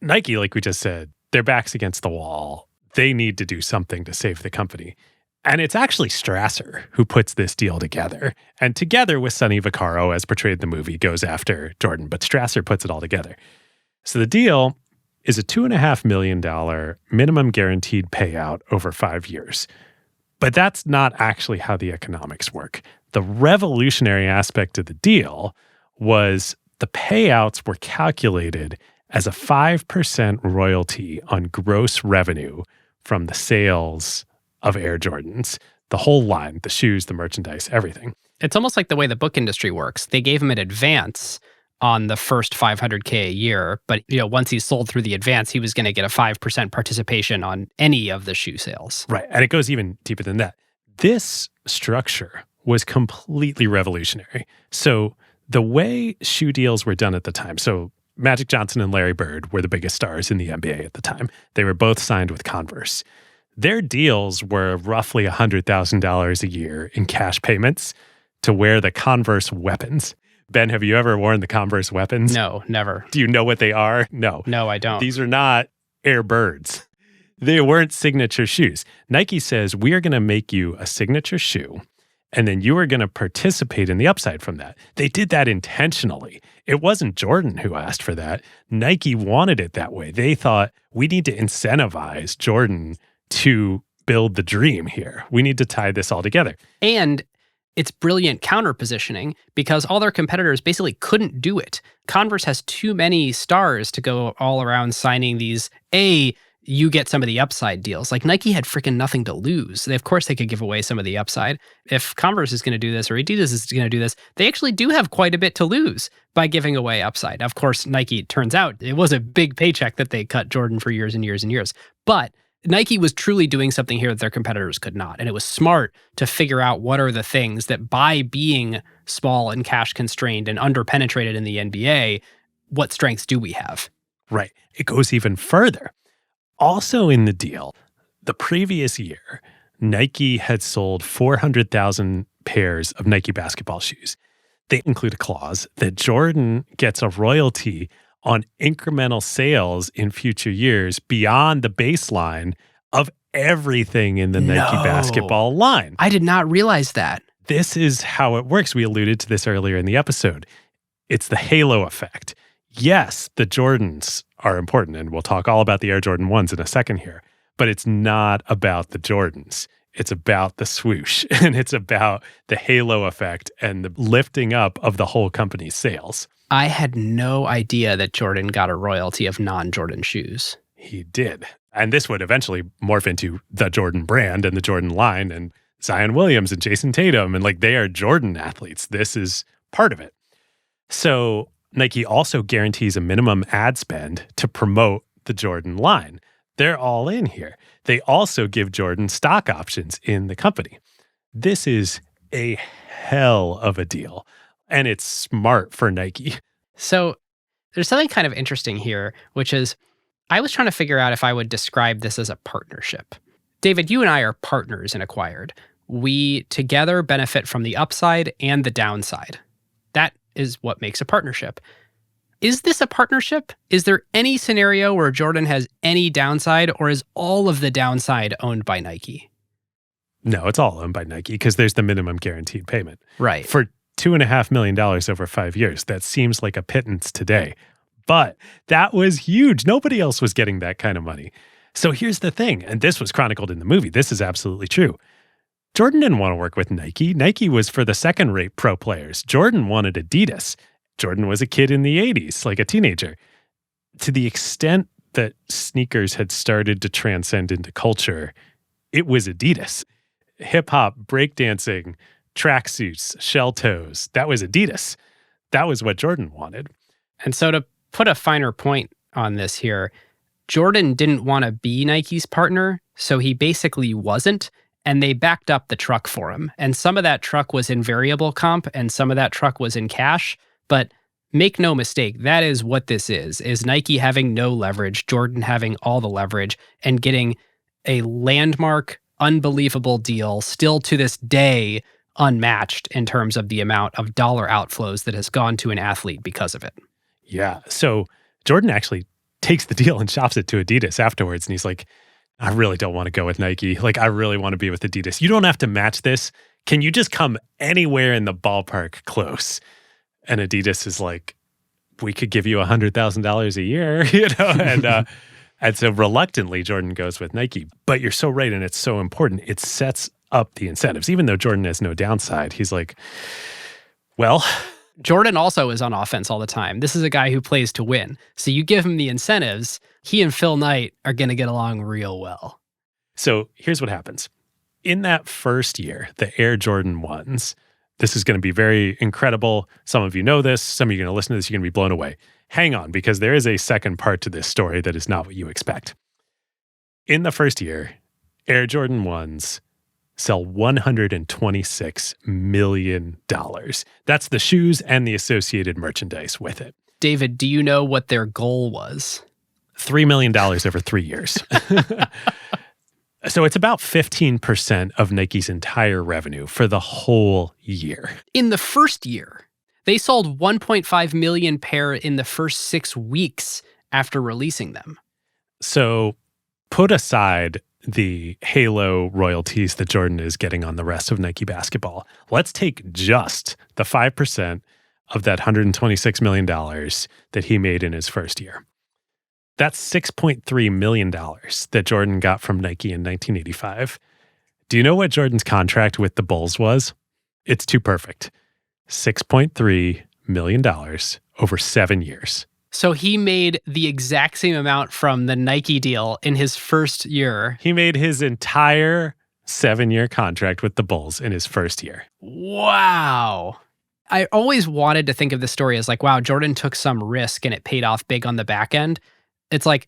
Nike, like we just said, their back's against the wall. They need to do something to save the company. And it's actually Strasser who puts this deal together. And together with Sonny Vaccaro, as portrayed in the movie, goes after Jordan. But Strasser puts it all together. So the deal is a $2.5 million minimum guaranteed payout over 5 years. But that's not actually how the economics work. The revolutionary aspect of the deal was the payouts were calculated as a 5% royalty on gross revenue from the sales of Air Jordans, the whole line, the shoes, the merchandise, everything. It's almost like the way the book industry works. They gave him an advance on the first $500K a year, but once he sold through the advance, he was going to get a 5% participation on any of the shoe sales. Right, and it goes even deeper than that. This structure was completely revolutionary. So the way shoe deals were done at the time, so Magic Johnson and Larry Bird were the biggest stars in the NBA at the time. They were both signed with Converse. Their deals were roughly $100,000 a year in cash payments to wear the Converse weapons. Ben, have you ever worn the Converse weapons? No, never. Do you know what they are? No. No, I don't. These are not Air Birds. They weren't signature shoes. Nike says, we are going to make you a signature shoe, and then you are going to participate in the upside from that. They did that intentionally. It wasn't Jordan who asked for that. Nike wanted it that way. They thought, we need to incentivize Jordan to build the dream here. We need to tie this all together. And it's brilliant counter positioning because all their competitors basically couldn't do it. Converse has too many stars to go all around signing these, you get some of the upside deals. Like Nike had freaking nothing to lose. Of course, they could give away some of the upside. If Converse is going to do this or Adidas is going to do this, they actually do have quite a bit to lose by giving away upside. Of course, Nike, turns out, it was a big paycheck that they cut Jordan for years and years and years. But Nike was truly doing something here that their competitors could not. And it was smart to figure out what are the things that by being small and cash constrained and underpenetrated in the NBA, what strengths do we have? Right. It goes even further. Also in the deal, the previous year, Nike had sold 400,000 pairs of Nike basketball shoes. They include a clause that Jordan gets a royalty on incremental sales in future years beyond the baseline of everything in the Nike basketball line. I did not realize that. This is how it works. We alluded to this earlier in the episode. It's the halo effect. Yes, the Jordans are important, and we'll talk all about the Air Jordan 1s in a second here, but it's not about the Jordans. It's about the swoosh, and it's about the halo effect and the lifting up of the whole company's sales. I had no idea that Jordan got a royalty of non-Jordan shoes. He did. And this would eventually morph into the Jordan brand and the Jordan line and Zion Williams and Jason Tatum. And like, they are Jordan athletes. This is part of it. So Nike also guarantees a minimum ad spend to promote the Jordan line. They're all in here. They also give Jordan stock options in the company. This is a hell of a deal. And it's smart for Nike. So there's something kind of interesting here, which is I was trying to figure out if I would describe this as a partnership. David, you and I are partners in Acquired. We together benefit from the upside and the downside. That is what makes a partnership. Is this a partnership? Is there any scenario where Jordan has any downside, or is all of the downside owned by Nike? No, it's all owned by Nike because there's the minimum guaranteed payment. Right. For $2.5 million over 5 years. That seems like a pittance today. But that was huge. Nobody else was getting that kind of money. So here's the thing, and this was chronicled in the movie. This is absolutely true. Jordan didn't want to work with Nike. Nike was for the second-rate pro players. Jordan wanted Adidas. Jordan was a kid in the 80s, like a teenager. To the extent that sneakers had started to transcend into culture, it was Adidas. Hip-hop, breakdancing, tracksuits, shell toes, that was Adidas. That was what Jordan wanted. And so to put a finer point on this here, Jordan didn't want to be Nike's partner, so he basically wasn't, and they backed up the truck for him. And some of that truck was in variable comp, and some of that truck was in cash. But make no mistake, that is what this is Nike having no leverage, Jordan having all the leverage, and getting a landmark, unbelievable deal, still to this day unmatched in terms of the amount of dollar outflows that has gone to an athlete because of it. Yeah. So Jordan actually takes the deal and shops it to Adidas afterwards. And he's like, I really don't want to go with Nike. Like, I really want to be with Adidas. You don't have to match this. Can you just come anywhere in the ballpark close? And Adidas is like, we could give you $100,000 a year, and so reluctantly Jordan goes with Nike. But you're so right, and it's so important. It sets up the incentives. Even though Jordan has no downside, he's like, well, Jordan also is on offense all the time. This is a guy who plays to win. So you give him the incentives, he and Phil Knight are going to get along real well. So here's what happens. In that first year, the Air Jordan 1s, this is going to be very incredible. Some of you know this. Some of you are going to listen to this. You're going to be blown away. Hang on, because there is a second part to this story that is not what you expect. In the first year, Air Jordan 1s sell $126 million. That's the shoes and the associated merchandise with it. David, do you know what their goal was? $3 million over 3 years. So it's about 15% of Nike's entire revenue for the whole year. In the first year, they sold 1.5 million pair in the first 6 weeks after releasing them. So put aside the halo royalties that Jordan is getting on the rest of Nike basketball. Let's take just the 5% of that $126 million that he made in his first year. That's $6.3 million that Jordan got from Nike in 1985. Do you know what Jordan's contract with the Bulls was? It's too perfect. $6.3 million over 7 years. So he made the exact same amount from the Nike deal in his first year. He made his entire 7-year contract with the Bulls in his first year. Wow. I always wanted to think of the story as like, wow, Jordan took some risk and it paid off big on the back end. It's like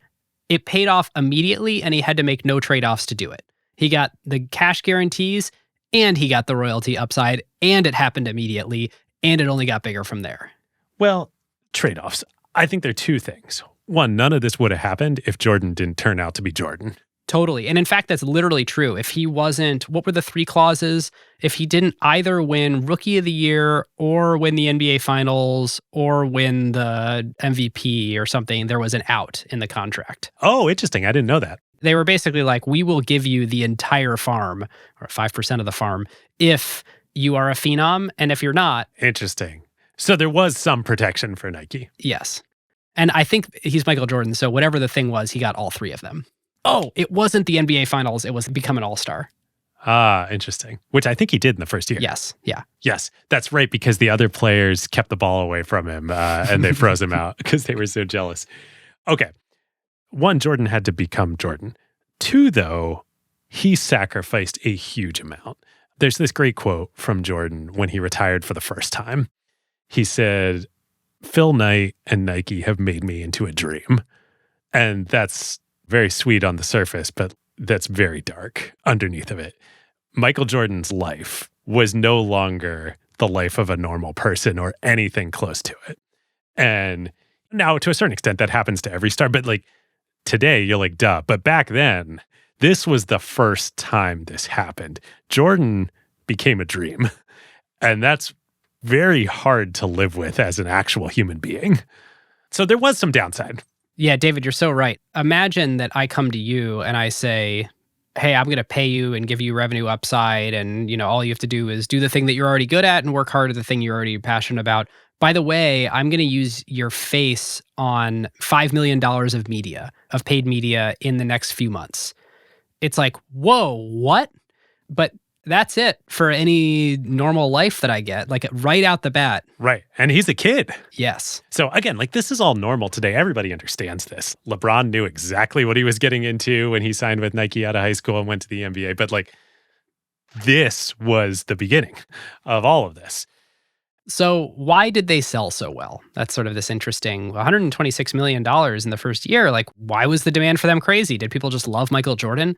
it paid off immediately and he had to make no trade-offs to do it. He got the cash guarantees and he got the royalty upside and it happened immediately and it only got bigger from there. Well, trade-offs. I think there are two things. One, none of this would have happened if Jordan didn't turn out to be Jordan. Totally. And in fact, that's literally true. If he wasn't, what were the 3 clauses? If he didn't either win Rookie of the Year or win the NBA Finals or win the MVP or something, there was an out in the contract. Oh, interesting. I didn't know that. They were basically like, we will give you the entire farm or 5% of the farm if you are a phenom. And if you're not. Interesting. So there was some protection for Nike. Yes. And I think he's Michael Jordan. So whatever the thing was, he got all 3 of them. Oh, it wasn't the NBA Finals. It was become an all-star. Ah, interesting. Which I think he did in the first year. Yes. Yeah. Yes, that's right, because the other players kept the ball away from him and they froze him out because they were so jealous. Okay. 1, Jordan had to become Jordan. 2, though, he sacrificed a huge amount. There's this great quote from Jordan when he retired for the first time. He said, "Phil Knight and Nike have made me into a dream." And that's very sweet on the surface, but that's very dark underneath of it. Michael Jordan's life was no longer the life of a normal person or anything close to it. And now, to a certain extent, that happens to every star. But like today, you're like, duh. But back then, this was the first time this happened. Jordan became a dream. And that's very hard to live with as an actual human being. So there was some downside. Yeah, David, you're so right. Imagine that I come to you and I say, hey, I'm going to pay you and give you revenue upside. And, you know, all you have to do is do the thing that you're already good at and work hard at the thing you're already passionate about. By the way, I'm going to use your face on $5 million of media, of paid media in the next few months. It's like, whoa, what? But that's it for any normal life that I get, like right out the bat. Right. And he's a kid. Yes. So again, like this is all normal today. Everybody understands this. LeBron knew exactly what he was getting into when he signed with Nike out of high school and went to the NBA. But like this was the beginning of all of this. So why did they sell so well? That's sort of this interesting $126 million in the first year. Like, why was the demand for them crazy? Did people just love Michael Jordan?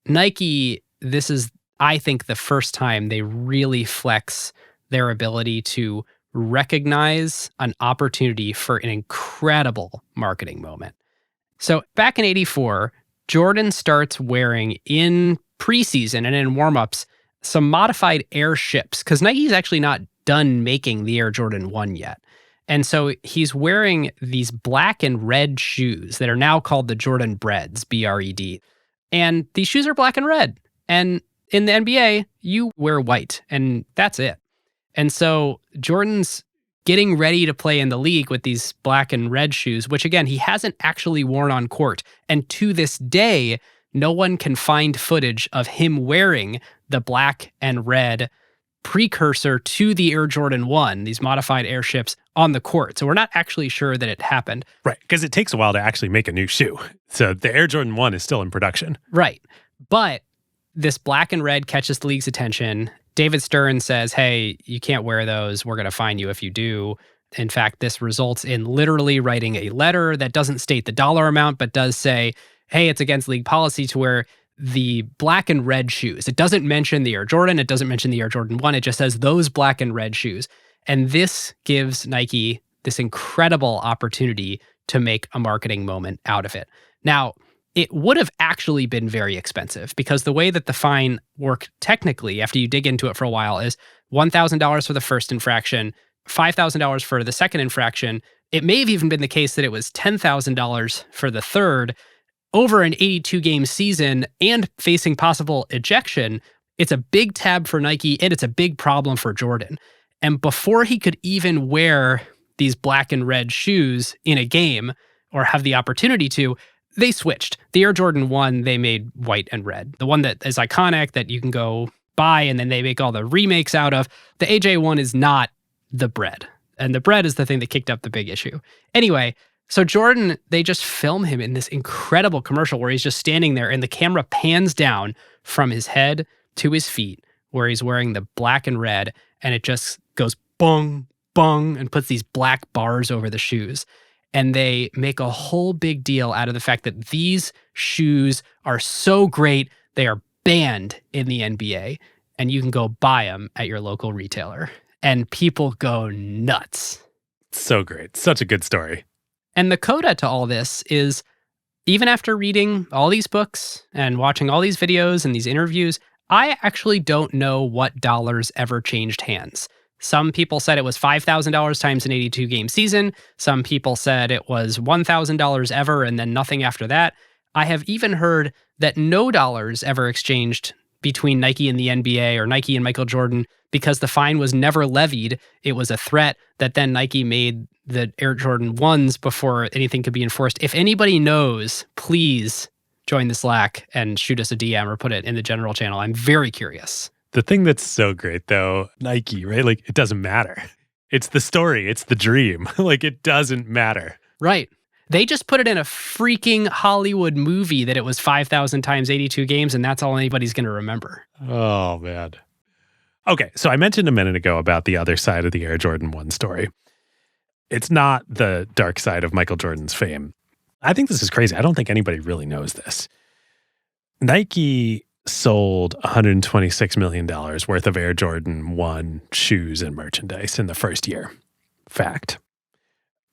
Nike, this is, I think, the first time they really flex their ability to recognize an opportunity for an incredible marketing moment. So back in '84, Jordan starts wearing in preseason and in warmups some modified Air ships because Nike's actually not done making the Air Jordan 1 yet. And so he's wearing these black and red shoes that are now called the Jordan Breads, B-R-E-D. And these shoes are black and red. And in the NBA, you wear white, and that's it. And so Jordan's getting ready to play in the league with these black and red shoes, which again, he hasn't actually worn on court. And to this day, no one can find footage of him wearing the black and red precursor to the Air Jordan 1, these modified airships, on the court. So we're not actually sure that it happened. Right, because it takes a while to actually make a new shoe. So the Air Jordan 1 is still in production. Right. But this black and red catches the league's attention. David Stern says, hey, you can't wear those. We're going to fine you if you do. In fact, this results in literally writing a letter that doesn't state the dollar amount, but does say, hey, it's against league policy to wear the black and red shoes. It doesn't mention the Air Jordan. It doesn't mention the Air Jordan 1. It just says those black and red shoes. And this gives Nike this incredible opportunity to make a marketing moment out of it. Now, it would have actually been very expensive because the way that the fine worked technically, after you dig into it for a while, is $1,000 for the first infraction, $5,000 for the second infraction. It may have even been the case that it was $10,000 for the third. Over an 82-game season and facing possible ejection, it's a big tab for Nike and it's a big problem for Jordan. And before he could even wear these black and red shoes in a game or have the opportunity to, they switched. The Air Jordan 1, they made white and red. The one that is iconic that you can go buy and then they make all the remakes out of. The AJ1 is not the bread. And the bread is the thing that kicked up the big issue. Anyway, so Jordan, they just film him in this incredible commercial where he's just standing there and the camera pans down from his head to his feet where he's wearing the black and red and it just goes bong, bong and puts these black bars over the shoes. And they make a whole big deal out of the fact that these shoes are so great, they are banned in the NBA and you can go buy them at your local retailer. And people go nuts. So great. Such a good story. And the coda to all this is, even after reading all these books and watching all these videos and these interviews, I actually don't know what dollars ever changed hands. Some people said it was $5,000 times an 82-game season. Some people said it was $1,000 ever and then nothing after that. I have even heard that no dollars ever exchanged between Nike and the NBA or Nike and Michael Jordan because the fine was never levied. It was a threat that then Nike made the Air Jordan 1s before anything could be enforced. If anybody knows, please join the Slack and shoot us a DM or put it in the general channel. I'm very curious. The thing that's so great, though, Nike, right? Like, it doesn't matter. It's the story. It's the dream. Like, it doesn't matter. Right. They just put it in a freaking Hollywood movie that it was 5,000 times 82 games, and that's all anybody's going to remember. Oh, man. Okay, so I mentioned a minute ago about the other side of the Air Jordan 1 story. It's not the dark side of Michael Jordan's fame. I think this is crazy. I don't think anybody really knows this. Nike sold $126 million worth of Air Jordan 1 shoes and merchandise in the first year. Fact.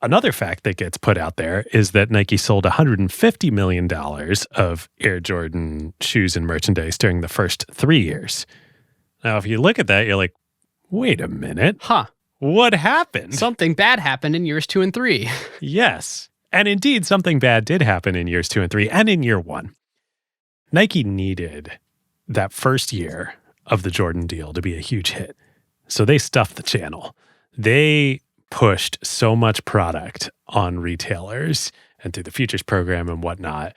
Another fact that gets put out there is that Nike sold $150 million of Air Jordan shoes and merchandise during the first 3 years. Now, if you look at that, you're like, wait a minute. Huh. What happened? Something bad happened in years 2 and 3. Yes. And indeed, something bad did happen in years 2 and 3 and in year 1. Nike needed that first year of the Jordan deal to be a huge hit. So they stuffed the channel. They pushed so much product on retailers and through the futures program and whatnot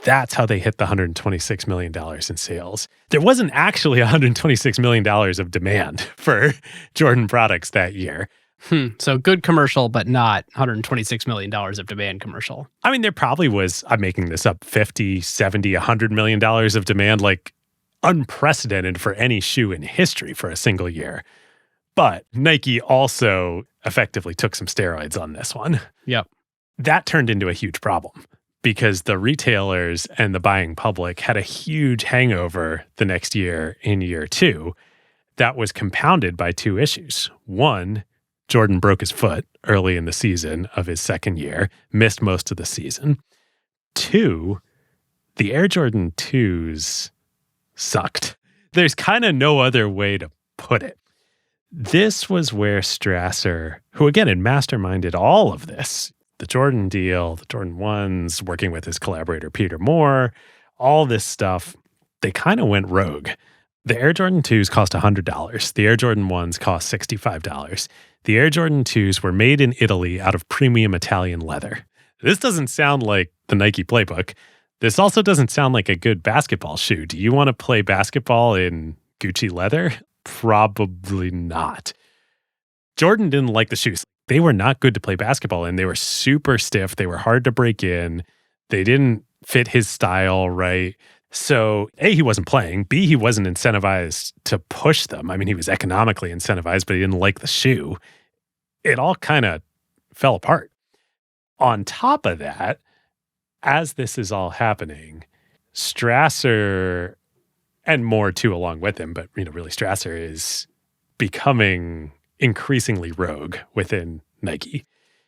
that's how they hit the $126 million in sales. There wasn't actually $126 million of demand for Jordan products that year. So good commercial, but not $126 million of demand commercial. I mean, there probably was, I'm making this up, 50, 70, $100 million of demand, like unprecedented for any shoe in history for a single year. But Nike also effectively took some steroids on this one. Yep. That turned into a huge problem because the retailers and the buying public had a huge hangover the next year in year 2 that was compounded by 2 issues. One, Jordan broke his foot early in the season of his second year, missed most of the season. 2, the Air Jordan 2s sucked. There's kind of no other way to put it. This was where Strasser, who again had masterminded all of this, the Jordan deal, the Jordan 1s, working with his collaborator Peter Moore, all this stuff, they kind of went rogue. The Air Jordan 2s cost $100. The Air Jordan 1s cost $65. The Air Jordan 2s were made in Italy out of premium Italian leather. This doesn't sound like the Nike playbook. This also doesn't sound like a good basketball shoe. Do you want to play basketball in Gucci leather? Probably not. Jordan didn't like the shoes. They were not good to play basketball in. They were super stiff. They were hard to break in. They didn't fit his style right. So A, he wasn't playing. B, he wasn't incentivized to push them. I mean, he was economically incentivized, but he didn't like the shoe. It all kind of fell apart. On top of that, as this is all happening, Strasser, and more too along with him, but really Strasser is becoming increasingly rogue within Nike.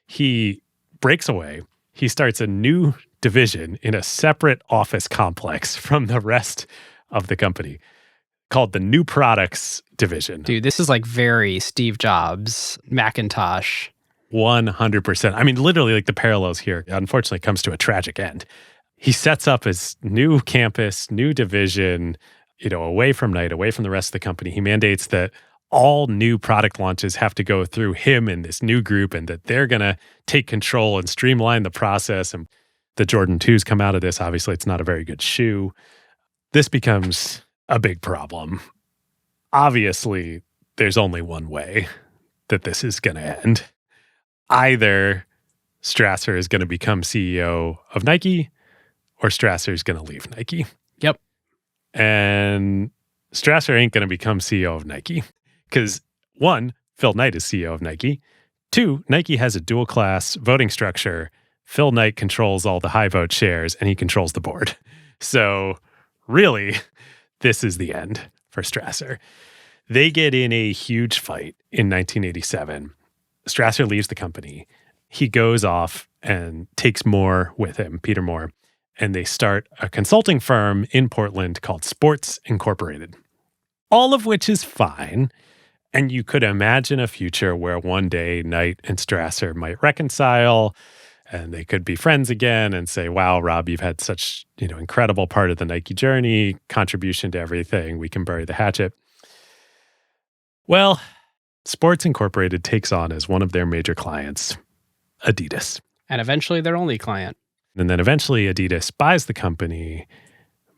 He breaks away. He starts a new division in a separate office complex from the rest of the company called the New Products Division. Dude, this is like very Steve Jobs, Macintosh. 100%. I mean, literally, like the parallels here, unfortunately, comes to a tragic end. He sets up his new campus, new division, away from Knight, away from the rest of the company. He mandates that all new product launches have to go through him and this new group, and that they're going to take control and streamline the process. And the Jordan 2s come out of this. Obviously, it's not a very good shoe. This becomes a big problem. Obviously, there's only one way that this is going to end. Either Strasser is going to become CEO of Nike, or Strasser is going to leave Nike. Yep. And Strasser ain't going to become CEO of Nike because, one, Phil Knight is CEO of Nike. Two, Nike has a dual class voting structure. Phil Knight controls all the high vote shares and he controls the board. So really, this is the end for Strasser. They get in a huge fight in 1987. Strasser leaves the company. He goes off and takes Moore with him, Peter Moore, and they start a consulting firm in Portland called Sports Incorporated. All of which is fine. And you could imagine a future where one day Knight and Strasser might reconcile and they could be friends again and say, wow, Rob, you've had such, incredible part of the Nike journey, contribution to everything. We can bury the hatchet. Well, Sports Incorporated takes on as one of their major clients, Adidas. And eventually their only client. And then eventually Adidas buys the company,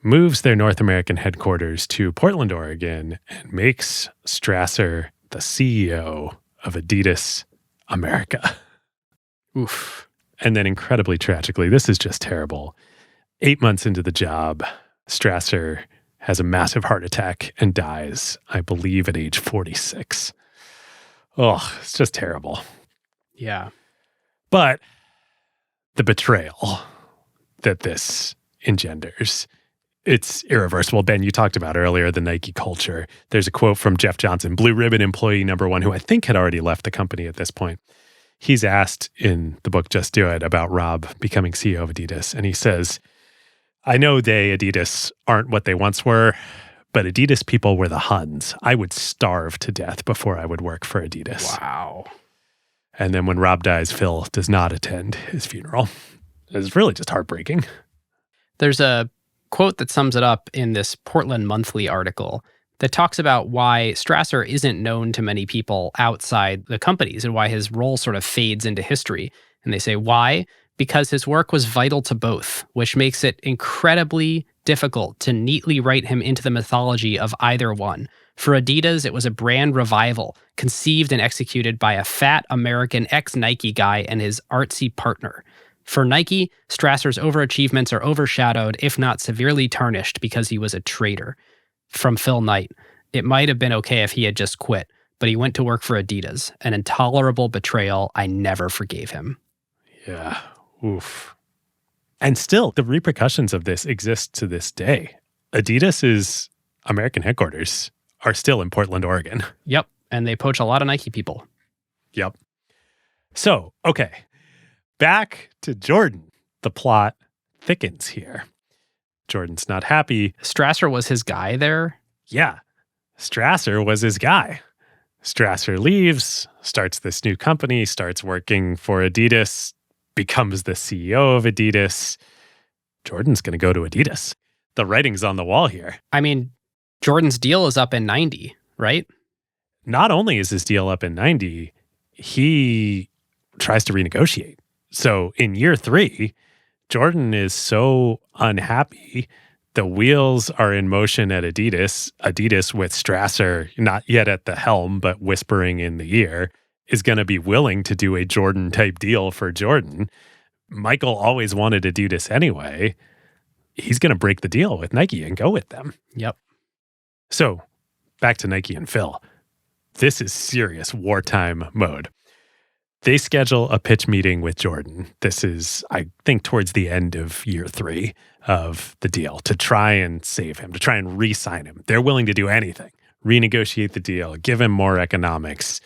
moves their North American headquarters to Portland, Oregon, and makes Strasser the CEO of Adidas America. Oof. And then incredibly tragically, this is just terrible. 8 months into the job, Strasser has a massive heart attack and dies, I believe, at age 46. Oh, it's just terrible. Yeah. But the betrayal that this engenders, it's irreversible. Ben, you talked about earlier the Nike culture. There's a quote from Jeff Johnson, Blue Ribbon employee number 1, who I think had already left the company at this point. He's asked in the book Just Do It about Rob becoming CEO of Adidas. And he says, I know Adidas, aren't what they once were, but Adidas people were the Huns. I would starve to death before I would work for Adidas. Wow. And then when Rob dies, Phil does not attend his funeral. It's really just heartbreaking. There's a quote that sums it up in this Portland Monthly article that talks about why Strasser isn't known to many people outside the companies and why his role sort of fades into history. And they say, why? Because his work was vital to both, which makes it incredibly difficult to neatly write him into the mythology of either one. For Adidas, it was a brand revival, conceived and executed by a fat American ex-Nike guy and his artsy partner. For Nike, Strasser's overachievements are overshadowed, if not severely tarnished, because he was a traitor. From Phil Knight, it might have been okay if he had just quit, but he went to work for Adidas, an intolerable betrayal I never forgave him. Yeah. Oof. And still, the repercussions of this exist to this day. Adidas's American headquarters are still in Portland, Oregon. Yep. And they poach a lot of Nike people. Yep. So, okay. Back to Jordan. The plot thickens here. Jordan's not happy. Strasser was his guy there? Yeah. Strasser was his guy. Strasser leaves, starts this new company, starts working for Adidas, becomes the CEO of Adidas. Jordan's going to go to Adidas. The writing's on the wall here. I mean, Jordan's deal is up in 90, right? Not only is his deal up in 90, he tries to renegotiate. So in year 3, Jordan is so unhappy. The wheels are in motion at Adidas. Adidas, with Strasser not yet at the helm, but whispering in the ear, is going to be willing to do a Jordan-type deal for Jordan. Michael always wanted Adidas anyway. He's going to break the deal with Nike and go with them. Yep. So back to Nike and Phil. This is serious wartime mode. They schedule a pitch meeting with Jordan. This is, I think, towards the end of year 3 of the deal to try and save him, to try and re-sign him. They're willing to do anything, renegotiate the deal, give him more economics,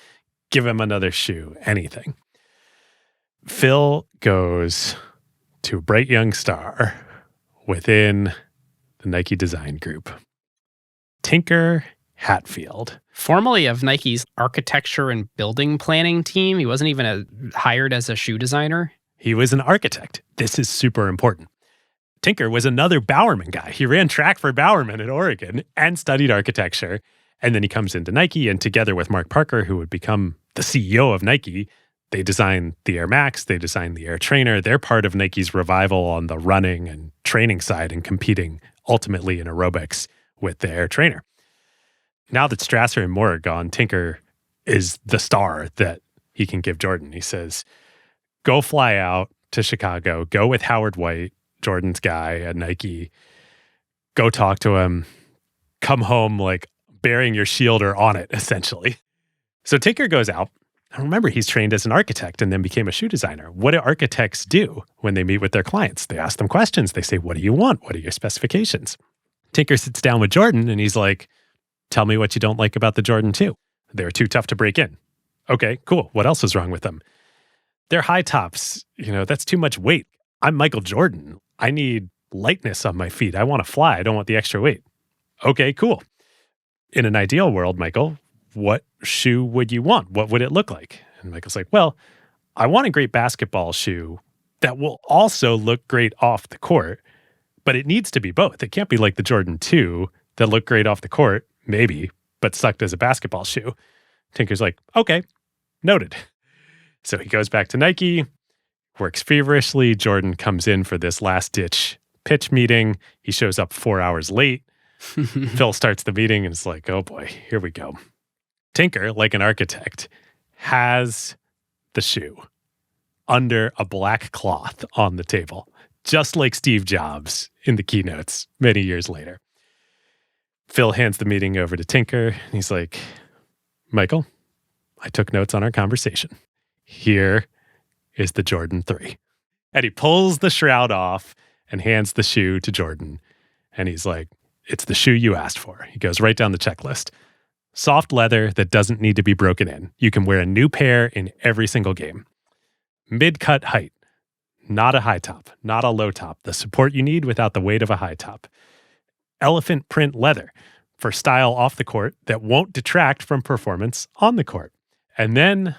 give him another shoe, anything. Phil goes to a bright young star within the Nike design group, Tinker Hatfield. Formerly of Nike's architecture and building planning team. He wasn't even hired as a shoe designer. He was an architect. This is super important. Tinker was another Bowerman guy. He ran track for Bowerman at Oregon and studied architecture. And then he comes into Nike, and together with Mark Parker, who would become the CEO of Nike, they designed the Air Max, they designed the Air Trainer. They're part of Nike's revival on the running and training side and competing ultimately in aerobics with the Air Trainer. Now that Strasser and Moore are gone, Tinker is the star that he can give Jordan. He says, go fly out to Chicago, go with Howard White, Jordan's guy at Nike, go talk to him, come home like bearing your shield or on it, essentially. So Tinker goes out. And remember, he's trained as an architect and then became a shoe designer. What do architects do when they meet with their clients? They ask them questions. They say, what do you want? What are your specifications? Tinker sits down with Jordan and he's like, tell me what you don't like about the Jordan 2. They're too tough to break in. Okay, cool. What else is wrong with them? They're high tops. That's too much weight. I'm Michael Jordan. I need lightness on my feet. I want to fly. I don't want the extra weight. Okay, cool. In an ideal world, Michael, what shoe would you want? What would it look like? And Michael's like, well, I want a great basketball shoe that will also look great off the court, but it needs to be both. It can't be like the Jordan 2 that looked great off the court, maybe, but sucked as a basketball shoe. Tinker's like, okay, noted. So he goes back to Nike, works feverishly. Jordan comes in for this last-ditch pitch meeting. He shows up 4 hours late. Phil starts the meeting and it's like, oh boy, here we go. Tinker, like an architect, has the shoe under a black cloth on the table, just like Steve Jobs in the keynotes many years later. Phil hands the meeting over to Tinker, and he's like, Michael, I took notes on our conversation. Here is the Jordan 3. And he pulls the shroud off and hands the shoe to Jordan. And he's like, it's the shoe you asked for. He goes right down the checklist. Soft leather that doesn't need to be broken in. You can wear a new pair in every single game. Mid-cut height. Not a high top, not a low top. The support you need without the weight of a high top. Elephant print leather for style off the court that won't detract from performance on the court. And then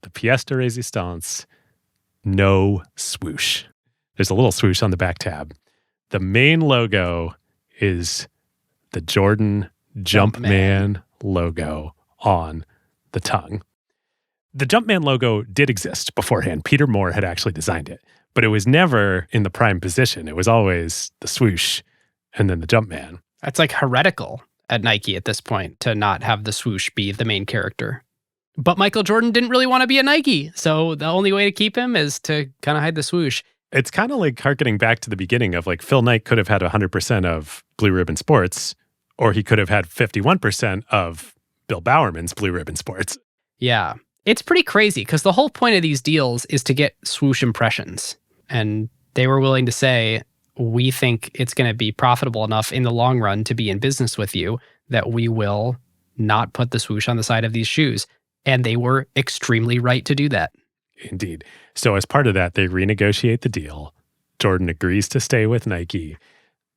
the pièce de résistance, no swoosh. There's a little swoosh on the back tab. The main logo is the Jordan Jumpman logo on the tongue. The Jumpman logo did exist beforehand. Peter Moore had actually designed it, but it was never in the prime position. It was always the swoosh and then the Jumpman. That's like heretical at Nike at this point to not have the swoosh be the main character. But Michael Jordan didn't really want to be at Nike, so the only way to keep him is to kind of hide the swoosh. It's kind of like harkening back to the beginning of like Phil Knight could have had 100% of Blue Ribbon Sports, or he could have had 51% of Bill Bowerman's Blue Ribbon Sports. Yeah. It's pretty crazy because the whole point of these deals is to get swoosh impressions. And they were willing to say, we think it's going to be profitable enough in the long run to be in business with you that we will not put the swoosh on the side of these shoes. And they were extremely right to do that. Indeed. So as part of that, they renegotiate the deal. Jordan agrees to stay with Nike.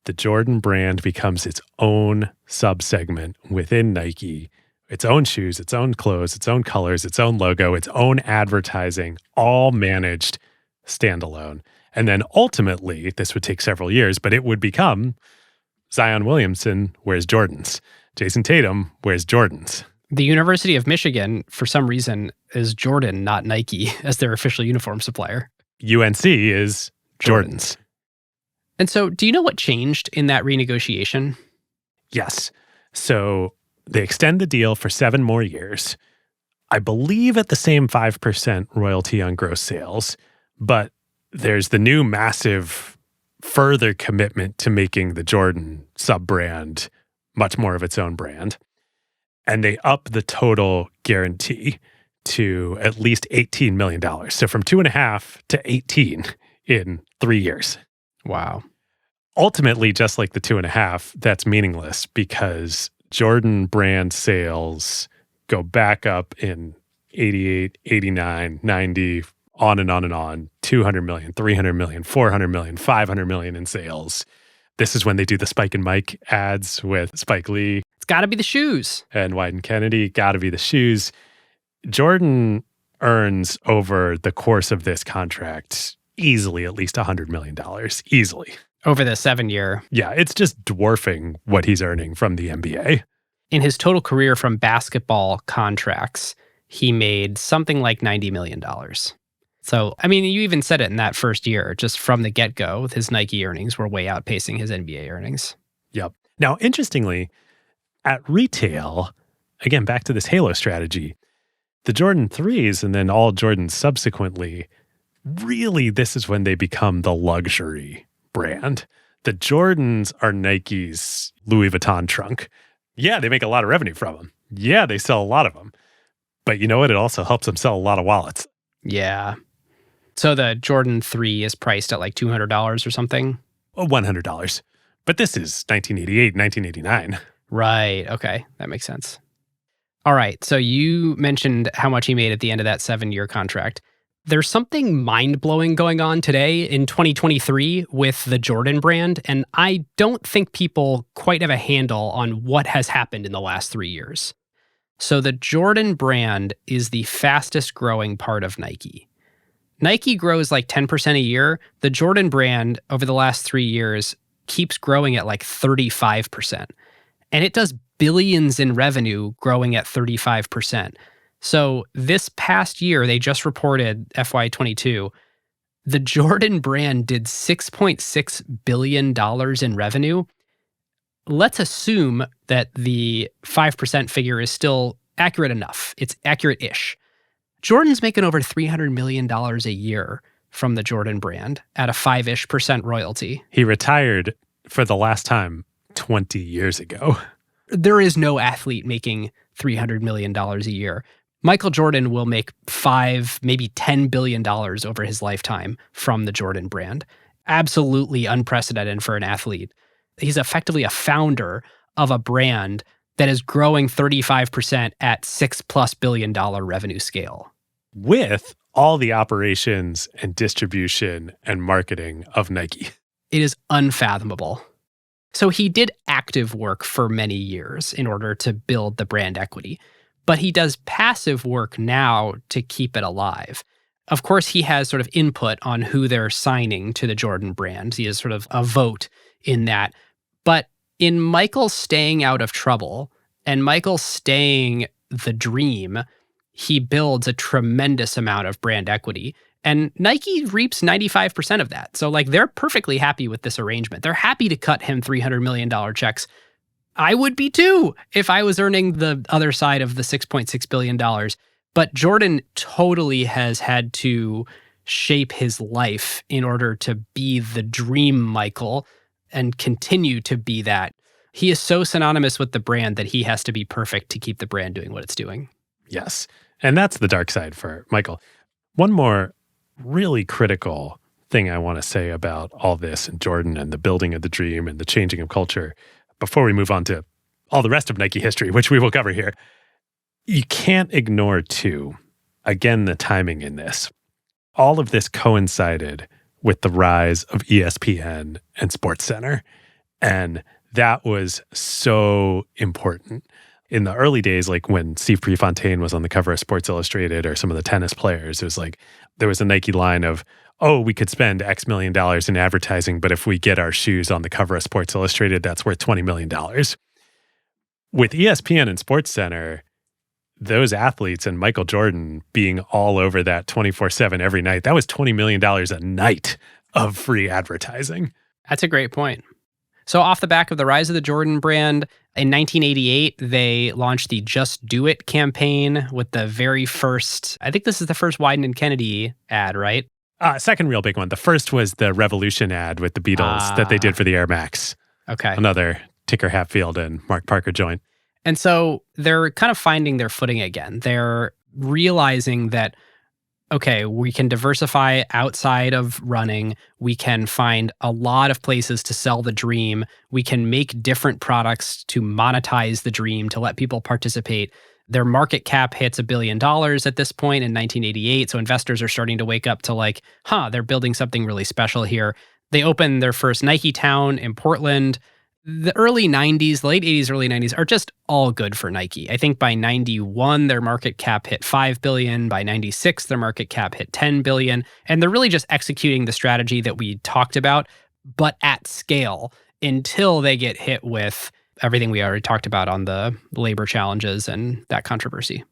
The Jordan brand becomes its own subsegment within Nike. Its own shoes, its own clothes, its own colors, its own logo, its own advertising, all managed standalone. And then ultimately, this would take several years, but it would become Zion Williamson wears Jordans. Jason Tatum wears Jordans. The University of Michigan, for some reason, is Jordan, not Nike, as their official uniform supplier. UNC is Jordans. And so, do you know what changed in that renegotiation? Yes. So they extend the deal for 7 more years. I believe at the same 5% royalty on gross sales, but there's the new massive further commitment to making the Jordan sub-brand much more of its own brand. And they up the total guarantee to at least $18 million. So from 2.5 to 18 in 3 years. Wow. Ultimately, just like the 2.5, that's meaningless because Jordan brand sales go back up in 88, 89, 90, on and on and on. 200 million, 300 million, 400 million, 500 million in sales. This is when they do the Spike and Mike ads with Spike Lee. It's got to be the shoes. And Wyden Kennedy, got to be the shoes. Jordan earns over the course of this contract easily at least $100 million. Easily. Over the 7-year. Yeah, it's just dwarfing what he's earning from the NBA. In his total career from basketball contracts, he made something like $90 million. So, I mean, you even said it in that first year, just from the get-go, his Nike earnings were way outpacing his NBA earnings. Yep. Now, interestingly, at retail, again, back to this halo strategy, the Jordan 3s and then all Jordans subsequently, really, this is when they become the luxury brand. The Jordans are Nike's Louis Vuitton trunk. Yeah, they make a lot of revenue from them. Yeah, they sell a lot of them. But you know what? It also helps them sell a lot of wallets. Yeah. So the Jordan 3 is priced at like $200 or something? $100. But this is 1988, 1989. Right. Okay. That makes sense. All right. So you mentioned how much he made at the end of that 7-year contract. There's something mind-blowing going on today in 2023 with the Jordan brand, and I don't think people quite have a handle on what has happened in the last 3 years. So the Jordan brand is the fastest growing part of Nike. Nike grows like 10% a year. The Jordan brand over the last 3 years keeps growing at like 35%. And it does billions in revenue growing at 35%. So this past year, they just reported FY22, the Jordan brand did $6.6 billion in revenue. Let's assume that the 5% figure is still accurate enough. It's accurate-ish. Jordan's making over $300 million a year from the Jordan brand at a 5-ish% royalty. He retired for the last time 20 years ago. There is no athlete making $300 million a year. Michael Jordan will make $5, maybe $10 billion over his lifetime from the Jordan brand. Absolutely unprecedented for an athlete. He's effectively a founder of a brand that is growing 35% at $6+ billion revenue scale. With all the operations and distribution and marketing of Nike. It is unfathomable. So he did active work for many years in order to build the brand equity. But he does passive work now to keep it alive. Of course, he has sort of input on who they're signing to the Jordan brand. He has sort of a vote in that. But in Michael staying out of trouble and Michael staying the dream, he builds a tremendous amount of brand equity. And Nike reaps 95% of that. So like they're perfectly happy with this arrangement. They're happy to cut him $300 million checks. I would be too if I was earning the other side of the $6.6 billion. But Jordan totally has had to shape his life in order to be the dream Michael and continue to be that. He is so synonymous with the brand that he has to be perfect to keep the brand doing what it's doing. Yes. And that's the dark side for Michael. One more really critical thing I want to say about all this and Jordan and the building of the dream and the changing of culture before we move on to all the rest of Nike history, which we will cover here. You can't ignore, too, again, the timing in this. All of this coincided with the rise of ESPN and SportsCenter. And that was so important. In the early days, like when Steve Prefontaine was on the cover of Sports Illustrated or some of the tennis players, it was like there was a Nike line of, oh, we could spend X million dollars in advertising, but if we get our shoes on the cover of Sports Illustrated, that's worth $20 million. With ESPN and SportsCenter, those athletes and Michael Jordan being all over that 24/7 every night, that was $20 million a night of free advertising. That's a great point. So off the back of the rise of the Jordan brand, in 1988, they launched the Just Do It campaign with the very first, I think this is the first Wyden and Kennedy ad, right? Second real big one. The first was the Revolution ad with the Beatles that they did for the Air Max. Okay. Another Ticker Hatfield and Mark Parker joint. And so they're kind of finding their footing again. They're realizing that, okay, we can diversify outside of running. We can find a lot of places to sell the dream. We can make different products to monetize the dream, to let people participate. Their market cap hits $1 billion at this point in 1988. So investors are starting to wake up to like, they're building something really special here. They open their first Nike Town in Portland. The early 90s, the late 80s, early 90s are just all good for Nike. I think by 91, their market cap hit $5 billion. By 96, their market cap hit $10 billion. And they're really just executing the strategy that we talked about, but at scale until they get hit with everything we already talked about on the labor challenges and that controversy.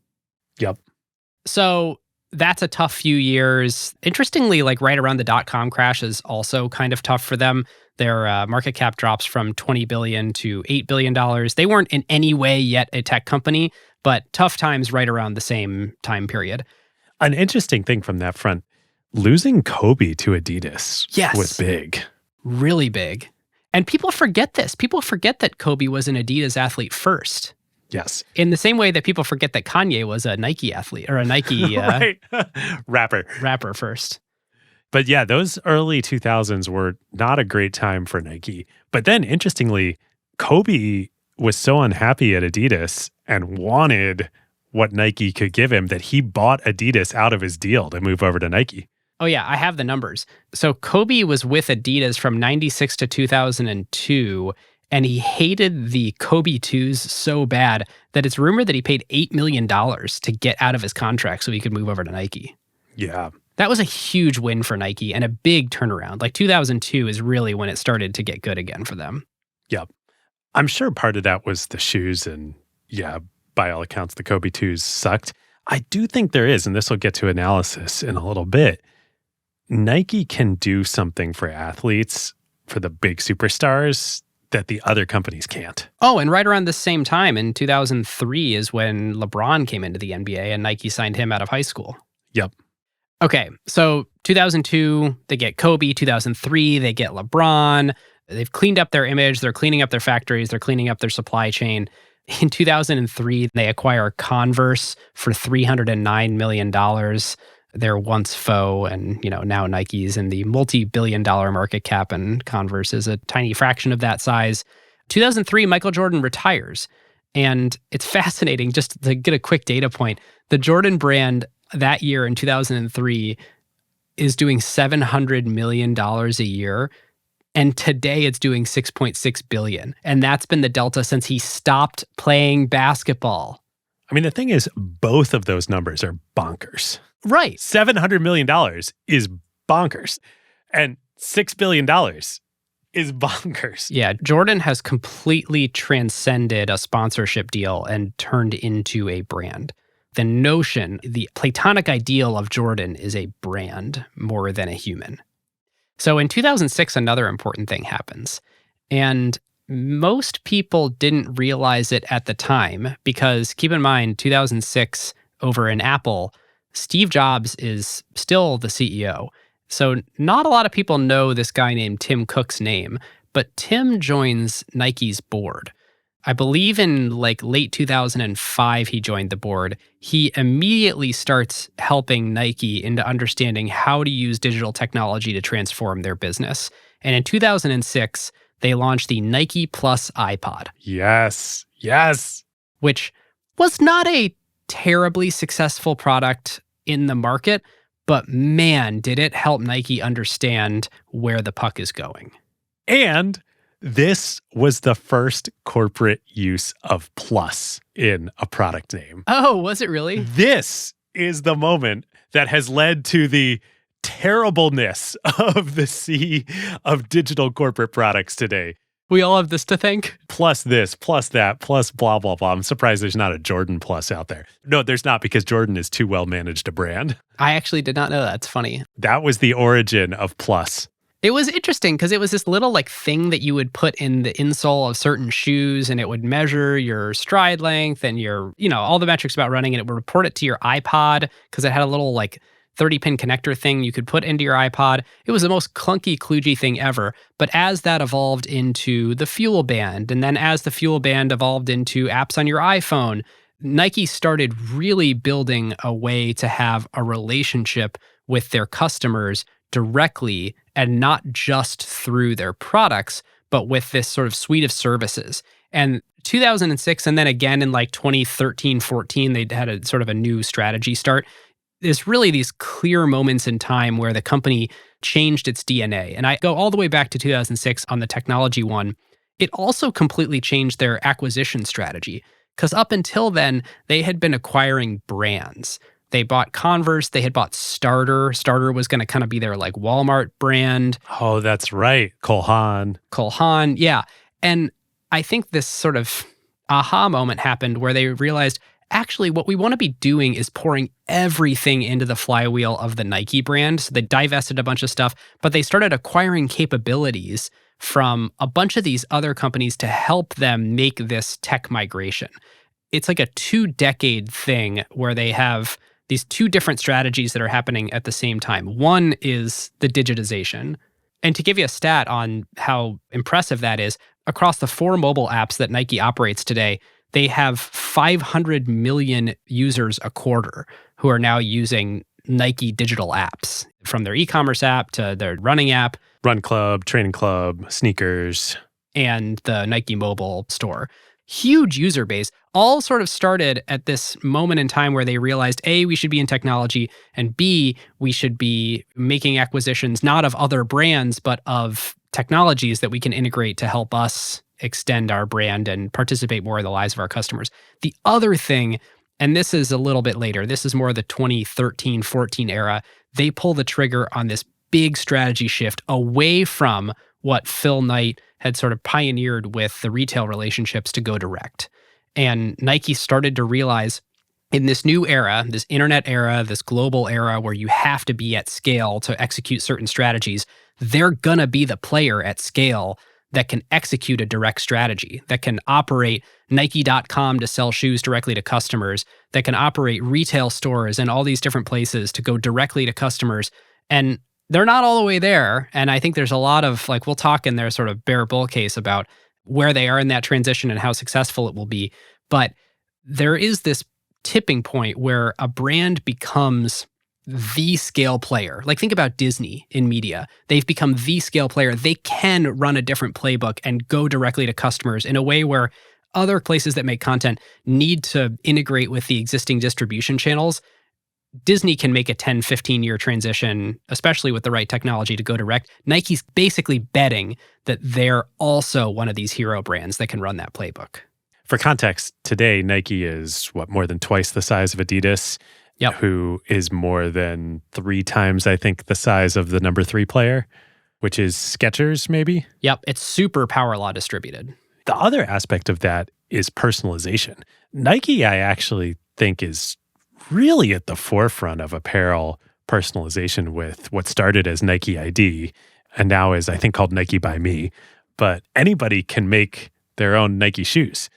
Yep. So that's a tough few years. Interestingly, like right around the dot-com crash is also kind of tough for them. Their market cap drops from $20 billion to $8 billion. They weren't in any way yet a tech company, but tough times right around the same time period. An interesting thing from that front, losing Kobe to Adidas was big. Really big. And people forget this. People forget that Kobe was an Adidas athlete first. Yes. In the same way that people forget that Kanye was a Nike athlete or a Nike right. rapper first. But yeah, those early 2000s were not a great time for Nike. But then, interestingly, Kobe was so unhappy at Adidas and wanted what Nike could give him that he bought Adidas out of his deal to move over to Nike. Oh, yeah, I have the numbers. So Kobe was with Adidas from 96 to 2002, and he hated the Kobe 2s so bad that it's rumored that he paid $8 million to get out of his contract so he could move over to Nike. Yeah. That was a huge win for Nike and a big turnaround. Like 2002 is really when it started to get good again for them. Yep. I'm sure part of that was the shoes, and yeah, by all accounts, the Kobe 2s sucked. I do think there is, and this will get to analysis in a little bit, Nike can do something for athletes, for the big superstars, that the other companies can't. Oh, and right around the same time in 2003 is when LeBron came into the NBA and Nike signed him out of high school. Yep. Okay, so 2002, they get Kobe. 2003, they get LeBron. They've cleaned up their image. They're cleaning up their factories. They're cleaning up their supply chain. In 2003, they acquire Converse for $309 million. Their once foe, and now Nike's in the multi-billion-dollar market cap, and Converse is a tiny fraction of that size. 2003, Michael Jordan retires. And it's fascinating, just to get a quick data point, the Jordan brand that year in 2003 is doing $700 million a year. And today it's doing $6.6 billion. And that's been the delta since he stopped playing basketball. I mean, the thing is, both of those numbers are bonkers. Right. $700 million is bonkers. And $6 billion is bonkers. Yeah, Jordan has completely transcended a sponsorship deal and turned into a brand. The notion, the platonic ideal of Jordan is a brand more than a human. So in 2006, another important thing happens. And most people didn't realize it at the time because, keep in mind, 2006, over in Apple, Steve Jobs is still the CEO. So not a lot of people know this guy named Tim Cook's name, but Tim joins Nike's board. I believe in late 2005, he joined the board. He immediately starts helping Nike into understanding how to use digital technology to transform their business. And in 2006, they launched the Nike Plus iPod. Yes. Which was not a terribly successful product in the market, but man, did it help Nike understand where the puck is going. And this was the first corporate use of plus in a product name. Oh, was it really? This is the moment that has led to the terribleness of the sea of digital corporate products today. We all have this to thank. Plus this, plus that, plus blah, blah, blah. I'm surprised there's not a Jordan Plus out there. No, there's not, because Jordan is too well managed a brand. I actually did not know that. It's funny. That was the origin of plus. It was interesting because it was this little thing that you would put in the insole of certain shoes, and it would measure your stride length and your, all the metrics about running, and it would report it to your iPod because it had a little 30-pin connector thing you could put into your iPod. It was the most clunky, kludgy thing ever. But as that evolved into the Fuel Band, and then as the Fuel Band evolved into apps on your iPhone, Nike started really building a way to have a relationship with their customers directly, and not just through their products, but with this sort of suite of services. And 2006, and then again in like 2013, 14, they had a sort of a new strategy start. There's really these clear moments in time where the company changed its DNA. And I go all the way back to 2006 on the technology one. It also completely changed their acquisition strategy, because up until then, they had been acquiring brands. They bought Converse, they had bought Starter. Starter was going to kind of be their like Walmart brand. Oh, that's right. Cole Haan, yeah. And I think this sort of aha moment happened where they realized, actually, what we want to be doing is pouring everything into the flywheel of the Nike brand. So they divested a bunch of stuff, but they started acquiring capabilities from a bunch of these other companies to help them make this tech migration. It's like a 2-decade thing where they have these 2 different strategies that are happening at the same time. One is the digitization. And to give you a stat on how impressive that is, across the 4 mobile apps that Nike operates today, they have 500 million users a quarter who are now using Nike digital apps, from their e-commerce app to their running app. Run Club, Training Club, sneakers. And the Nike mobile store. Huge user base, all sort of started at this moment in time where they realized, A, we should be in technology, and B, we should be making acquisitions not of other brands, but of technologies that we can integrate to help us extend our brand and participate more in the lives of our customers. The other thing, and this is a little bit later, this is more the 2013, 14 era, they pull the trigger on this big strategy shift away from what Phil Knight had sort of pioneered with the retail relationships to go direct. And Nike started to realize in this new era, this internet era, this global era where you have to be at scale to execute certain strategies, they're going to be the player at scale that can execute a direct strategy, that can operate Nike.com to sell shoes directly to customers, that can operate retail stores and all these different places to go directly to customers. And they're not all the way there. And I think there's a lot of, like, we'll talk in their sort of bear bull case about where they are in that transition and how successful it will be. But there is this tipping point where a brand becomes the scale player. Like, think about Disney in media. They've become the scale player. They can run a different playbook and go directly to customers in a way where other places that make content need to integrate with the existing distribution channels. Disney can make a 10, 15-year transition, especially with the right technology, to go direct. Nike's basically betting that they're also one of these hero brands that can run that playbook. For context, today, Nike is, more than twice the size of Adidas, who is more than 3 times, I think, the size of the number 3 player, which is Skechers, maybe? Yep, it's super power law distributed. The other aspect of that is personalization. Nike, I actually think, is really at the forefront of apparel personalization with what started as Nike ID and now is, I think, called Nike by Me. But anybody can make their own Nike shoes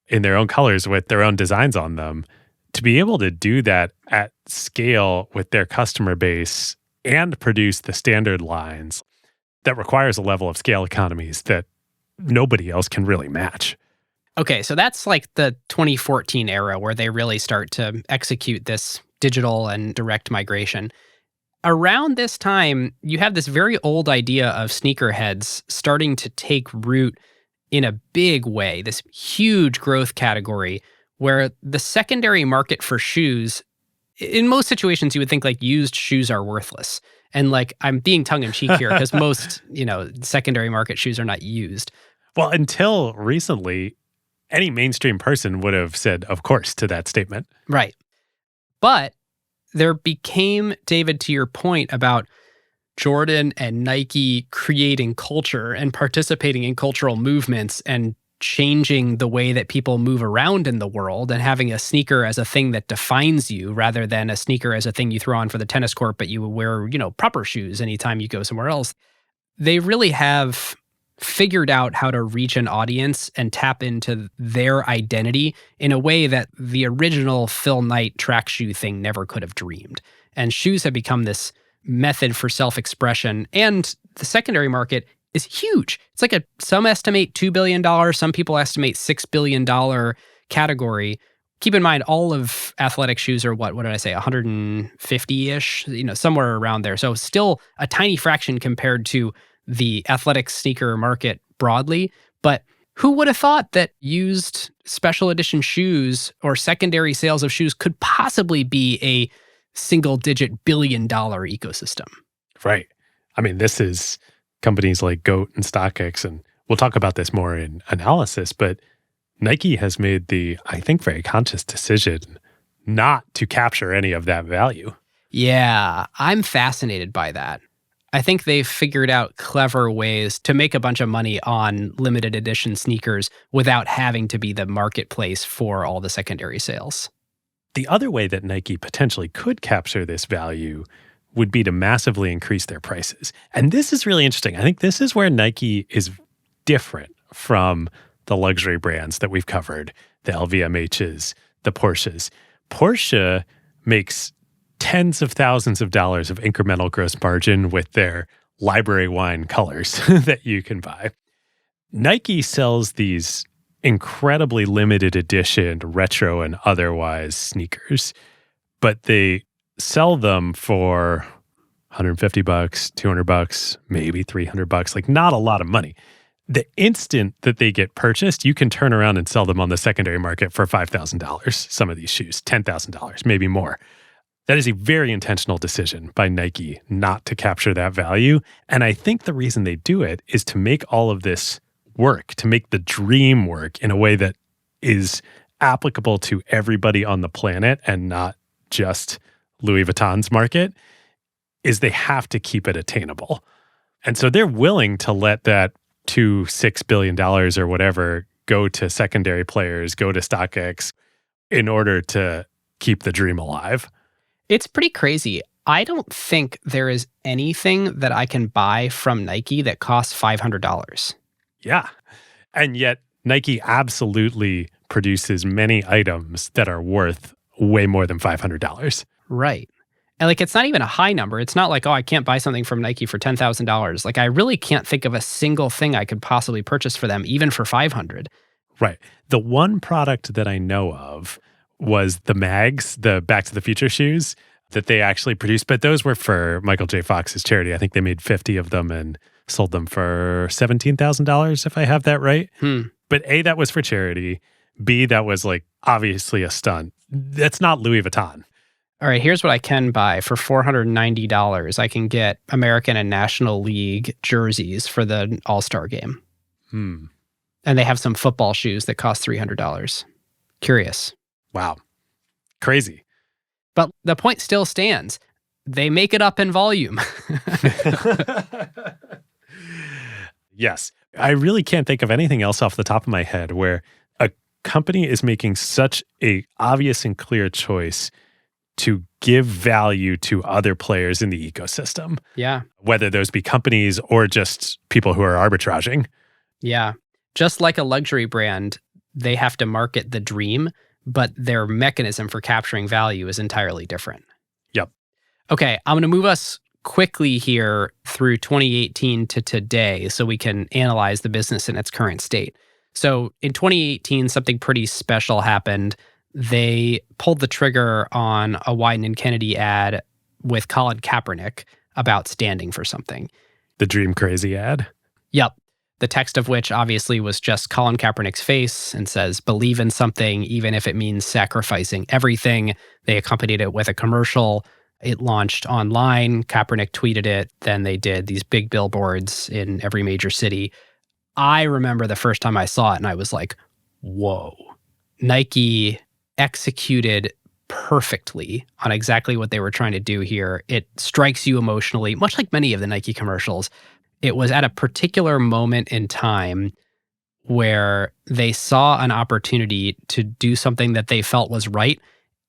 in their own colors with their own designs on them. To be able to do that at scale with their customer base and produce the standard lines, that requires a level of scale economies that nobody else can really match. Okay, so that's like the 2014 era where they really start to execute this digital and direct migration. Around this time, you have this very old idea of sneakerheads starting to take root in a big way, this huge growth category where the secondary market for shoes, in most situations, you would think like used shoes are worthless. And like, I'm being tongue-in-cheek here because most, secondary market shoes are not used. Well, until recently, any mainstream person would have said, of course, to that statement. Right. But there became, David, to your point about Jordan and Nike creating culture and participating in cultural movements and changing the way that people move around in the world and having a sneaker as a thing that defines you rather than a sneaker as a thing you throw on for the tennis court, but you wear, proper shoes anytime you go somewhere else. They really have figured out how to reach an audience and tap into their identity in a way that the original Phil Knight track shoe thing never could have dreamed. And shoes have become this method for self-expression. And the secondary market is huge. It's like some estimate $2 billion, some people estimate $6 billion category. Keep in mind, all of athletic shoes are what did I say, 150-ish, somewhere around there. So still a tiny fraction compared to the athletic sneaker market broadly. But who would have thought that used special edition shoes or secondary sales of shoes could possibly be a single-digit billion-dollar ecosystem? Right. I mean, this is companies like GOAT and StockX, and we'll talk about this more in analysis, but Nike has made the, I think, very conscious decision not to capture any of that value. Yeah, I'm fascinated by that. I think they've figured out clever ways to make a bunch of money on limited edition sneakers without having to be the marketplace for all the secondary sales. The other way that Nike potentially could capture this value would be to massively increase their prices. And this is really interesting. I think this is where Nike is different from the luxury brands that we've covered, the LVMHs, the Porsches. Porsche makes tens of thousands of dollars of incremental gross margin with their library wine colors that you can buy. Nike sells these incredibly limited edition retro and otherwise sneakers, but they sell them for $150, $200, maybe $300, like not a lot of money. The instant that they get purchased, you can turn around and sell them on the secondary market for $5,000, some of these shoes, $10,000, maybe more. That is a very intentional decision by Nike not to capture that value. And I think the reason they do it is to make all of this work, to make the dream work in a way that is applicable to everybody on the planet and not just Louis Vuitton's market, is they have to keep it attainable. And so they're willing to let that $6 billion or whatever go to secondary players, go to StockX in order to keep the dream alive. It's pretty crazy. I don't think there is anything that I can buy from Nike that costs $500. Yeah. And yet Nike absolutely produces many items that are worth way more than $500. Right. And like, it's not even a high number. It's not like, oh, I can't buy something from Nike for $10,000. Like, I really can't think of a single thing I could possibly purchase for them, even for $500. Right. The one product that I know of was the Mags, the Back to the Future shoes that they actually produced. But those were for Michael J. Fox's charity. I think they made 50 of them and sold them for $17,000, if I have that right. But A, that was for charity. B, that was like obviously a stunt. That's not Louis Vuitton. All right, here's what I can buy for $490. I can get American and National League jerseys for the All-Star game. And they have some football shoes that cost $300. Curious. Wow. Crazy. But the point still stands. They make it up in volume. Yes. I really can't think of anything else off the top of my head where a company is making such a obvious and clear choice to give value to other players in the ecosystem. Yeah. Whether those be companies or just people who are arbitraging. Yeah. Just like a luxury brand, they have to market the dream, but their mechanism for capturing value is entirely different. Yep. Okay, I'm going to move us quickly here through 2018 to today so we can analyze the business in its current state. So in 2018, something pretty special happened. They pulled the trigger on a Wyden and Kennedy ad with Colin Kaepernick about standing for something. The Dream Crazy ad? Yep. The text of which obviously was just Colin Kaepernick's face and says, believe in something, even if it means sacrificing everything. They accompanied it with a commercial. It launched online. Kaepernick tweeted it. Then they did these big billboards in every major city. I remember the first time I saw it and I was like, whoa. Nike executed perfectly on exactly what they were trying to do here. It strikes you emotionally, much like many of the Nike commercials. It was at a particular moment in time where they saw an opportunity to do something that they felt was right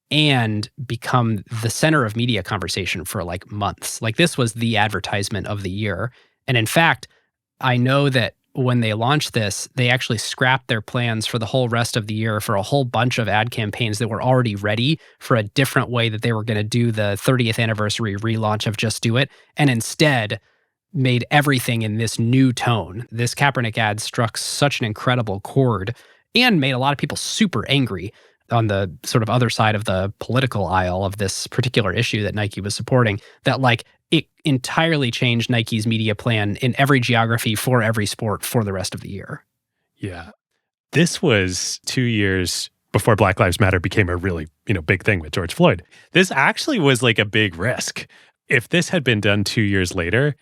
and become the center of media conversation for like months. Like, this was the advertisement of the year. And in fact, I know that when they launched this, they actually scrapped their plans for the whole rest of the year for a whole bunch of ad campaigns that were already ready for a different way that they were going to do the 30th anniversary relaunch of Just Do It, and instead made everything in this new tone. This Kaepernick ad struck such an incredible chord and made a lot of people super angry on the sort of other side of the political aisle of this particular issue that Nike was supporting, that like it entirely changed Nike's media plan in every geography for every sport for the rest of the year. Yeah. This was 2 years before Black Lives Matter became a really, big thing with George Floyd. This actually was like a big risk. If this had been done 2 years later,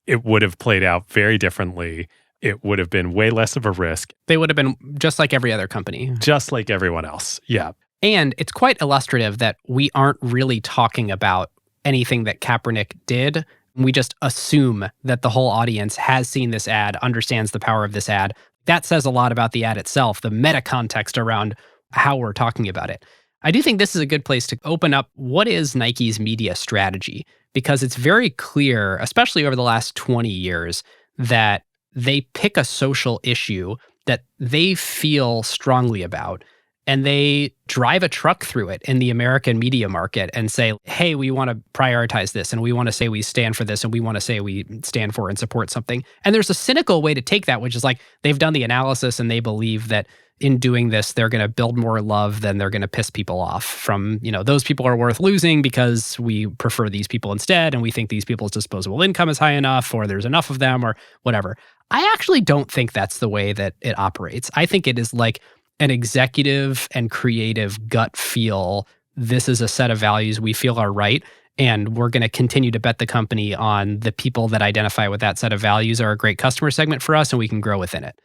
it would have played out very differently. It would have been way less of a risk. They would have been just like every other company. Just like everyone else. Yeah. And it's quite illustrative that we aren't really talking about anything that Kaepernick did. We just assume that the whole audience has seen this ad, understands the power of this ad. That says a lot about the ad itself, the meta context around how we're talking about it. I do think this is a good place to open up what is Nike's media strategy, because it's very clear, especially over the last 20 years, that they pick a social issue that they feel strongly about, and they drive a truck through it in the American media market and say, hey, we want to prioritize this, and we want to say we stand for this, and we want to say we stand for and support something. And there's a cynical way to take that, which is like they've done the analysis and they believe that in doing this, they're going to build more love than they're going to piss people off from, those people are worth losing because we prefer these people instead, and we think these people's disposable income is high enough, or there's enough of them, or whatever. I actually don't think that's the way that it operates. I think it is like an executive and creative gut feel. This is a set of values we feel are right, and we're going to continue to bet the company on the people that identify with that set of values are a great customer segment for us, and we can grow within it.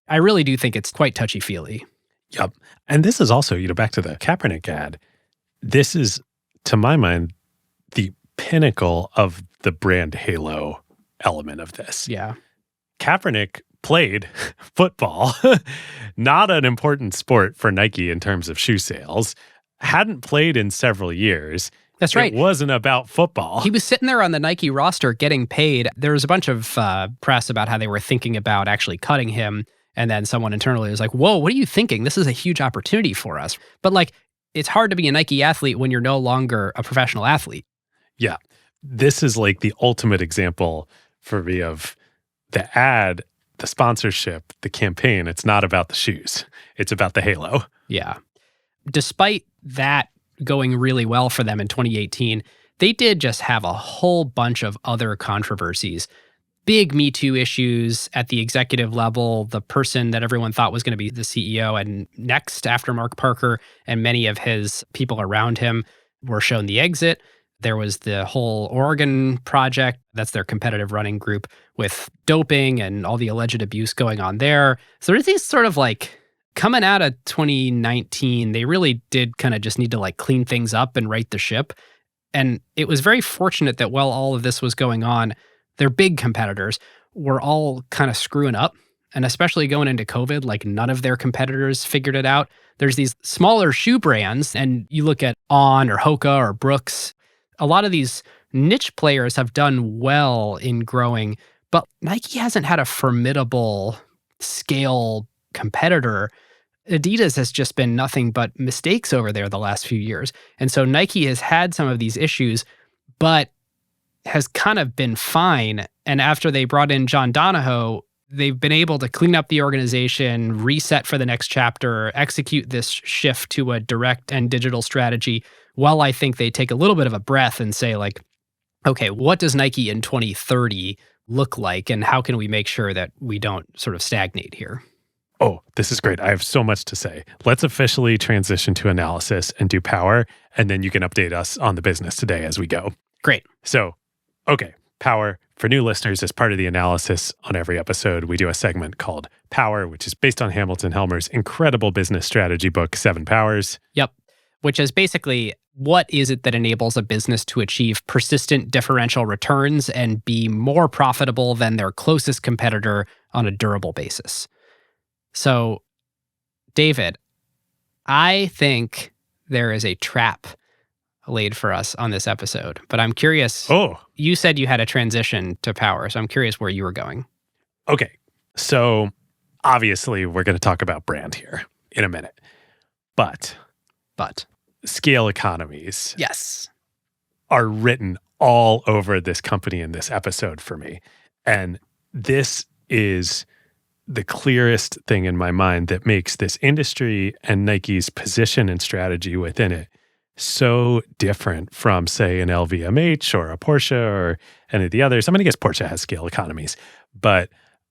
I really do think it's quite touchy-feely. Yep. And this is also, back to the Kaepernick ad, this is, to my mind, the pinnacle of the brand halo element of this. Yeah. Kaepernick played football, not an important sport for Nike in terms of shoe sales, hadn't played in several years. That's right. It wasn't about football. He was sitting there on the Nike roster getting paid. There was a bunch of press about how they were thinking about actually cutting him. And then someone internally was like, whoa, what are you thinking? This is a huge opportunity for us. But it's hard to be a Nike athlete when you're no longer a professional athlete. Yeah. This is like the ultimate example for me of the ad, the sponsorship, the campaign. It's not about the shoes. It's about the halo. Yeah. Despite that going really well for them in 2018, they did just have a whole bunch of other controversies. Big Me Too issues at the executive level. The person that everyone thought was going to be the CEO and next after Mark Parker and many of his people around him were shown the exit. There was the whole Oregon project. That's their competitive running group with doping and all the alleged abuse going on there. So there's these sort of coming out of 2019, they really did kind of just need to clean things up and right the ship. And it was very fortunate that while all of this was going on, their big competitors were all kind of screwing up. And especially going into COVID, none of their competitors figured it out. There's these smaller shoe brands, and you look at On or Hoka or Brooks. A lot of these niche players have done well in growing, but Nike hasn't had a formidable scale competitor. Adidas has just been nothing but mistakes over there the last few years. And so Nike has had some of these issues, but has kind of been fine. And after they brought in John Donahoe, they've been able to clean up the organization, reset for the next chapter, execute this shift to a direct and digital strategy, while I think they take a little bit of a breath and say, okay, what does Nike in 2030 look like? And how can we make sure that we don't sort of stagnate here? Oh, this is great. I have so much to say. Let's officially transition to analysis and do power, and then you can update us on the business today as we go. Great. So, okay, power. For new listeners, as part of the analysis on every episode, we do a segment called Power, which is based on Hamilton Helmer's incredible business strategy book, 7 Powers. Yep. Which is basically, what is it that enables a business to achieve persistent differential returns and be more profitable than their closest competitor on a durable basis? So, David, I think there is a trap laid for us on this episode, but I'm curious. Oh, you said you had a transition to power, so I'm curious where you were going. Okay. So obviously we're going to talk about brand here in a minute, but scale economies, yes, are written all over this company in this episode for me. And this is the clearest thing in my mind that makes this industry and Nike's position and strategy within it so different from, say, an LVMH or a Porsche or any of the others. I mean, I guess Porsche has scale economies. But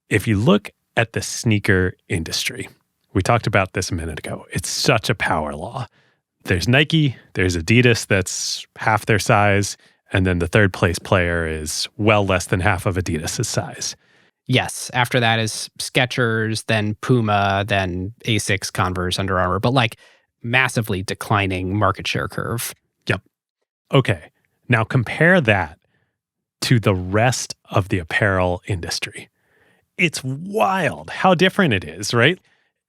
if you look at the sneaker industry, we talked about this a minute ago. It's such a power law. There's Nike, there's Adidas that's half their size, and then the third place player is well less than half of Adidas's size. Yes. After that is Skechers, then Puma, then Asics, Converse, Under Armour, but like massively declining market share curve. Yep. Okay. Now compare that to the rest of the apparel industry. It's wild how different it is, right?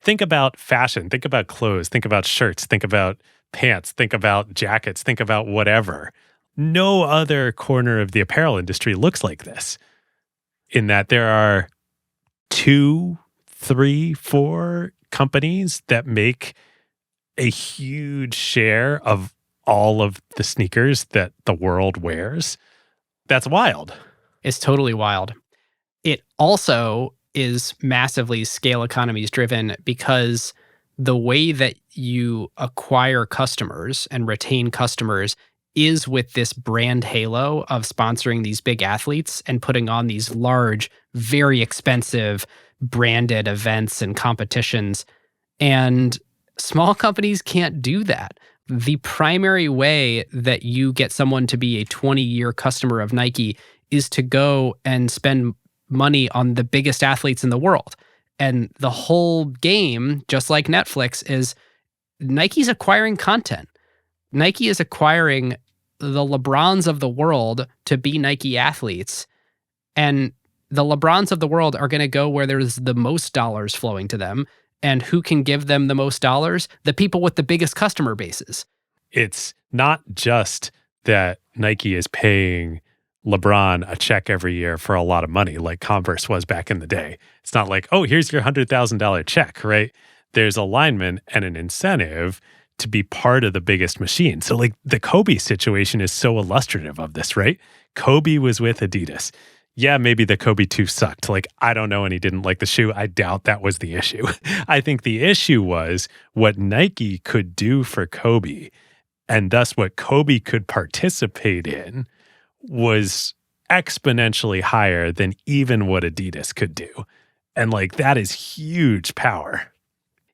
Think about fashion, think about clothes, think about shirts, think about pants, think about jackets, think about whatever. No other corner of the apparel industry looks like this, in that there are 2, 3, 4 companies that make a huge share of all of the sneakers that the world wears. That's wild. It's totally wild. It also is massively scale economies driven because the way that you acquire customers and retain customers is with this brand halo of sponsoring these big athletes and putting on these large, very expensive branded events and competitions. And small companies can't do that. The primary way that you get someone to be a 20-year customer of Nike is to go and spend money on the biggest athletes in the world. And the whole game, just like Netflix, is Nike's acquiring content. Nike is acquiring the LeBrons of the world to be Nike athletes. And the LeBrons of the world are going to go where there's the most dollars flowing to them. And who can give them the most dollars? The people with the biggest customer bases. It's not just that Nike is paying LeBron a check every year for a lot of money like Converse was back in the day. It's not like, oh, here's your $100,000 check, right? There's alignment and an incentive to be part of the biggest machine. So like the Kobe situation is so illustrative of this, right? Kobe was with Adidas. Yeah, maybe the Kobe 2 sucked. Like, I don't know, and he didn't like the shoe. I doubt that was the issue. I think the issue was what Nike could do for Kobe, and thus what Kobe could participate in was exponentially higher than even what Adidas could do. And like, that is huge power.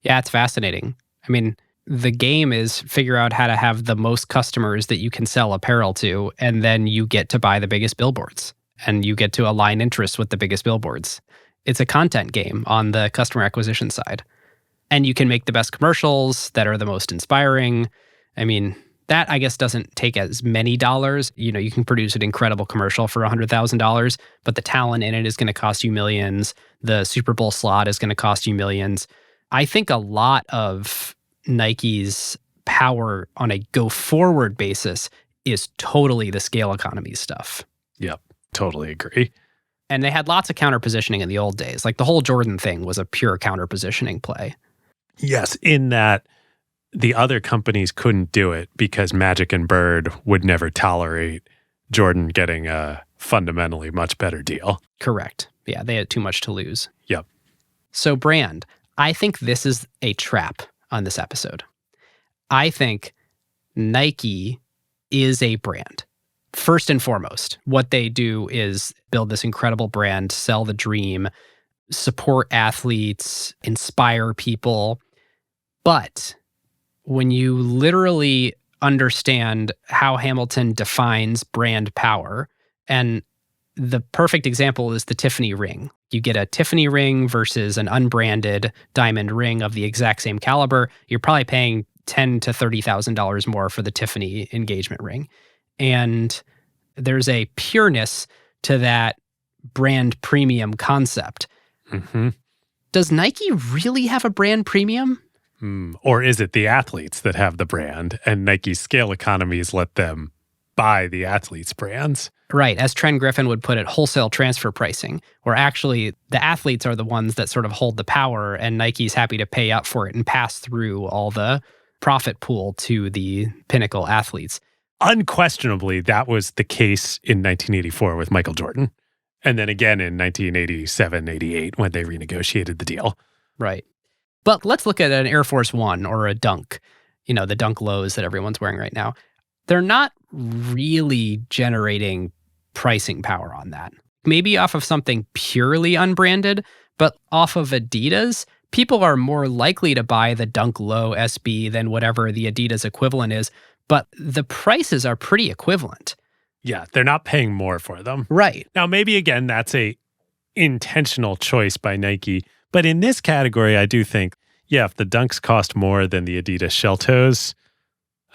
Yeah, it's fascinating. I mean, the game is figure out how to have the most customers that you can sell apparel to, and then you get to buy the biggest billboards. And you get to align interests with the biggest billboards. It's a content game on the customer acquisition side. And you can make the best commercials that are the most inspiring. I mean, that I guess doesn't take as many dollars. You know, you can produce an incredible commercial for $100,000, but the talent in it is going to cost you millions. The Super Bowl slot is going to cost you millions. I think a lot of Nike's power on a go-forward basis is totally the scale economy stuff. Yep. Totally agree. And they had lots of counter positioning in the old days. Like the whole Jordan thing was a pure counter positioning play. Yes, in that the other companies couldn't do it because Magic and Bird would never tolerate Jordan getting a fundamentally much better deal. Correct. Yeah, they had too much to lose. Yep. So brand, I think this is a trap on this episode. I think Nike is a brand. First and foremost, what they do is build this incredible brand, sell the dream, support athletes, inspire people. But when you literally understand how Hamilton defines brand power, and the perfect example is the Tiffany ring. You get a Tiffany ring versus an unbranded diamond ring of the exact same caliber. You're probably paying $10,000 to $30,000 more for the Tiffany engagement ring. And there's a pureness to that brand premium concept. Mm-hmm. Does Nike really have a brand premium? Or is it the athletes that have the brand and Nike's scale economies let them buy the athletes' brands? Right. As Trent Griffin would put it, wholesale transfer pricing, where actually the athletes are the ones that sort of hold the power and Nike's happy to pay up for it and pass through all the profit pool to the pinnacle athletes. Unquestionably, that was the case in 1984 with Michael Jordan. And then again in 1987, 88, when they renegotiated the deal. Right. But let's look at an Air Force One or a Dunk. the Dunk Lows that everyone's wearing right now, they're not really generating pricing power on that. Maybe off of something purely unbranded, but off of Adidas, people are more likely to buy the Dunk Low SB than whatever the Adidas equivalent is, but the prices are pretty equivalent. Yeah, they're not paying more for them. Right. Now, maybe again, that's a intentional choice by Nike. But in this category, I do think, yeah, if the Dunks cost more than the Adidas Shell Toes,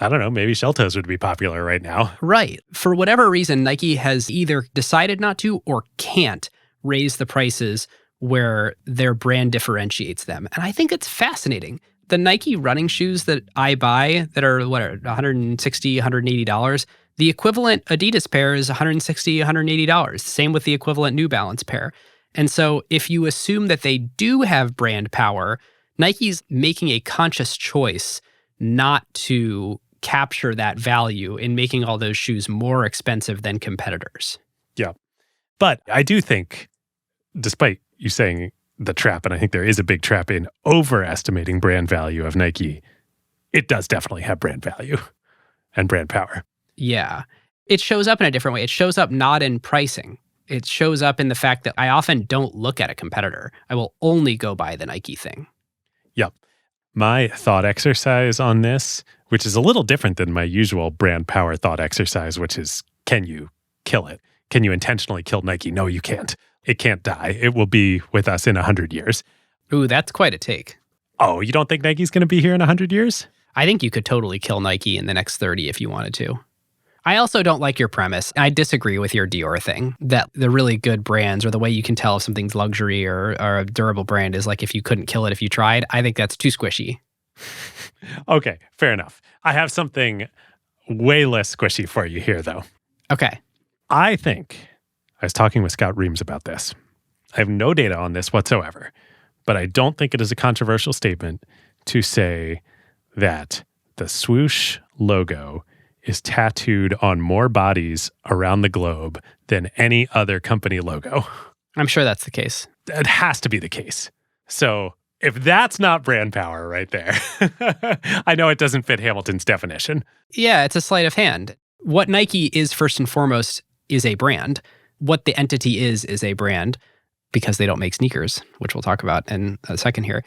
I don't know, maybe Shell Toes would be popular right now. Right. For whatever reason, Nike has either decided not to or can't raise the prices where their brand differentiates them. And I think it's fascinating. The Nike running shoes that I buy that are, $160, $180, the equivalent Adidas pair is $160, $180. Same with the equivalent New Balance pair. And so if you assume that they do have brand power, Nike's making a conscious choice not to capture that value in making all those shoes more expensive than competitors. Yeah. But I do think, despite you saying the trap, and I think there is a big trap in overestimating brand value of Nike, it does definitely have brand value and brand power. Yeah. It shows up in a different way. It shows up not in pricing. It shows up in the fact that I often don't look at a competitor. I will only go buy the Nike thing. Yep. My thought exercise on this, which is a little different than my usual brand power thought exercise, which is, can you kill it? Can you intentionally kill Nike? No, you can't. It can't die. It will be with us in 100 years. Ooh, that's quite a take. Oh, you don't think Nike's going to be here in 100 years? I think you could totally kill Nike in the next 30 if you wanted to. I also don't like your premise. I disagree with your Dior thing, that the really good brands or the way you can tell if something's luxury or a durable brand is like if you couldn't kill it if you tried. I think that's too squishy. Okay, fair enough. I have something way less squishy for you here, though. Okay. I think, I was talking with Scott Reams about this. I have no data on this whatsoever, but I don't think it is a controversial statement to say that the swoosh logo is tattooed on more bodies around the globe than any other company logo. I'm sure that's the case. It has to be the case. So if that's not brand power right there, I know it doesn't fit Hamilton's definition. Yeah, it's a sleight of hand. What Nike is first and foremost is a brand. What the entity is a brand because they don't make sneakers, which we'll talk about in a second here.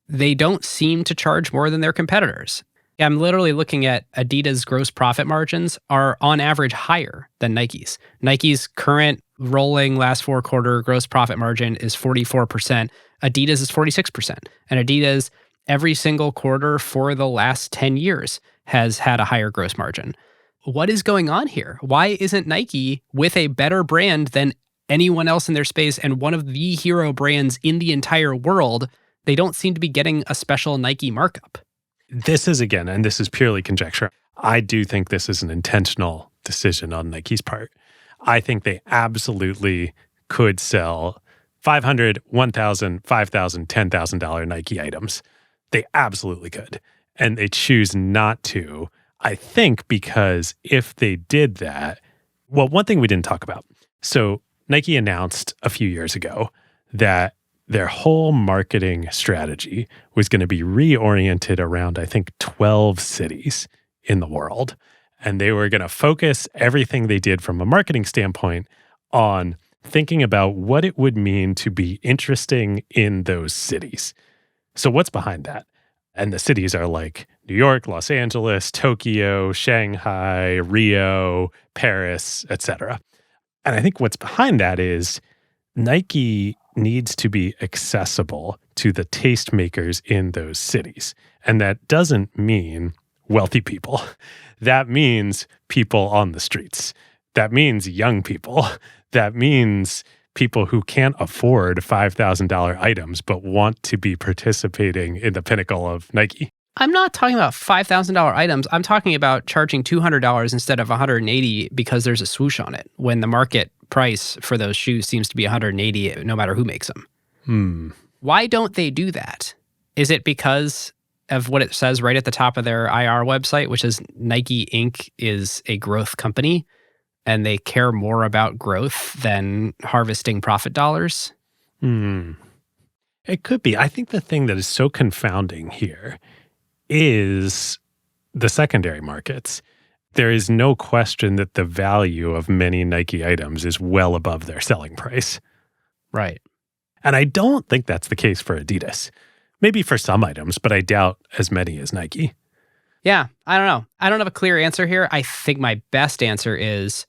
They don't seem to charge more than their competitors. I'm literally looking at Adidas' gross profit margins are on average higher than Nike's. Nike's current rolling last 4-quarter gross profit margin is 44%. Adidas is 46%. And Adidas, every single quarter for the last 10 years, has had a higher gross margin. What is going on here? Why isn't Nike with a better brand than anyone else in their space and one of the hero brands in the entire world? They don't seem to be getting a special Nike markup. This is, again, and this is purely conjecture, I do think this is an intentional decision on Nike's part. I think they absolutely could sell $500, $1,000, $5,000, $10,000 Nike items. They absolutely could. And they choose not to, I think, because if they did that, well, one thing we didn't talk about. So Nike announced a few years ago that their whole marketing strategy was going to be reoriented around, I think, 12 cities in the world. And they were going to focus everything they did from a marketing standpoint on thinking about what it would mean to be interesting in those cities. So what's behind that? And the cities are like New York, Los Angeles, Tokyo, Shanghai, Rio, Paris, etc. And I think what's behind that is Nike needs to be accessible to the tastemakers in those cities. And that doesn't mean wealthy people. That means people on the streets. That means young people. That means people who can't afford $5,000 items but want to be participating in the pinnacle of Nike. I'm not talking about $5,000 items. I'm talking about charging $200 instead of $180 because there's a swoosh on it, when the market price for those shoes seems to be $180 no matter who makes them. Why don't they do that? Is it because of what it says right at the top of their IR website, which is Nike Inc. is a growth company and they care more about growth than harvesting profit dollars? It could be. I think the thing that is so confounding here is the secondary markets, there is no question that the value of many Nike items is well above their selling price. Right. And I don't think that's the case for Adidas. Maybe for some items, but I doubt as many as Nike. Yeah, I don't know. I don't have a clear answer here. I think my best answer is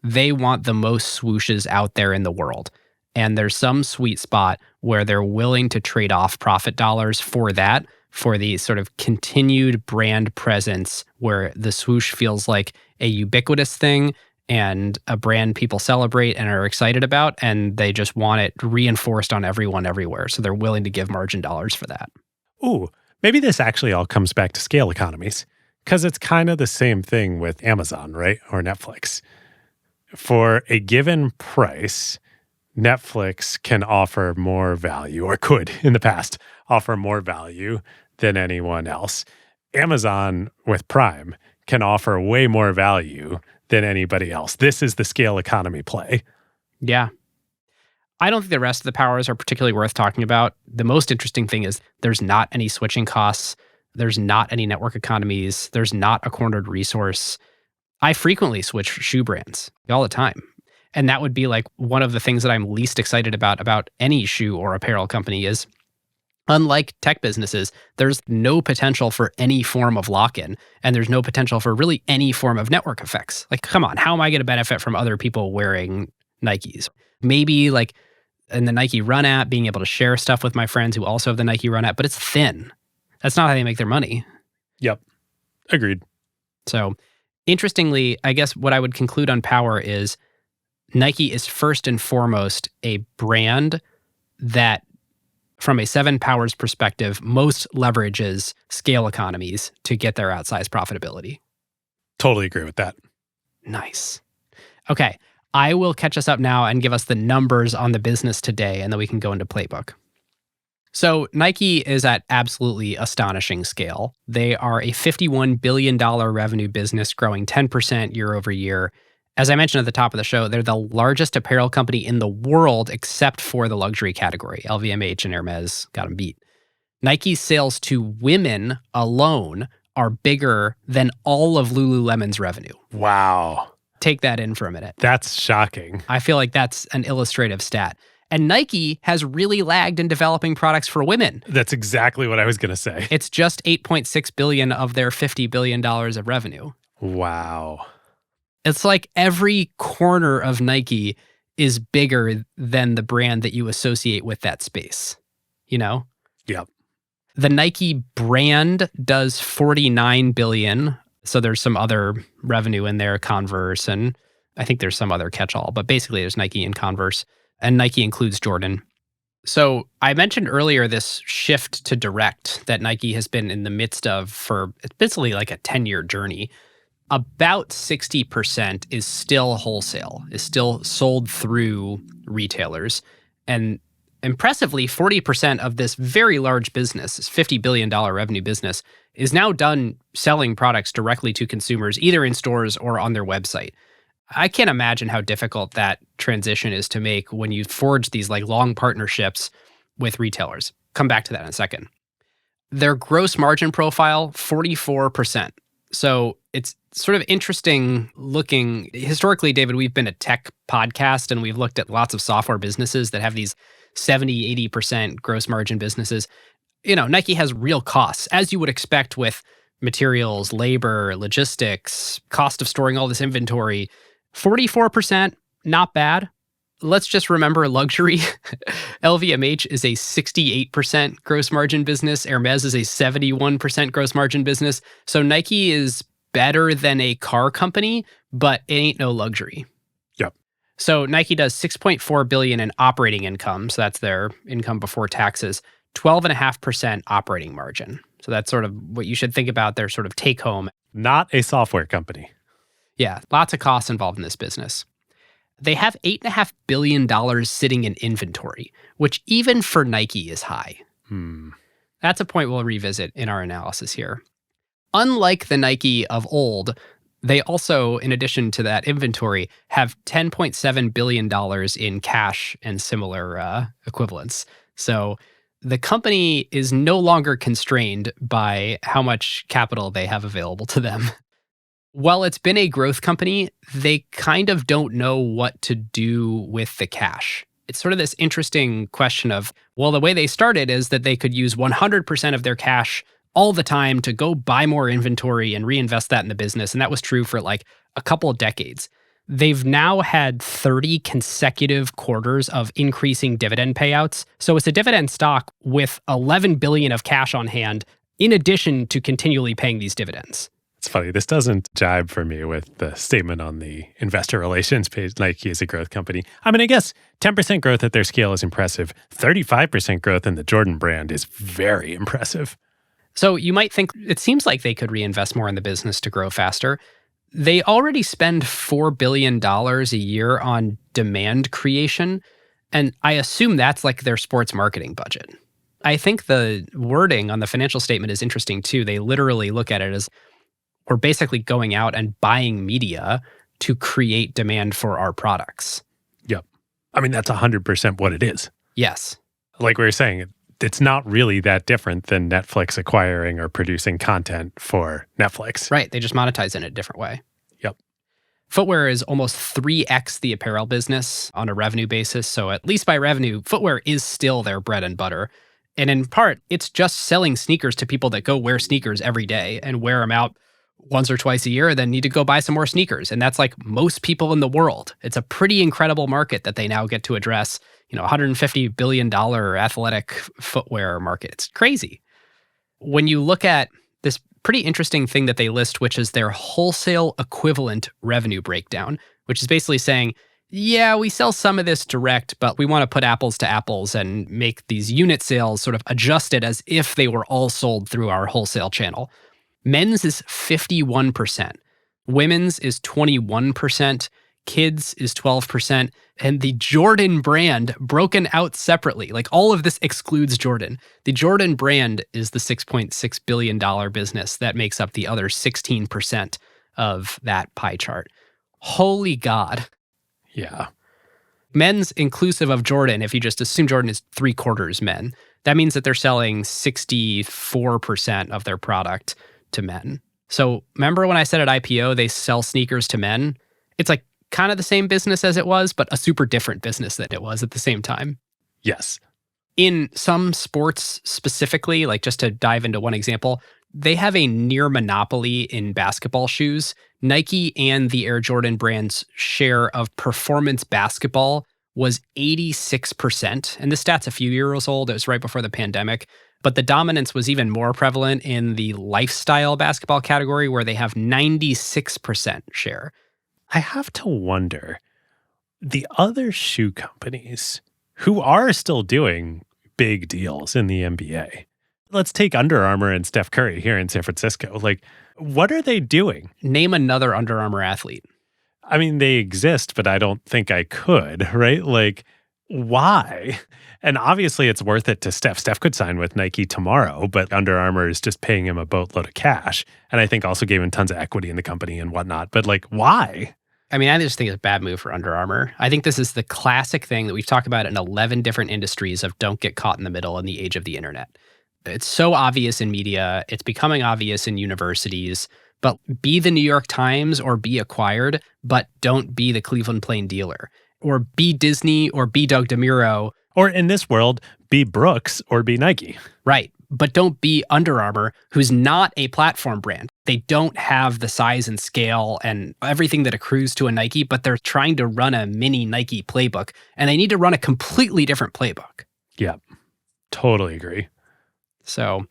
they want the most swooshes out there in the world. And there's some sweet spot where they're willing to trade off profit dollars for that, for the sort of continued brand presence where the swoosh feels like a ubiquitous thing and a brand people celebrate and are excited about, and they just want it reinforced on everyone everywhere. So they're willing to give margin dollars for that. Ooh, maybe this actually all comes back to scale economies, because it's kind of the same thing with Amazon, right? Or Netflix. For a given price, Netflix can offer more value, or could in the past offer more value than anyone else. Amazon with Prime can offer way more value than anybody else. This is the scale economy play. Yeah. I don't think the rest of the powers are particularly worth talking about. The most interesting thing is there's not any switching costs. There's not any network economies. There's not a cornered resource. I frequently switch shoe brands all the time. And that would be like one of the things that I'm least excited about any shoe or apparel company is, unlike tech businesses, there's no potential for any form of lock-in, and there's no potential for really any form of network effects. Like, come on, how am I going to benefit from other people wearing Nikes? Maybe like in the Nike Run app, being able to share stuff with my friends who also have the Nike Run app, but it's thin. That's not how they make their money. Yep. Agreed. So interestingly, I guess what I would conclude on Power is Nike is first and foremost a brand that, from a Seven Powers perspective, most leverages scale economies to get their outsized profitability. Totally agree with that. Nice. Okay, I will catch us up now and give us the numbers on the business today, and then we can go into playbook. So Nike is at absolutely astonishing scale. They are a $51 billion revenue business growing 10% year over year. As I mentioned at the top of the show, they're the largest apparel company in the world except for the luxury category. LVMH and Hermes got them beat. Nike's sales to women alone are bigger than all of Lululemon's revenue. Wow. Take that in for a minute. That's shocking. I feel like that's an illustrative stat. And Nike has really lagged in developing products for women. That's exactly what I was going to say. It's just $8.6 billion of their $50 billion of revenue. Wow. It's like every corner of Nike is bigger than the brand that you associate with that space, you know? Yep. The Nike brand does $49 billion. So there's some other revenue in there, Converse, and I think there's some other catch-all, but basically there's Nike and Converse, and Nike includes Jordan. So I mentioned earlier this shift to direct that Nike has been in the midst of for basically like a 10-year journey. About 60% is still wholesale, is still sold through retailers. And impressively, 40% of this very large business, this $50 billion revenue business, is now done selling products directly to consumers, either in stores or on their website. I can't imagine how difficult that transition is to make when you forge these like long partnerships with retailers. Come back to that in a second. Their gross margin profile, 44%. So it's sort of interesting looking. Historically, David, we've been a tech podcast and we've looked at lots of software businesses that have these 70, 80% gross margin businesses. You know, Nike has real costs, as you would expect with materials, labor, logistics, cost of storing all this inventory. 44%, not bad. Let's just remember luxury. LVMH is a 68% gross margin business. Hermes is a 71% gross margin business. So Nike is better than a car company, but it ain't no luxury. Yep. So Nike does $6.4 billion in operating income. So that's their income before taxes, 12.5% operating margin. So that's sort of what you should think about their sort of take home. Not a software company. Yeah, lots of costs involved in this business. They have $8.5 billion sitting in inventory, which even for Nike is high. That's a point we'll revisit in our analysis here. Unlike the Nike of old, they also, in addition to that inventory, have $10.7 billion in cash and similar equivalents. So The company is no longer constrained by how much capital they have available to them. While it's been a growth company, they kind of don't know what to do with the cash. It's sort of this interesting question of, well, the way they started is that they could use 100% of their cash all the time to go buy more inventory and reinvest that in the business. And that was true for like a couple of decades. They've now had 30 consecutive quarters of increasing dividend payouts. So it's a dividend stock with 11 billion of cash on hand, in addition to continually paying these dividends. It's funny. This doesn't jibe for me with the statement on the investor relations page. Nike is a growth company. I mean, I guess 10% growth at their scale is impressive. 35% growth in the Jordan brand is very impressive. So you might think it seems like they could reinvest more in the business to grow faster. They already spend $4 billion a year on demand creation, and I assume that's like their sports marketing budget. I think the wording on the financial statement is interesting too. They literally look at it as we're basically going out and buying media to create demand for our products. Yep. I mean, that's 100% what it is. Yes. Like we were saying, it's not really that different than Netflix acquiring or producing content for Netflix. Right. They just monetize in a different way. Yep. Footwear is almost 3x the apparel business on a revenue basis. So at least by revenue, footwear is still their bread and butter. And in part, it's just selling sneakers to people that go wear sneakers every day and wear them out once or twice a year and then need to go buy some more sneakers. And that's like most people in the world. It's a pretty incredible market that they now get to address. $150 billion athletic footwear market. It's crazy. When you look at this pretty interesting thing that they list, which is their wholesale equivalent revenue breakdown, which is basically saying, yeah, we sell some of this direct, but we want to put apples to apples and make these unit sales sort of adjusted as if they were all sold through our wholesale channel. Men's is 51%. Women's is 21%. Kids is 12%. And the Jordan brand broken out separately. Like all of this excludes Jordan. The Jordan brand is the $6.6 billion business that makes up the other 16% of that pie chart. Holy God. Yeah. Men's inclusive of Jordan, if you just assume Jordan is 3/4 men, that means that they're selling 64% of their product to men. So remember when I said at IPO, they sell sneakers to men? It's like kind of the same business as it was, but a super different business than it was at the same time. Yes. In some sports specifically, like just to dive into one example, they have a near monopoly in basketball shoes. Nike and the Air Jordan brand's share of performance basketball was 86%. And this stat's a few years old. It was right before the pandemic. But the dominance was even more prevalent in the lifestyle basketball category, where they have 96% share. I have to wonder, the other shoe companies who are still doing big deals in the NBA, let's take Under Armour and Steph Curry here in San Francisco. Like, what are they doing? Name another Under Armour athlete. I mean, they exist, but I don't think I could, right? Like, why? And obviously it's worth it to Steph. Steph could sign with Nike tomorrow, but Under Armour is just paying him a boatload of cash. And I think also gave him tons of equity in the company and whatnot. But like, why? I mean, I just think it's a bad move for Under Armour. I think this is the classic thing that we've talked about in 11 different industries of don't get caught in the middle in the age of the internet. It's so obvious in media. It's becoming obvious in universities. But be the New York Times or be acquired, but don't be the Cleveland Plain Dealer. Or be Disney or be Doug DeMuro. Or in this world, be Brooks or be Nike. Right. But don't be Under Armour, who's not a platform brand. They don't have the size and scale and everything that accrues to a Nike, but they're trying to run a mini Nike playbook, and they need to run a completely different playbook. Yeah, totally agree. So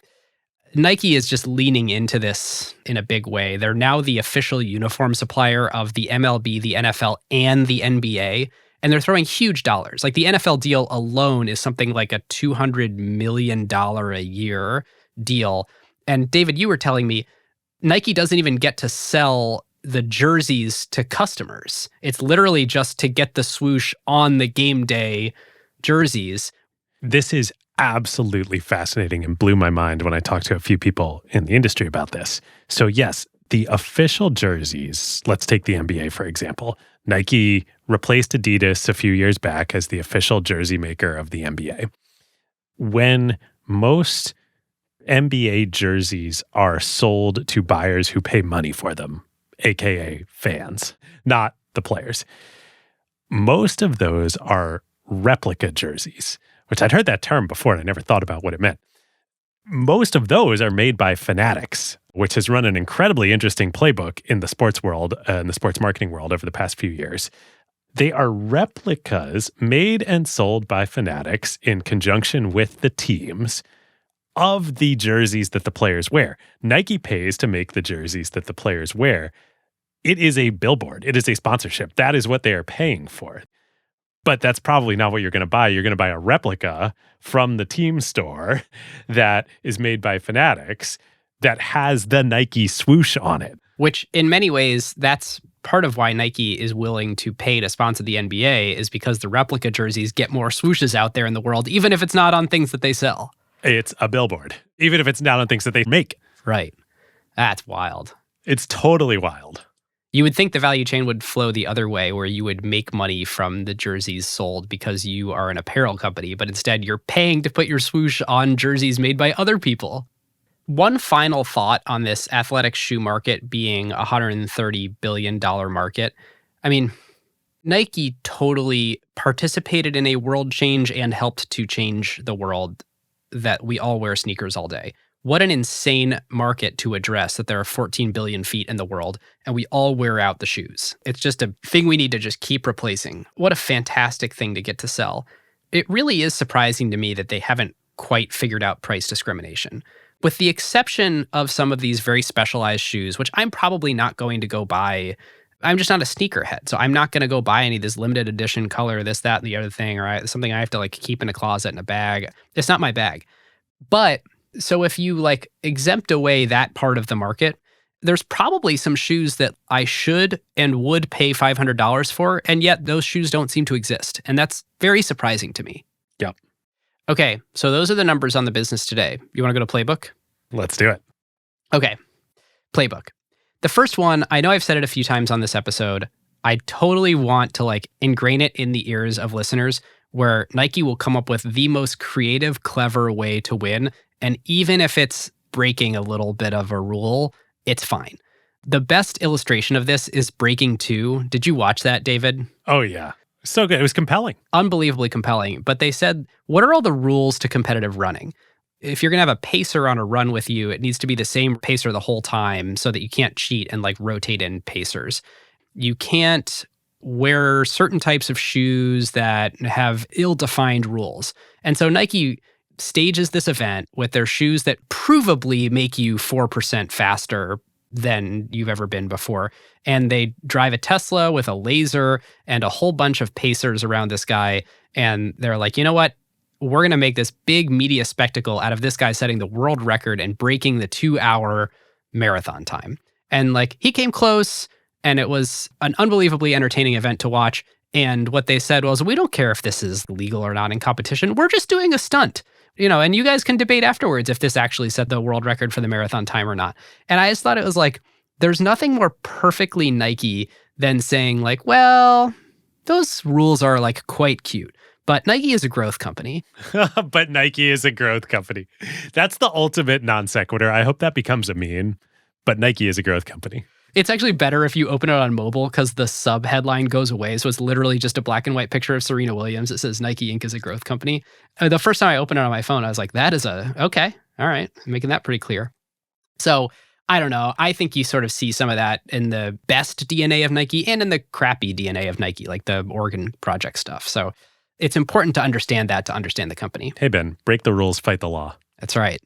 Nike is just leaning into this in a big way. They're now the official uniform supplier of the MLB, the NFL, and the NBA. And they're throwing huge dollars. Like the NFL deal alone is something like a $200 million a year deal. And David, you were telling me Nike doesn't even get to sell the jerseys to customers. It's literally just to get the swoosh on the game day jerseys. This is absolutely fascinating and blew my mind when I talked to a few people in the industry about this. So yes, the official jerseys, let's take the NBA for example. Nike replaced Adidas a few years back as the official jersey maker of the NBA. when most NBA jerseys are sold to buyers who pay money for them, aka fans, not the players. Most of those are replica jerseys, which I'd heard that term before and I never thought about what it meant. Most of those are made by Fanatics, which has run an incredibly interesting playbook in the sports world and the sports marketing world over the past few years. They are replicas made and sold by Fanatics in conjunction with the teams of the jerseys that the players wear. Nike pays to make the jerseys that the players wear. It is a billboard. It is a sponsorship. That is what they are paying for. But that's probably not what you're going to buy. You're going to buy a replica from the team store that is made by Fanatics that has the Nike swoosh on it. Which in many ways, that's part of why Nike is willing to pay to sponsor the NBA, is because the replica jerseys get more swooshes out there in the world, even if it's not on things that they sell. It's a billboard, even if it's not on things that they make. Right. That's wild. It's totally wild. You would think the value chain would flow the other way, where you would make money from the jerseys sold because you are an apparel company, but instead you're paying to put your swoosh on jerseys made by other people. One final thought on this athletic shoe market being a $130 billion market. I mean, Nike totally participated in a world change and helped to change the world that we all wear sneakers all day. What an insane market to address, that there are 14 billion feet in the world and we all wear out the shoes. It's just a thing we need to just keep replacing. What a fantastic thing to get to sell. It really is surprising to me that they haven't quite figured out price discrimination. With the exception of some of these very specialized shoes, which I'm probably not going to go buy. I'm just not a sneakerhead, so I'm not going to go buy any of this limited edition color, this, that, and the other thing, or something I have to like keep in a closet in a bag. It's not my bag. But so if you like exempt away that part of the market, there's probably some shoes that I should and would pay $500 for, and yet those shoes don't seem to exist. And that's very surprising to me. Yep. Okay, so those are the numbers on the business today. You want to go to Playbook? Let's do it. Okay, Playbook. The first one, I know I've said it a few times on this episode. I totally want to like ingrain it in the ears of listeners, where Nike will come up with the most creative, clever way to win. And even if it's breaking a little bit of a rule, it's fine. The best illustration of this is Breaking 2. Did you watch that, David? Oh, yeah. So good. It was compelling. Unbelievably compelling. But they said, what are all the rules to competitive running? If you're going to have a pacer on a run with you, it needs to be the same pacer the whole time so that you can't cheat and like rotate in pacers. You can't wear certain types of shoes that have ill-defined rules. And so Nike stages this event with their shoes that provably make you 4% faster than you've ever been before. And they drive a Tesla with a laser and a whole bunch of pacers around this guy. And they're like, you know what? We're going to make this big media spectacle out of this guy setting the world record and breaking the 2-hour marathon time. And like, he came close, and it was an unbelievably entertaining event to watch. And what they said was, we don't care if this is legal or not in competition. We're just doing a stunt. You know, and you guys can debate afterwards if this actually set the world record for the marathon time or not. And I just thought it was like, there's nothing more perfectly Nike than saying like, well, those rules are like quite cute. But Nike is a growth company. But Nike is a growth company. That's the ultimate non sequitur. I hope that becomes a meme. But Nike is a growth company. It's actually better if you open it on mobile because the sub headline goes away. So it's literally just a black and white picture of Serena Williams. It says Nike Inc. is a growth company. The first time I opened it on my phone, I was like, that is okay. All right. I'm making that pretty clear. So I don't know. I think you sort of see some of that in the best DNA of Nike and in the crappy DNA of Nike, like the Oregon Project stuff. So it's important to understand that, to understand the company. Hey, Ben, break the rules, fight the law. That's right.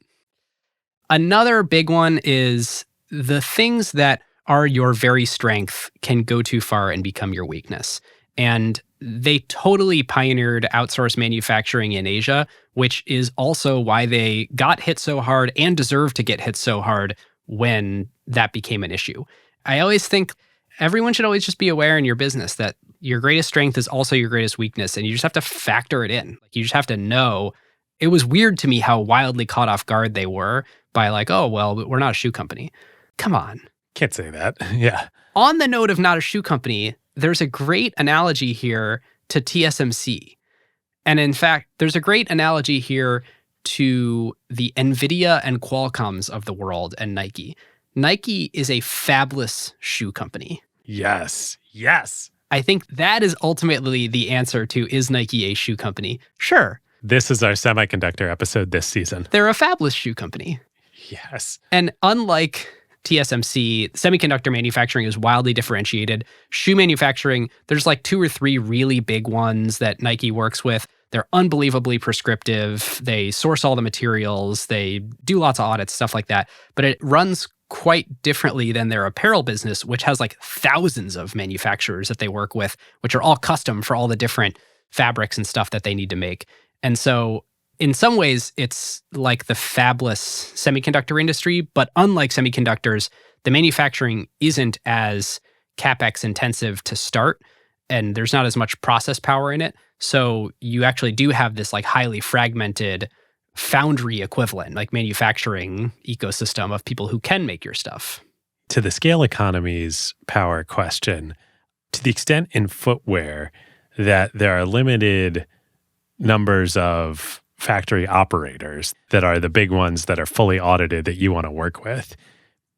Another big one is the things that are your very strength can go too far and become your weakness. And they totally pioneered outsourced manufacturing in Asia, which is also why they got hit so hard and deserve to get hit so hard when that became an issue. I always think everyone should always just be aware in your business that your greatest strength is also your greatest weakness, and you just have to factor it in. You just have to know. It was weird to me how wildly caught off guard they were by like, oh, well, we're not a shoe company. Come on. Can't say that. Yeah. On the note of not a shoe company, there's a great analogy here to TSMC. And in fact, there's a great analogy here to the NVIDIA and Qualcomms of the world and Nike. Nike is a fabless shoe company. Yes. Yes. I think that is ultimately the answer to, is Nike a shoe company? Sure. This is our semiconductor episode this season. They're a fabless shoe company. Yes. And unlike TSMC, semiconductor manufacturing is wildly differentiated. Shoe manufacturing, there's like 2 or 3 really big ones that Nike works with. They're unbelievably prescriptive. They source all the materials. They do lots of audits, stuff like that. But it runs quite differently than their apparel business, which has like thousands of manufacturers that they work with, which are all custom for all the different fabrics and stuff that they need to make. And so in some ways, it's like the fabless semiconductor industry, but unlike semiconductors, the manufacturing isn't as CapEx intensive to start, and there's not as much process power in it. So you actually do have this like highly fragmented foundry equivalent, like manufacturing ecosystem of people who can make your stuff. To the scale economies power question, to the extent in footwear that there are limited numbers of factory operators that are the big ones that are fully audited that you want to work with,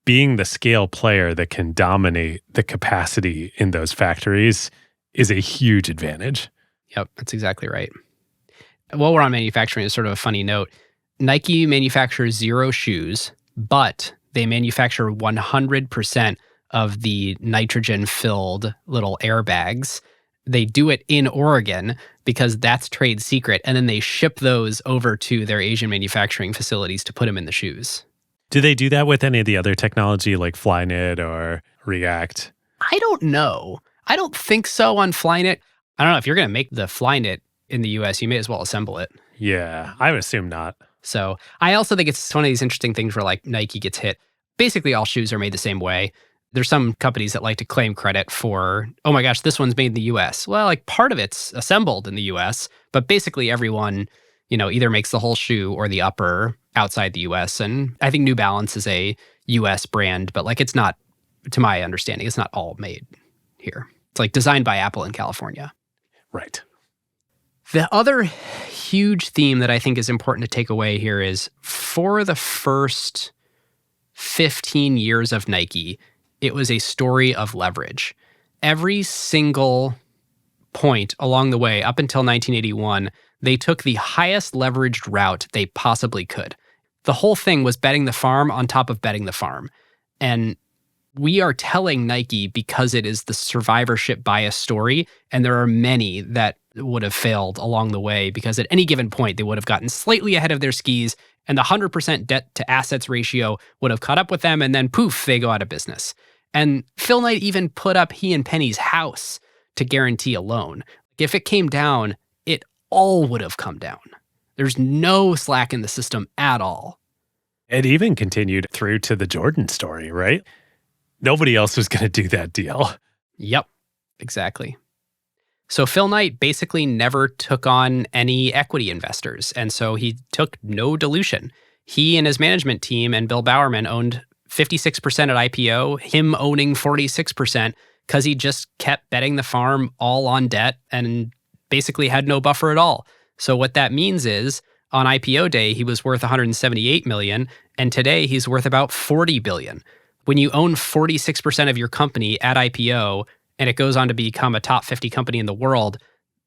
being the scale player that can dominate the capacity in those factories is a huge advantage. Yep, that's exactly right. While we're on manufacturing, it's sort of a funny note. Nike manufactures 0 shoes, but they manufacture 100% of the nitrogen-filled little airbags. They do it in Oregon because that's trade secret, and then they ship those over to their Asian manufacturing facilities to put them in the shoes. Do they do that with any of the other technology like Flyknit or React? I don't know. I don't think so on Flyknit. I don't know. If you're going to make the Flyknit in the US, you may as well assemble it. Yeah, I would assume not. So I also think it's one of these interesting things where like Nike gets hit. Basically, all shoes are made the same way. There's some companies that like to claim credit for, oh my gosh, this one's made in the US. Well, like part of it's assembled in the US, but basically everyone, either makes the whole shoe or the upper outside the US. And I think New Balance is a US brand, but like it's not, to my understanding, it's not all made here. It's like designed by Apple in California. Right. The other huge theme that I think is important to take away here is for the first 15 years of Nike, it was a story of leverage. Every single point along the way, up until 1981, they took the highest leveraged route they possibly could. The whole thing was betting the farm on top of betting the farm. And we are telling Nike because it is the survivorship bias story, and there are many that would have failed along the way because at any given point, they would have gotten slightly ahead of their skis, and the 100% debt to assets ratio would have caught up with them, and then poof, they go out of business. And Phil Knight even put up he and Penny's house to guarantee a loan. If it came down, it all would have come down. There's no slack in the system at all. It even continued through to the Jordan story, right? Nobody else was going to do that deal. Yep, exactly. So Phil Knight basically never took on any equity investors, and so he took no dilution. He and his management team and Bill Bowerman owned 56% at IPO, him owning 46%, because he just kept betting the farm all on debt and basically had no buffer at all. So what that means is on IPO day, he was worth $178 million, and today he's worth about $40 billion. When you own 46% of your company at IPO and it goes on to become a top 50 company in the world,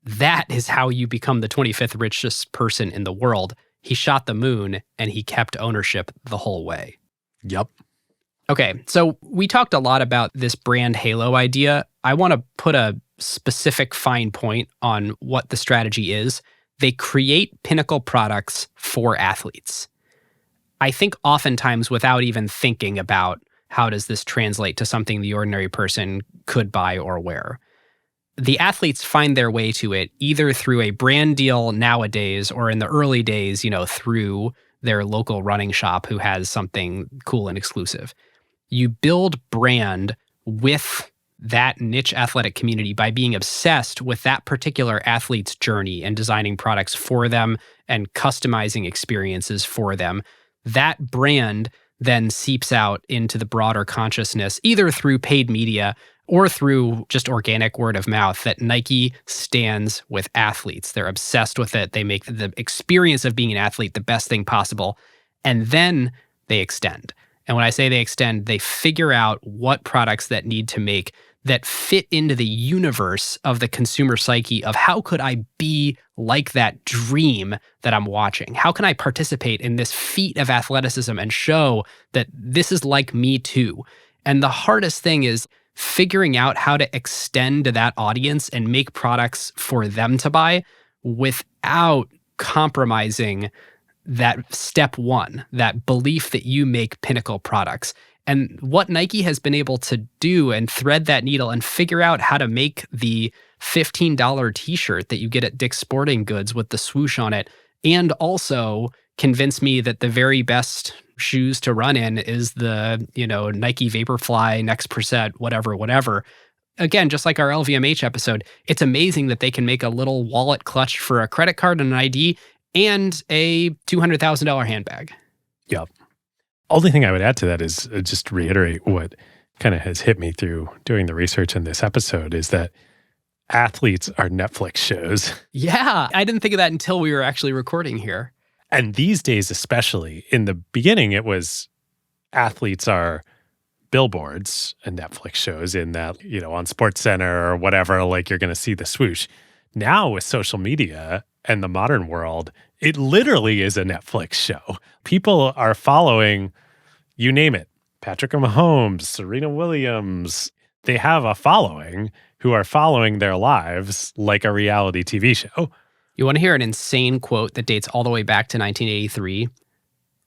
that is how you become the 25th richest person in the world. He shot the moon and he kept ownership the whole way. Yep. Okay, so we talked a lot about this brand halo idea. I want to put a specific fine point on what the strategy is. They create pinnacle products for athletes. I think oftentimes without even thinking about how does this translate to something the ordinary person could buy or wear. The athletes find their way to it either through a brand deal nowadays or in the early days, through their local running shop who has something cool and exclusive. You build brand with that niche athletic community by being obsessed with that particular athlete's journey and designing products for them and customizing experiences for them. That brand then seeps out into the broader consciousness, either through paid media or through just organic word of mouth that Nike stands with athletes. They're obsessed with it. They make the experience of being an athlete the best thing possible. And then they extend. And when I say they extend, they figure out what products that need to make that fit into the universe of the consumer psyche of how could I be like that dream that I'm watching? How can I participate in this feat of athleticism and show that this is like me too? And the hardest thing is figuring out how to extend to that audience and make products for them to buy without compromising that step one, that belief that you make pinnacle products. And what Nike has been able to do and thread that needle and figure out how to make the $15 t-shirt that you get at Dick's Sporting Goods with the swoosh on it, and also convince me that the very best shoes to run in is the, Nike Vaporfly, Next Percent, whatever. Again, just like our LVMH episode, it's amazing that they can make a little wallet clutch for a credit card and an ID and a $200,000 handbag. Yep. Only thing I would add to that is just reiterate what kind of has hit me through doing the research in this episode is that athletes are Netflix shows. Yeah, I didn't think of that until we were actually recording here. And these days, especially, in the beginning, it was athletes are billboards and Netflix shows in that, on SportsCenter or whatever, like you're going to see the swoosh. Now with social media and the modern world, it literally is a Netflix show. People are following, you name it, Patrick Mahomes, Serena Williams. They have a following who are following their lives like a reality TV show. You want to hear an insane quote that dates all the way back to 1983?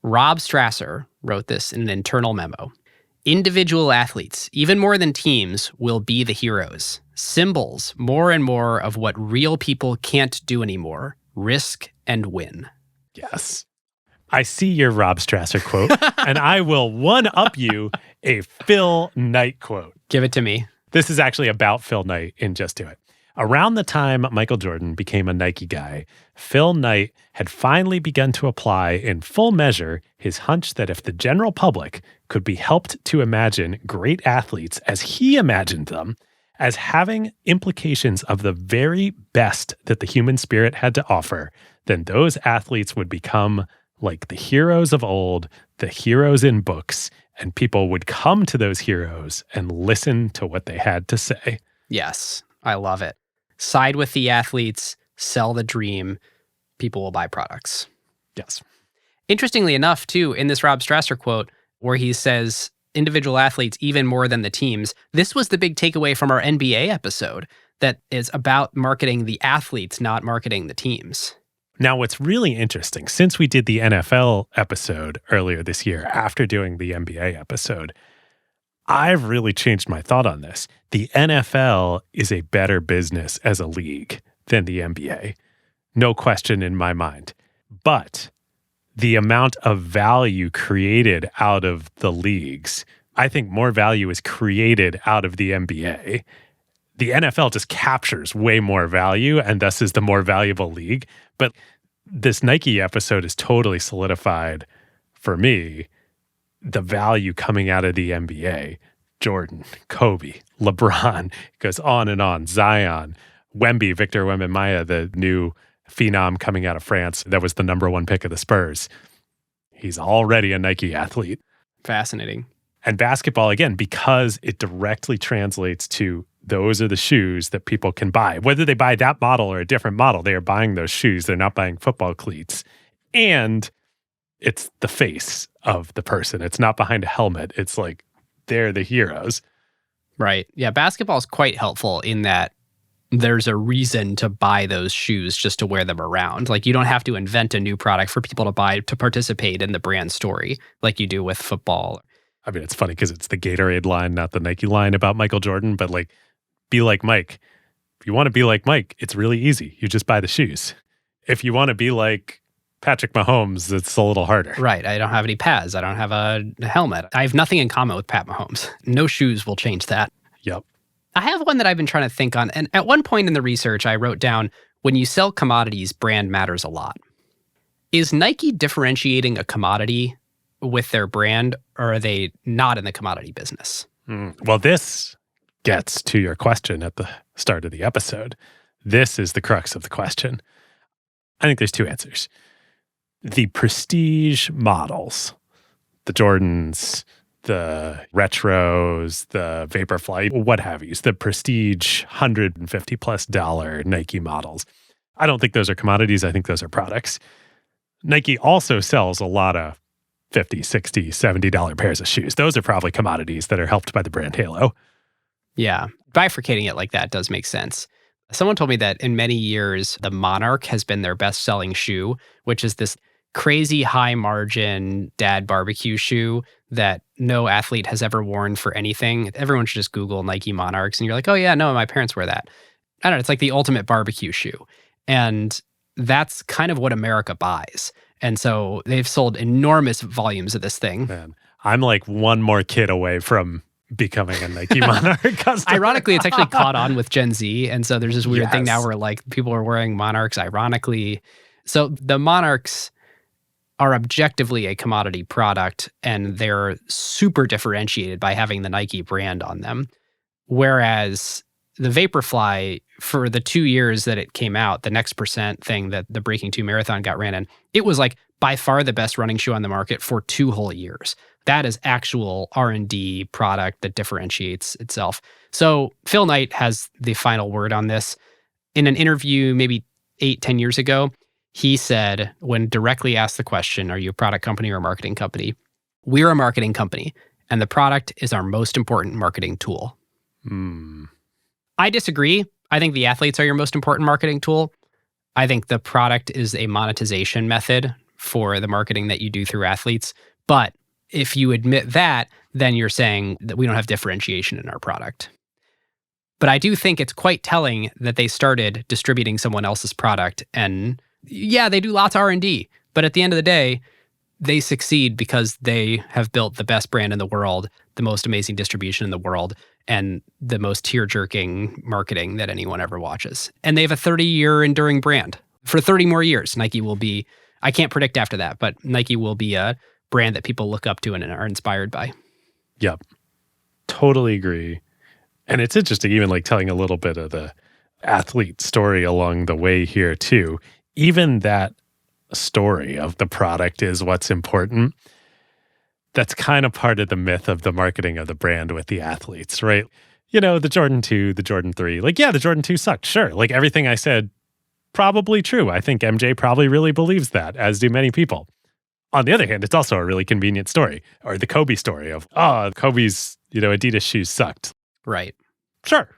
Rob Strasser wrote this in an internal memo. Individual athletes, even more than teams, will be the heroes. Symbols, more and more of what real people can't do anymore. Risk and win. Yes. I see your Rob Strasser quote, and I will one-up you a Phil Knight quote. Give it to me. This is actually about Phil Knight in Just Do It. Around the time Michael Jordan became a Nike guy, Phil Knight had finally begun to apply in full measure his hunch that if the general public could be helped to imagine great athletes as he imagined them, as having implications of the very best that the human spirit had to offer, then those athletes would become like the heroes of old, the heroes in books, and people would come to those heroes and listen to what they had to say. Yes, I love it. Side with the athletes, sell the dream, people will buy products. Yes. Interestingly enough, too, in this Rob Strasser quote, where he says, individual athletes even more than the teams, this was the big takeaway from our NBA episode that is about marketing the athletes, not marketing the teams. Now, what's really interesting, since we did the NFL episode earlier this year, after doing the NBA episode, I've really changed my thought on this. The NFL is a better business as a league than the NBA. No question in my mind. But the amount of value created out of the leagues, I think more value is created out of the NBA. The NFL just captures way more value and thus is the more valuable league. But this Nike episode is totally solidified for me the value coming out of the NBA. Jordan, Kobe, LeBron, it goes on and on. Zion, Wemby, Victor Wembanyama, the new phenom coming out of France that was the number one pick of the Spurs. He's already a Nike athlete. Fascinating. And basketball, again, because it directly translates to those are the shoes that people can buy. Whether they buy that model or a different model, they are buying those shoes. They're not buying football cleats. And it's the face of the person. It's not behind a helmet. It's like they're the heroes. Right. Yeah, basketball is quite helpful in that there's a reason to buy those shoes just to wear them around. Like you don't have to invent a new product for people to buy to participate in the brand story like you do with football. I mean, it's funny because it's the Gatorade line, not the Nike line about Michael Jordan, but like, be like Mike. If you want to be like Mike, it's really easy. You just buy the shoes. If you want to be like Patrick Mahomes, it's a little harder. Right. I don't have any pads. I don't have a helmet. I have nothing in common with Pat Mahomes. No shoes will change that. Yep. I have one that I've been trying to think on. And at one point in the research, I wrote down, when you sell commodities, brand matters a lot. Is Nike differentiating a commodity with their brand, or are they not in the commodity business? Well, this gets to your question at the start of the episode. This is the crux of the question. I think there's two answers. The prestige models, the Jordans, the retros, the Vaporfly, what have you, the prestige $150+ Nike models. I don't think those are commodities. I think those are products. Nike also sells a lot of $50, $60, $70 pairs of shoes. Those are probably commodities that are helped by the brand halo. Yeah. Bifurcating it like that does make sense. Someone told me that in many years, the Monarch has been their best-selling shoe, which is this crazy high-margin dad barbecue shoe that no athlete has ever worn for anything. Everyone should just Google Nike Monarchs, and you're like, oh yeah, no, my parents wear that. I don't know, it's like the ultimate barbecue shoe. And that's kind of what America buys. And so they've sold enormous volumes of this thing. Man, I'm like one more kid away from becoming a Nike Monarch customer. Ironically, it's actually caught on with Gen Z. And so there's this weird thing now Yes. where like people are wearing Monarchs ironically. So the Monarchs are objectively a commodity product, and they're super differentiated by having the Nike brand on them. Whereas the Vaporfly, for the 2 years that it came out, the Next Percent thing that the Breaking 2 Marathon got ran in, it was like by far the best running shoe on the market for 2 whole years. That is actual R&D product that differentiates itself. So Phil Knight has the final word on this. In an interview maybe 8-10 years ago, he said, when directly asked the question, are you a product company or a marketing company? We're a marketing company, and the product is our most important marketing tool. I disagree. I think the athletes are your most important marketing tool. I think the product is a monetization method for the marketing that you do through athletes. But if you admit that, then you're saying that we don't have differentiation in our product. But I do think it's quite telling that they started distributing someone else's product. And yeah, they do lots of R&D. But at the end of the day, they succeed because they have built the best brand in the world, the most amazing distribution in the world, and the most tear-jerking marketing that anyone ever watches. And they have a 30-year enduring brand. For 30 more years, Nike will be, I can't predict after that, but Nike will be a brand that people look up to and are inspired by. Yep. Totally agree. And it's interesting, even like telling a little bit of the athlete story along the way here too. Even that story of the product is what's important. That's kind of part of the myth of the marketing of the brand with the athletes, right? You know, the Jordan 2, the Jordan 3, like, yeah, the Jordan 2 sucked. Sure. Like everything I said, probably true. I think MJ probably really believes that, as do many people. On the other hand, it's also a really convenient story, or the Kobe story of, Kobe's, Adidas shoes sucked. Right. Sure.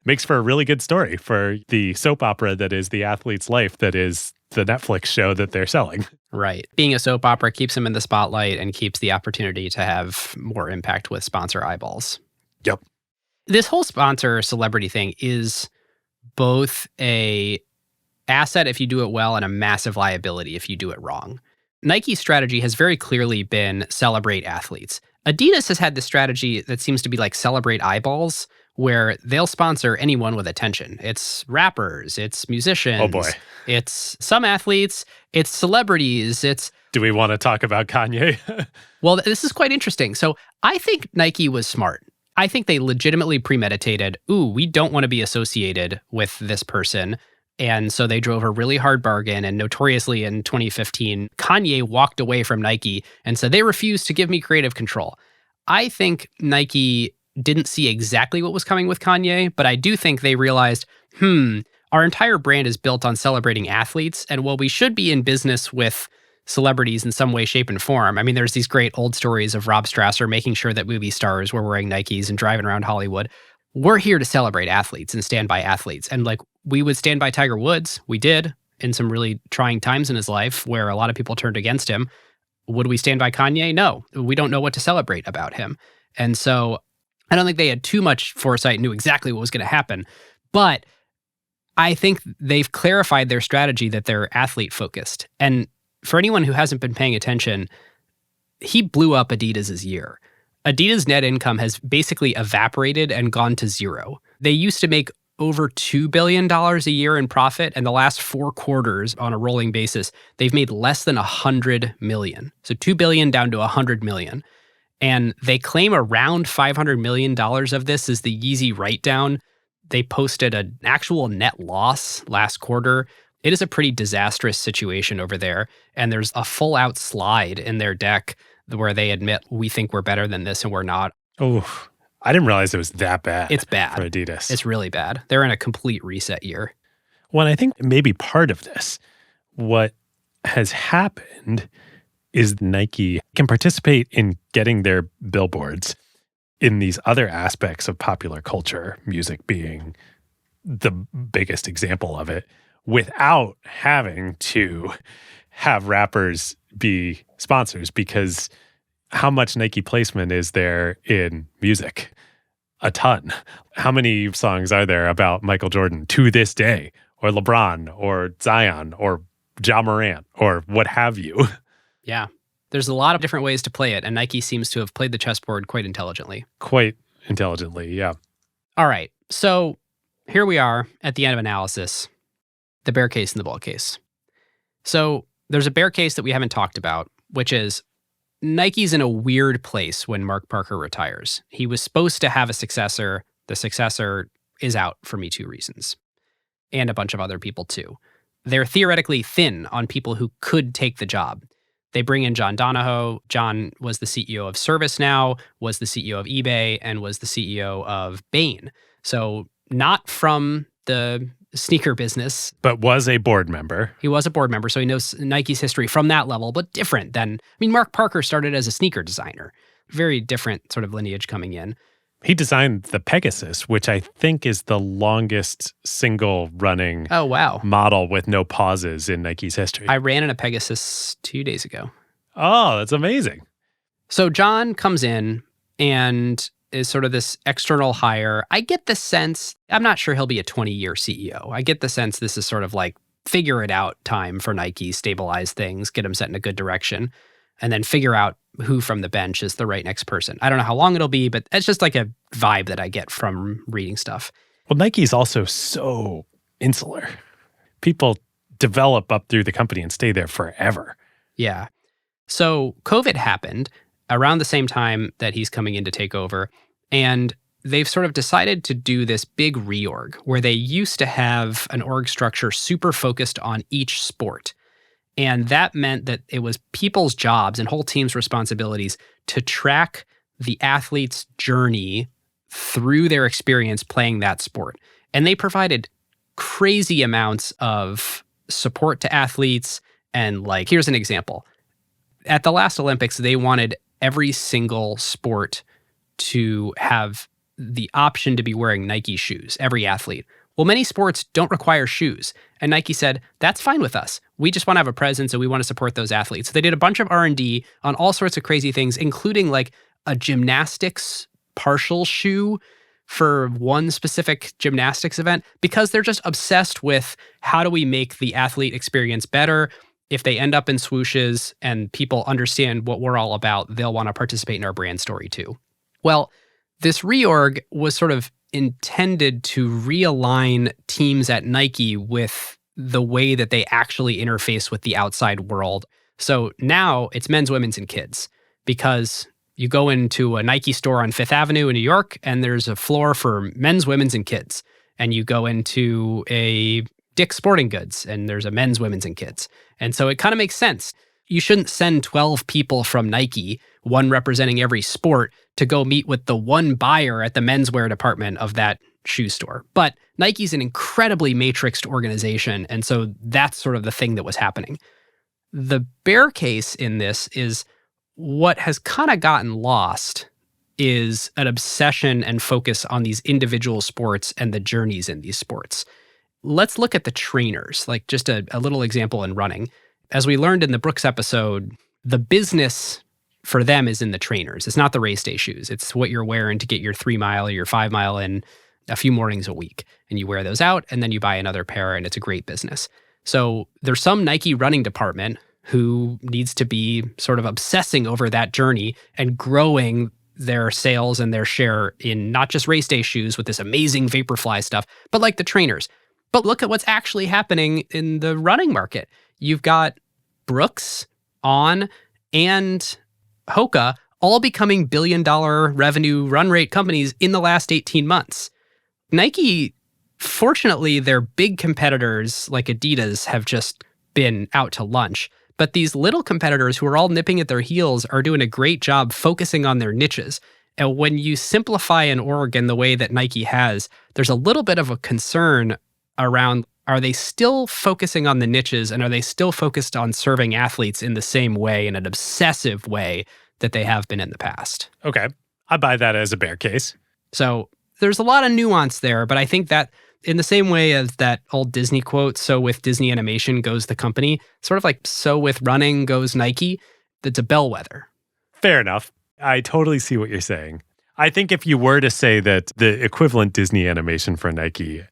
Makes for a really good story for the soap opera that is the athlete's life, that is the Netflix show that they're selling. Right. Being a soap opera keeps them in the spotlight and keeps the opportunity to have more impact with sponsor eyeballs. Yep. This whole sponsor celebrity thing is both a asset if you do it well and a massive liability if you do it wrong. Nike's strategy has very clearly been celebrate athletes. Adidas has had this strategy that seems to be like celebrate eyeballs, where they'll sponsor anyone with attention. It's rappers, it's musicians. Oh boy. It's some athletes, it's celebrities, it's... Do we want to talk about Kanye? Well, this is quite interesting. So I think Nike was smart. I think they legitimately premeditated, we don't want to be associated with this person. And so they drove a really hard bargain. And notoriously in 2015, Kanye walked away from Nike and said, they refused to give me creative control. I think Nike didn't see exactly what was coming with Kanye, but I do think they realized, our entire brand is built on celebrating athletes. And while we should be in business with celebrities in some way, shape, and form, I mean, there's these great old stories of Rob Strasser making sure that movie stars were wearing Nikes and driving around Hollywood. We're here to celebrate athletes and stand by athletes. And like, we would stand by Tiger Woods. We did in some really trying times in his life where a lot of people turned against him. Would we stand by Kanye? No. We don't know what to celebrate about him. And so I don't think they had too much foresight, knew exactly what was going to happen. But I think they've clarified their strategy that they're athlete focused. And for anyone who hasn't been paying attention, he blew up Adidas's year. Adidas net income has basically evaporated and gone to zero. They used to make over $2 billion a year in profit, and the last 4 quarters on a rolling basis, they've made less than $100 million. So $2 billion down to $100 million. And they claim around $500 million of this is the Yeezy write-down. They posted an actual net loss last quarter. It is a pretty disastrous situation over there. And there's a full-out slide in their deck where they admit, we think we're better than this and we're not. Oh, I didn't realize it was that bad. It's bad. For Adidas. It's really bad. They're in a complete reset year. Well, I think maybe part of this, what has happened is Nike can participate in getting their billboards in these other aspects of popular culture, music being the biggest example of it, without having to have rappers be sponsors, because how much Nike placement is there in music? A ton. How many songs are there about Michael Jordan to this day, or LeBron, or Zion, or Ja Morant, or what have you? Yeah. There's a lot of different ways to play it, and Nike seems to have played the chessboard quite intelligently. Quite intelligently, yeah. All right. So here we are at the end of analysis, the bear case and the bull case. So there's a bear case that we haven't talked about, which is Nike's in a weird place when Mark Parker retires. He was supposed to have a successor. The successor is out for Me Too reasons, and a bunch of other people too. They're theoretically thin on people who could take the job. They bring in John Donahoe. John was the CEO of ServiceNow, was the CEO of eBay, and was the CEO of Bain. So not from the sneaker business. But was a board member. He was a board member, so he knows Nike's history from that level, but different than, Mark Parker started as a sneaker designer. Very different sort of lineage coming in. He designed the Pegasus, which I think is the longest single running model with no pauses in Nike's history. I ran in a Pegasus 2 days ago. Oh, that's amazing. So John comes in and is sort of this external hire. I get the sense, I'm not sure he'll be a 20-year CEO. I get the sense this is sort of like figure it out time for Nike, stabilize things, get them set in a good direction, and then figure out who from the bench is the right next person. I don't know how long it'll be, but it's just like a vibe that I get from reading stuff. Well, Nike's also so insular. People develop up through the company and stay there forever. Yeah. So COVID happened around the same time that he's coming in to take over, and they've sort of decided to do this big reorg where they used to have an org structure super focused on each sport. And that meant that it was people's jobs and whole teams' responsibilities to track the athlete's journey through their experience playing that sport. And they provided crazy amounts of support to athletes. And like, here's an example. At the last Olympics, they wanted every single sport to have the option to be wearing Nike shoes, every athlete. Well, many sports don't require shoes. And Nike said, that's fine with us. We just want to have a presence and we want to support those athletes. So they did a bunch of R&D on all sorts of crazy things, including like a gymnastics partial shoe for one specific gymnastics event, because they're just obsessed with how do we make the athlete experience better. If they end up in swooshes and people understand what we're all about, they'll want to participate in our brand story too. Well, this reorg was sort of intended to realign teams at Nike with the way that they actually interface with the outside world. So now it's men's, women's, and kids, because you go into a Nike store on Fifth Avenue in New York and there's a floor for men's, women's, and kids. And you go into a Dick's Sporting Goods and there's a men's, women's, and kids. And so it kind of makes sense. You shouldn't send 12 people from Nike, one representing every sport, to go meet with the one buyer at the menswear department of that shoe store. But Nike's an incredibly matrixed organization, and so that's sort of the thing that was happening. The bear case in this is what has kind of gotten lost is an obsession and focus on these individual sports and the journeys in these sports. Let's look at the trainers, like just a little example in running. As we learned in the Brooks episode, the business for them is in the trainers. It's not the race day shoes. It's what you're wearing to get your 3 mile or your 5 mile in a few mornings a week. And you wear those out and then you buy another pair and it's a great business. So there's some Nike running department who needs to be sort of obsessing over that journey and growing their sales and their share in not just race day shoes with this amazing Vaporfly stuff, but like the trainers. But look at what's actually happening in the running market. You've got Brooks, On, and Hoka all becoming billion-dollar revenue run rate companies in the last 18 months. Nike, fortunately, their big competitors like Adidas have just been out to lunch. But these little competitors who are all nipping at their heels are doing a great job focusing on their niches. And when you simplify an org in the way that Nike has, there's a little bit of a concern around, are they still focusing on the niches, and are they still focused on serving athletes in the same way, in an obsessive way that they have been in the past? Okay. I buy that as a bear case. So there's a lot of nuance there, but I think that in the same way as that old Disney quote, so with Disney animation goes the company, sort of like so with running goes Nike, that's a bellwether. Fair enough. I totally see what you're saying. I think if you were to say that the equivalent Disney animation for Nike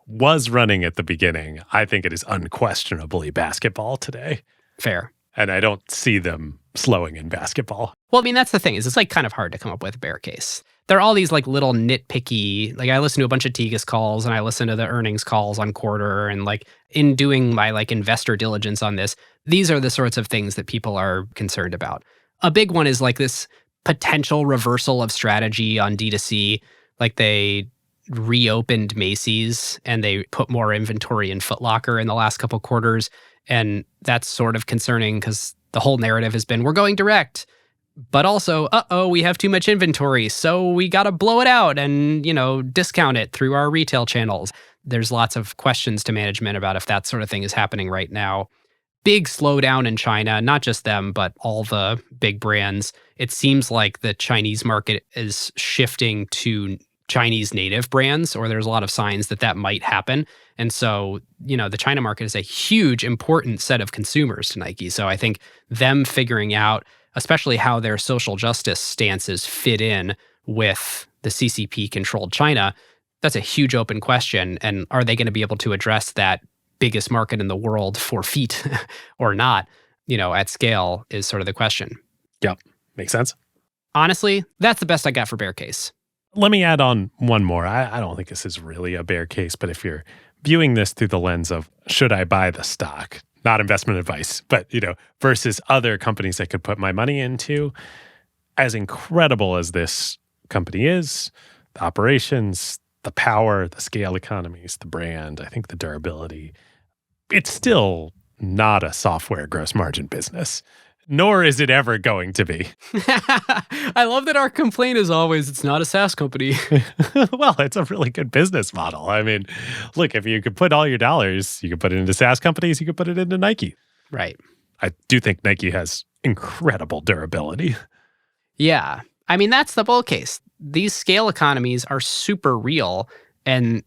was running at the beginning, I think it is unquestionably basketball today. Fair. And I don't see them slowing in basketball. Well, I mean, that's the thing, is it's like kind of hard to come up with a bear case. There are all these like little nitpicky, like I listen to a bunch of Tegas calls and I listen to the earnings calls on Quarter, and like in doing my like investor diligence on this, these are the sorts of things that people are concerned about. A big one is like this potential reversal of strategy on D2C. Like they reopened Macy's and they put more inventory in Foot Locker in the last couple quarters. And that's sort of concerning because the whole narrative has been, we're going direct. But also, we have too much inventory, so we got to blow it out and, discount it through our retail channels. There's lots of questions to management about if that sort of thing is happening right now. Big slowdown in China, not just them, but all the big brands. It seems like the Chinese market is shifting to Chinese native brands, or there's a lot of signs that that might happen. And so, the China market is a huge, important set of consumers to Nike. So I think them figuring out, especially how their social justice stances fit in with the CCP-controlled China, that's a huge open question. And are they going to be able to address that biggest market in the world for feet or not, at scale is sort of the question. Yep. Makes sense. Honestly, that's the best I got for bear case. Let me add on one more. I don't think this is really a bear case, but if you're viewing this through the lens of, should I buy the stock? Not investment advice, but, versus other companies I could put my money into, as incredible as this company is, the operations, the power, the scale economies, the brand, I think the durability, it's still not a software gross margin business, nor is it ever going to be. I love that our complaint is always, it's not a SaaS company. Well, it's a really good business model. I mean, look, if you could put all your dollars, you could put it into SaaS companies, you could put it into Nike. Right. I do think Nike has incredible durability. Yeah. I mean, that's the bull case. These scale economies are super real, and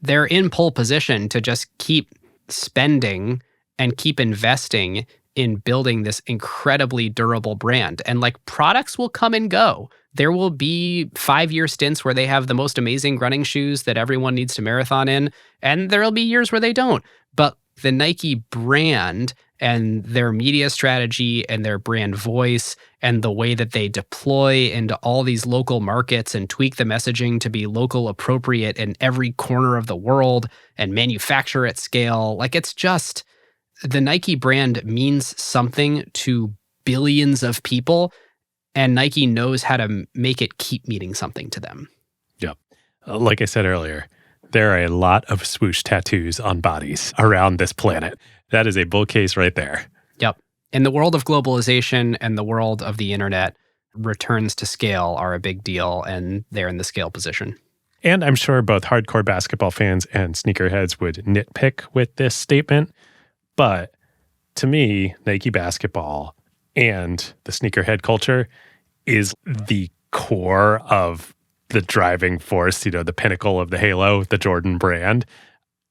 they're in pole position to just keep spending and keep investing in building this incredibly durable brand. And like, products will come and go. There will be 5-year stints where they have the most amazing running shoes that everyone needs to marathon in, and there'll be years where they don't. But the Nike brand and their media strategy and their brand voice and the way that they deploy into all these local markets and tweak the messaging to be local appropriate in every corner of the world and manufacture at scale, like, it's just, the Nike brand means something to billions of people, and Nike knows how to make it keep meaning something to them. Yep. Like I said earlier, there are a lot of swoosh tattoos on bodies around this planet. That is a bull case right there. Yep. In the world of globalization and the world of the internet, returns to scale are a big deal, and they're in the scale position. And I'm sure both hardcore basketball fans and sneakerheads would nitpick with this statement. But to me, Nike basketball and the sneakerhead culture is the core of the driving force, the pinnacle of the halo, the Jordan brand.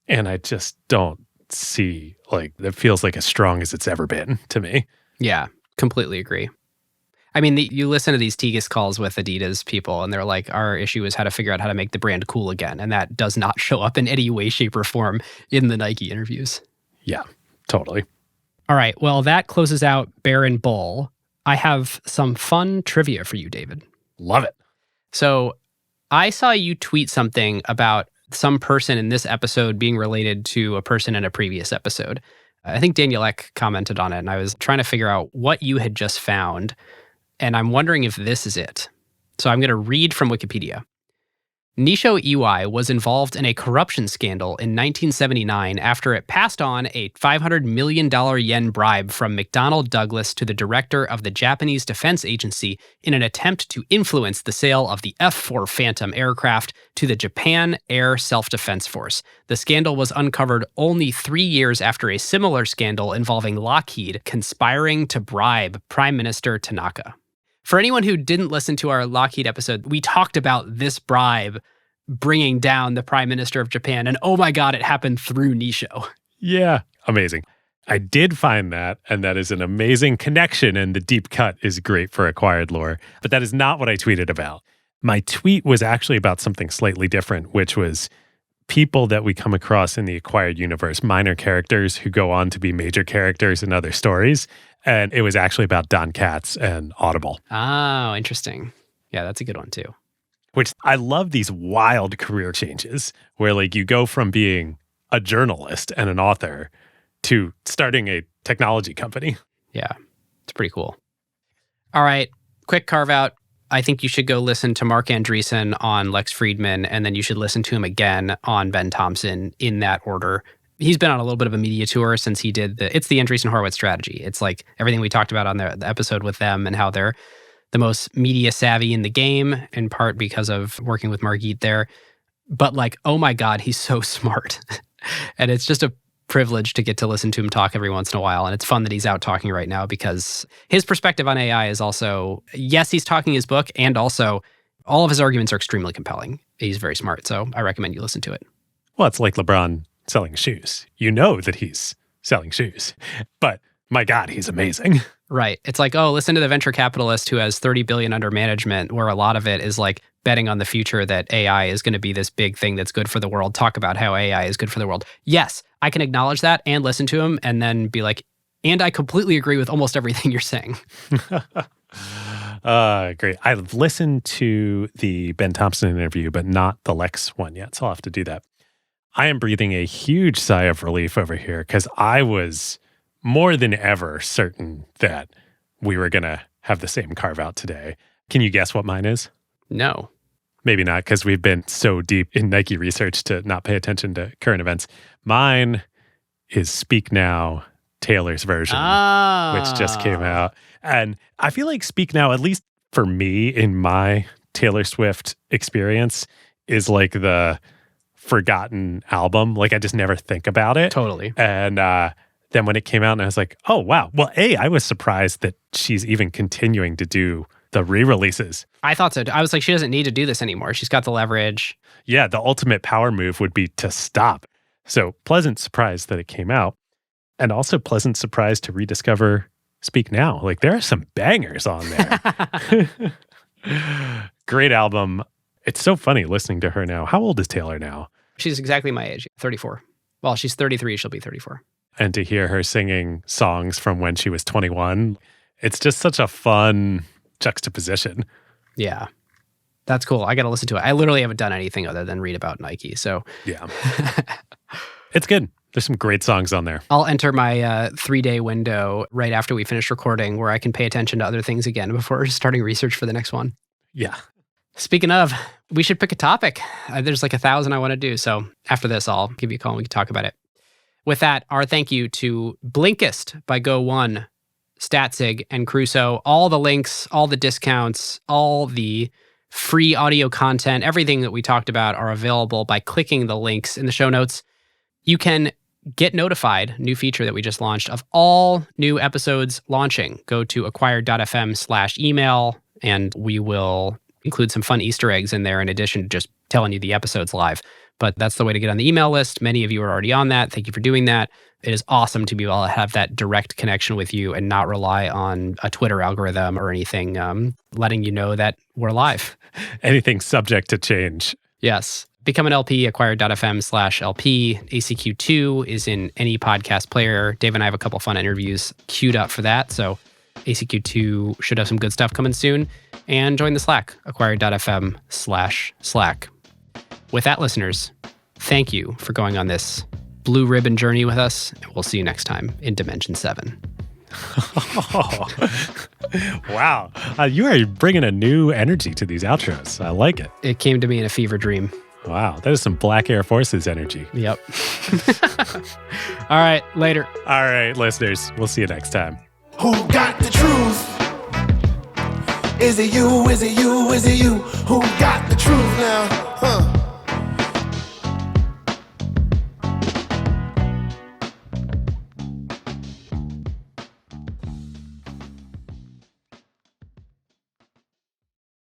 And I just don't see, it feels like as strong as it's ever been to me. Yeah, completely agree. I mean, you listen to these Tegas calls with Adidas people, and they're like, our issue is how to figure out how to make the brand cool again. And that does not show up in any way, shape, or form in the Nike interviews. Yeah, totally. All right. Well, that closes out Bear and Bull. I have some fun trivia for you, David. Love it. So I saw you tweet something about some person in this episode being related to a person in a previous episode. I think Daniel Ek commented on it, and I was trying to figure out what you had just found. and I'm wondering if this is it. So I'm going to read from Wikipedia. Nisho Iwai was involved in a corruption scandal in 1979 after it passed on a $500 million yen bribe from McDonnell Douglas to the director of the Japanese Defense Agency in an attempt to influence the sale of the F-4 Phantom aircraft to the Japan Air Self-Defense Force. The scandal was uncovered only 3 years after a similar scandal involving Lockheed conspiring to bribe Prime Minister Tanaka. For anyone who didn't listen to our Lockheed episode, we talked about this bribe bringing down the Prime Minister of Japan, and oh my God, it happened through Nisho. Yeah, amazing. I did find that, and that is an amazing connection, and the deep cut is great for acquired lore, but that is not what I tweeted about. My tweet was actually about something slightly different, which was people that we come across in the acquired universe, minor characters who go on to be major characters in other stories. And it was actually about Don Katz and Audible. Oh, interesting. Yeah, that's a good one too. Which I love these wild career changes where like you go from being a journalist and an author to starting a technology company. Yeah, it's pretty cool. All right, quick carve out. I think you should go listen to Mark Andreessen on Lex Friedman, and then you should listen to him again on Ben Thompson in that order. He's been on a little bit of a media tour since he did it's the Andreessen Horowitz strategy. It's like everything we talked about on the episode with them and how they're the most media savvy in the game, in part because of working with Margit there. But like, oh my God, he's so smart. And it's just a privilege to get to listen to him talk every once in a while. And it's fun that he's out talking right now because his perspective on AI is also, yes, he's talking his book, and also all of his arguments are extremely compelling. He's very smart. So I recommend you listen to it. Well, it's like LeBron selling shoes. You know that he's selling shoes, but my God, he's amazing. Right. It's like, oh, listen to the venture capitalist who has 30 billion under management, where a lot of it is like betting on the future that AI is going to be this big thing that's good for the world. Talk about how AI is good for the world. Yes, I can acknowledge that and listen to him and then be like, and I completely agree with almost everything you're saying. Great. I've listened to the Ben Thompson interview, but not the Lex one yet, so I'll have to do that. I am breathing a huge sigh of relief over here because I was more than ever certain that we were going to have the same carve out today. Can you guess what mine is? No. Maybe not, because we've been so deep in Nike research to not pay attention to current events. Mine is Speak Now, Taylor's version, which just came out. And I feel like Speak Now, at least for me in my Taylor Swift experience, is like the forgotten album. Like I just never think about it. Totally. And then when it came out, and I was like, oh, wow. Well, I was surprised that she's even continuing to do the re-releases. I thought so. I was like, she doesn't need to do this anymore. She's got the leverage. Yeah, the ultimate power move would be to stop. So pleasant surprise that it came out. And also pleasant surprise to rediscover Speak Now. Like there are some bangers on there. Great album. It's so funny listening to her now. How old is Taylor now? She's exactly my age, 34. Well, she's 33. She'll be 34. And to hear her singing songs from when she was 21, it's just such a fun juxtaposition. Yeah. That's cool. I got to listen to it. I literally haven't done anything other than read about Nike. So yeah, it's good. There's some great songs on there. I'll enter my 3-day window right after we finish recording where I can pay attention to other things again before starting research for the next one. Yeah. Speaking of, we should pick a topic. There's like 1,000 I want to do. So after this, I'll give you a call and we can talk about it. With that, our thank you to Blinkist by Go1, Statzig, and Crusoe. All the links, all the discounts, all the free audio content, everything that we talked about are available by clicking the links in the show notes. You can get notified, new feature that we just launched, of all new episodes launching. Go to acquired.fm/email, and we will include some fun Easter eggs in there in addition to just telling you the episode's live. But that's the way to get on the email list. Many of you are already on that. Thank you for doing that. It is awesome to be able to have that direct connection with you and not rely on a Twitter algorithm or anything letting you know that we're live. Anything subject to change. Yes. Become an LP, acquired.fm/LP. ACQ2 is in any podcast player. Dave and I have a couple fun interviews queued up for that. So ACQ2 should have some good stuff coming soon. And join the Slack, acquired.fm/Slack. With that, listeners, thank you for going on this blue ribbon journey with us. And we'll see you next time in Dimension 7. Wow. You are bringing a new energy to these outros. I like it. It came to me in a fever dream. Wow. That is some Black Air Forces energy. Yep. All right, later. All right, listeners. We'll see you next time. Who got the truth? Is it you? Is it you? Is it you? Who got the truth now?